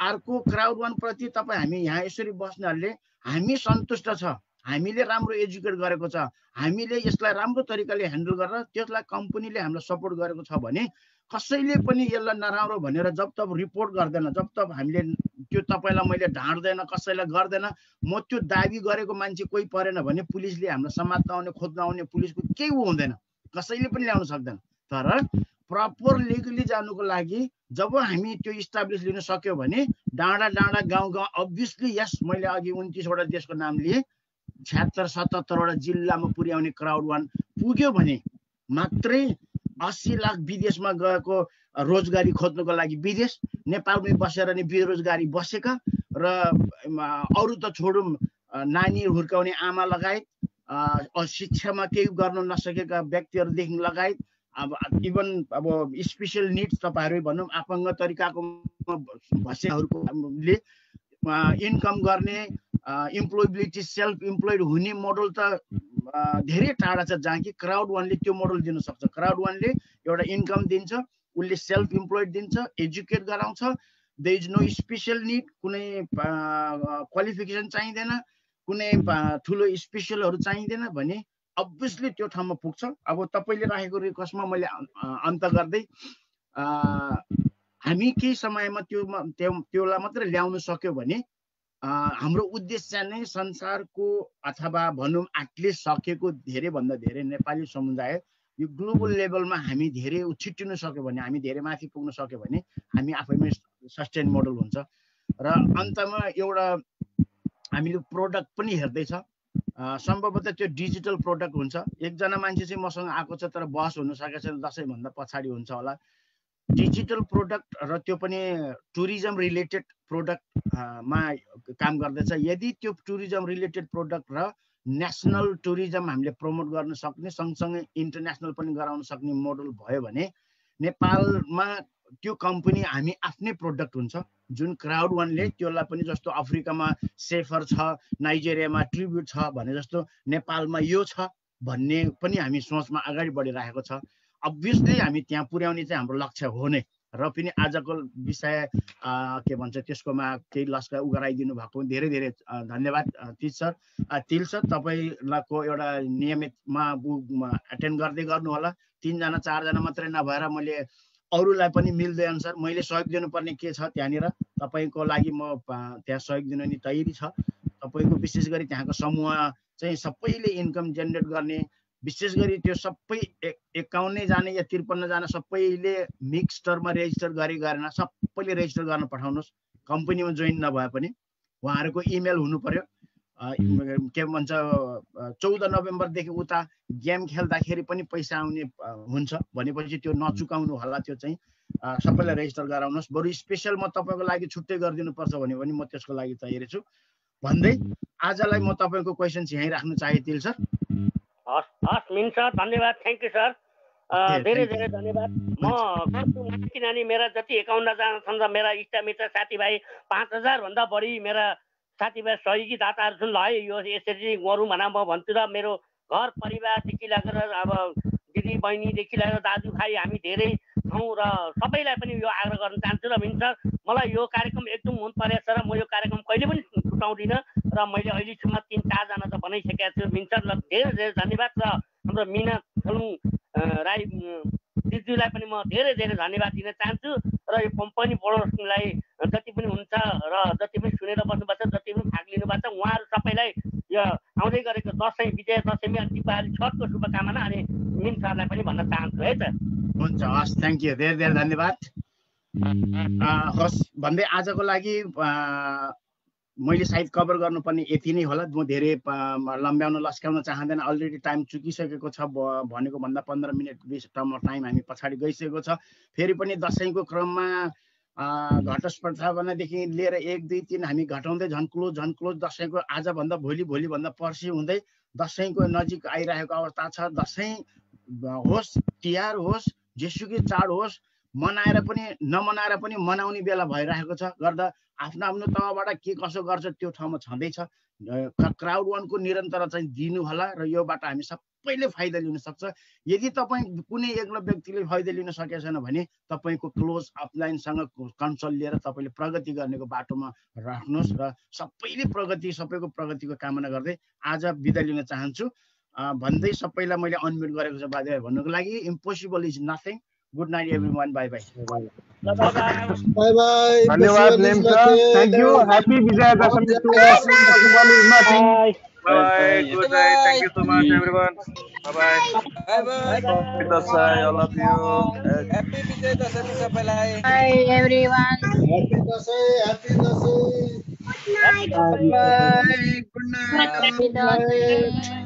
अर्को क्राउड वान प्रति तपाईँ हामी यहाँ यसरी बस्नेहरूले हामी सन्तुष्ट छ हामीले राम्रो एजुकेट गरेको छ हामीले यसलाई राम्रो तरिकाले ह्यान्डल गरेर त्यसलाई कम्पनीले हामीलाई सपोर्ट गरेको छ भने कसैले पनि यसलाई नराम्रो भनेर जब तब रिपोर्ट गर्दैन जब तब हामीले त्यो तपाईँलाई मैले ढाँट्दैन कसैलाई गर्दैन म त्यो दाबी गरेको मान्छे कोही परेन भने पुलिसले हामीलाई समात्न आउने खोज्न आउने पुलिसको केही हुँदैन कसैले पनि ल्याउन सक्दैन तर प्रपर लिगली जानुको लागि जब हामी त्यो इस्टाब्लिस लिन सक्यो भने डाँडा डाँडा गाउँ गाउँ अभियसली यस मैले अघि 29 वटा देशको नाम लिए 76-77 वटा जिल्लामा पुर्याउने क्राउड वान पुग्यो भने मात्रै 80 लाख विदेशमा गएको रोजगारी खोज्नको लागि विदेश नेपालमै बसेर नि बेरोजगारी बसेका र अरू त छोडौँ नानी हुर्काउने आमा लगायत शिक्षामा केही गर्न नसकेका व्यक्तिहरूदेखि लगायत अब इभन अब स्पेशल निड्स तपाईँहरू भनौँ आपाङ्ग तरिकाको भएकाहरूले इन्कम गर्ने इम्प्लोइबिलिटी सेल्फ इम्प्लोइड हुने मोडल त धेरै टाढा छ जहाँ कि क्राउड वानले त्यो मोडल दिन सक्छ क्राउड वानले एउटा इन्कम दिन्छ उसले सेल्फ इम्प्लोइड दिन्छ एजुकेट गराउँछ there is no special need कुनै क्वालिफिकेसन चाहिँदैन कुनै ठुलो स्पेशलहरू चाहिँदैन भने अभियसली त्यो ठाउँमा पुग्छ अब तपाईँले राखेको रिक्वेस्टमा मैले अन्त गर्दै हामी केही समयमा त्योलाई मात्र ल्याउन सक्यो भने हाम्रो उद्देश्य नै संसारको अथवा भनौँ एटलिस्ट सकेको धेरैभन्दा धेरै नेपाली समुदाय यो ग्लोबल लेभलमा हामी धेरै उछिटिन सक्यो भने हामी धेरै माथि पुग्न सक्यो भने हामी आफैमै सस्टेन मोडल हुन्छ र अन्तमा एउटा हामीले प्रोडक्ट पनि हेर्दैछ सम्भवतः त्यो डिजिटल प्रोडक्ट हुन्छ एकजना मान्छे चाहिँ मसँग आएको छ तर बहस हुन सकेको छैन दसैँभन्दा पछाडि हुन्छ होला डिजिटल प्रोडक्ट र त्यो पनि टुरिज्म रिलेटेड प्रोडक्टमा काम गर्दैछ यदि त्यो टुरिज्म रिलेटेड प्रोडक्ट र नेसनल टुरिज्म हामीले प्रमोट गर्न सक्ने सँगसँगै इन्टरनेसनल पनि गराउन सक्ने मोडल भयो भने नेपालमा त्यो कम्पनी हामी आफ्नै प्रोडक्ट हुन्छ जुन क्राउड वानले त्यसलाई पनि जस्तो अफ्रिकामा सेफर छ नाइजेरियामा ट्रिब्युट छ भने जस्तो नेपालमा यो छ भन्ने पनि हामी सोचमा अगाडि बढिरहेको छ अभियसली हामी त्यहाँ पुर्याउने चाहिँ हाम्रो लक्ष्य हो नै र पनि आजको विषय के भन्छ त्यसकोमा केही लस्का उगराइदिनु भएको धेरै धेरै धन्यवाद तिल सर तपाईँको एउटा नियमितमा एटेन्ड गर्दै गर्नु होला 3 जना 4 जना मात्रै नभएर मैले अरूलाई पनि मिल्दै अनुसार मैले सहयोग दिनुपर्ने के छ त्यहाँनिर तपाईँको लागि म त्यहाँ सहयोग दिन नि तयारी छ तपाईँको विशेष गरी त्यहाँको समूह चाहिँ सबैले इन्कम जेनेरेट गर्ने विशेष गरी त्यो सबै 51 जना या 53 जना सबैले मिक्स टर्ममा रेजिस्टर गरेन सबैले रेजिस्टर गर्न पठाउनुहोस् कम्पनीमा जोइन नभए पनि उहाँहरूको इमेल हुनु पर्यो के भन्छ 14 नोभेम्बरदेखि उता गेम खेल्दाखेरि पनि पैसा आउने हुन्छ भनेपछि त्यो नचुकाउनु होला त्यो चाहिँ सबैलाई रेजिस्टर गराउनुहोस् बरु स्पेशल म तपाईँको लागि छुट्टै गरिदिनु पर्छ भने पनि म त्यसको लागि तयारी छु भन्दै आजलाई म तपाईँको क्वेसन यहीँ राख्न चाहे तिल सर हस् मिन्छ धन्यवाद थ्याङ्क यू सर धेरै धेरै धन्यवाद म किनभने मेरा जति 51 जना छन् र मेरा इष्टमित्र साथीभाइ 5000 भन्दा बढी मेरा साथीभाइ सहयोगी दाताहरू छन् ल है यो यसरी गरौँ भन म भन्छु र मेरो घर परिवारदेखि लगेर अब दिदी बहिनीदेखि लगेर दाजुभाइ हामी धेरै छौँ र सबैलाई पनि यो आग्रह गर्न चाहन्छु र मिन्छ मलाई यो कार्यक्रम एकदम मन परेको छ र म यो कार्यक्रम कहिले पनि छुटाउँदिनँ र मैले अहिलेसम्म 3-4 जना त बनाइसकेको छु मिन्छ ल धेरै धेरै धन्यवाद र हाम्रो मिना थलुङ राई दिदीलाई पनि म धेरै धेरै धन्यवाद दिन चाहन्छु र यो कम्पनी बढाउनलाई जति पनि हुन्छ र जति पनि सुनेर बस्नुपर्छ जति पनि भाग लिनुपर्छ उहाँहरू सबैलाई यो आउँदै गरेको दसैँ विजय दशमी अनि दिपावली छठको शुभकामना अनि मिन सरलाई पनि भन्न चाहन्छु है त हुन्छ हस् थ्याङ्क यू धेरै धेरै धन्यवाद हस् भन्दै आजको लागि मैले सायद कभर गर्नुपर्ने यति नै होला म धेरै लम्ब्याउन लस्क्याउन चाहँदैन अलरेडी टाइम चुकिसकेको छ भनेको भन्दा 15 मिनट 20 टाइम हामी पछाडि गइसकेको छ फेरि पनि दसैँको क्रममा घटस्पर्धादेखि लिएर 1 2 3 हामी घटाउँदै झन् क्लोज दसैँको आजभन्दा भोलिभन्दा पर्सि हुँदै दसैँको नजिक आइरहेको अवस्था छ दसैँ होस् तिहार होस् जेसुकै चाड होस् मनाएर पनि नमनाएर पनि मनाउने बेला भइरहेको छ गर्दा आफ्नो आफ्नो तहबाट के कसो गर्छ त्यो ठाउँमा छँदैछ। क्राउड वानको निरन्तर चाहिँ दिनु होला र योबाट हामी सबैले फाइदा लिन सक्छ। यदि तपाईँ कुनै एक्लो व्यक्तिले फाइदा लिन सकेको छैन भने तपाईँको क्लोज अपलाइनसँग कन्सल्ट लिएर तपाईँले प्रगति गर्नेको बाटोमा राख्नुहोस् र सबैको प्रगतिको कामना गर्दै आज बिदा लिन चाहन्छु भन्दै सबैलाई मैले अनम्युट गरेको छ बाजे भन्नुको लागि। Impossible is nothing. Good night everyone. Bye bye. Bye bye. धन्यवाद Nem sir. Thank you. Happy Vijaya Dashami to us. Impossible is nothing. Bye. Good night. Thank you so much, everyone. Bye bye. Bye bye. Happy Dasai, all of you. Happy Vijay Dasami sabalai. Bye everyone. Happy Dasai. Happy Dasai. Good night. Bye. Good night. Happy Dasai.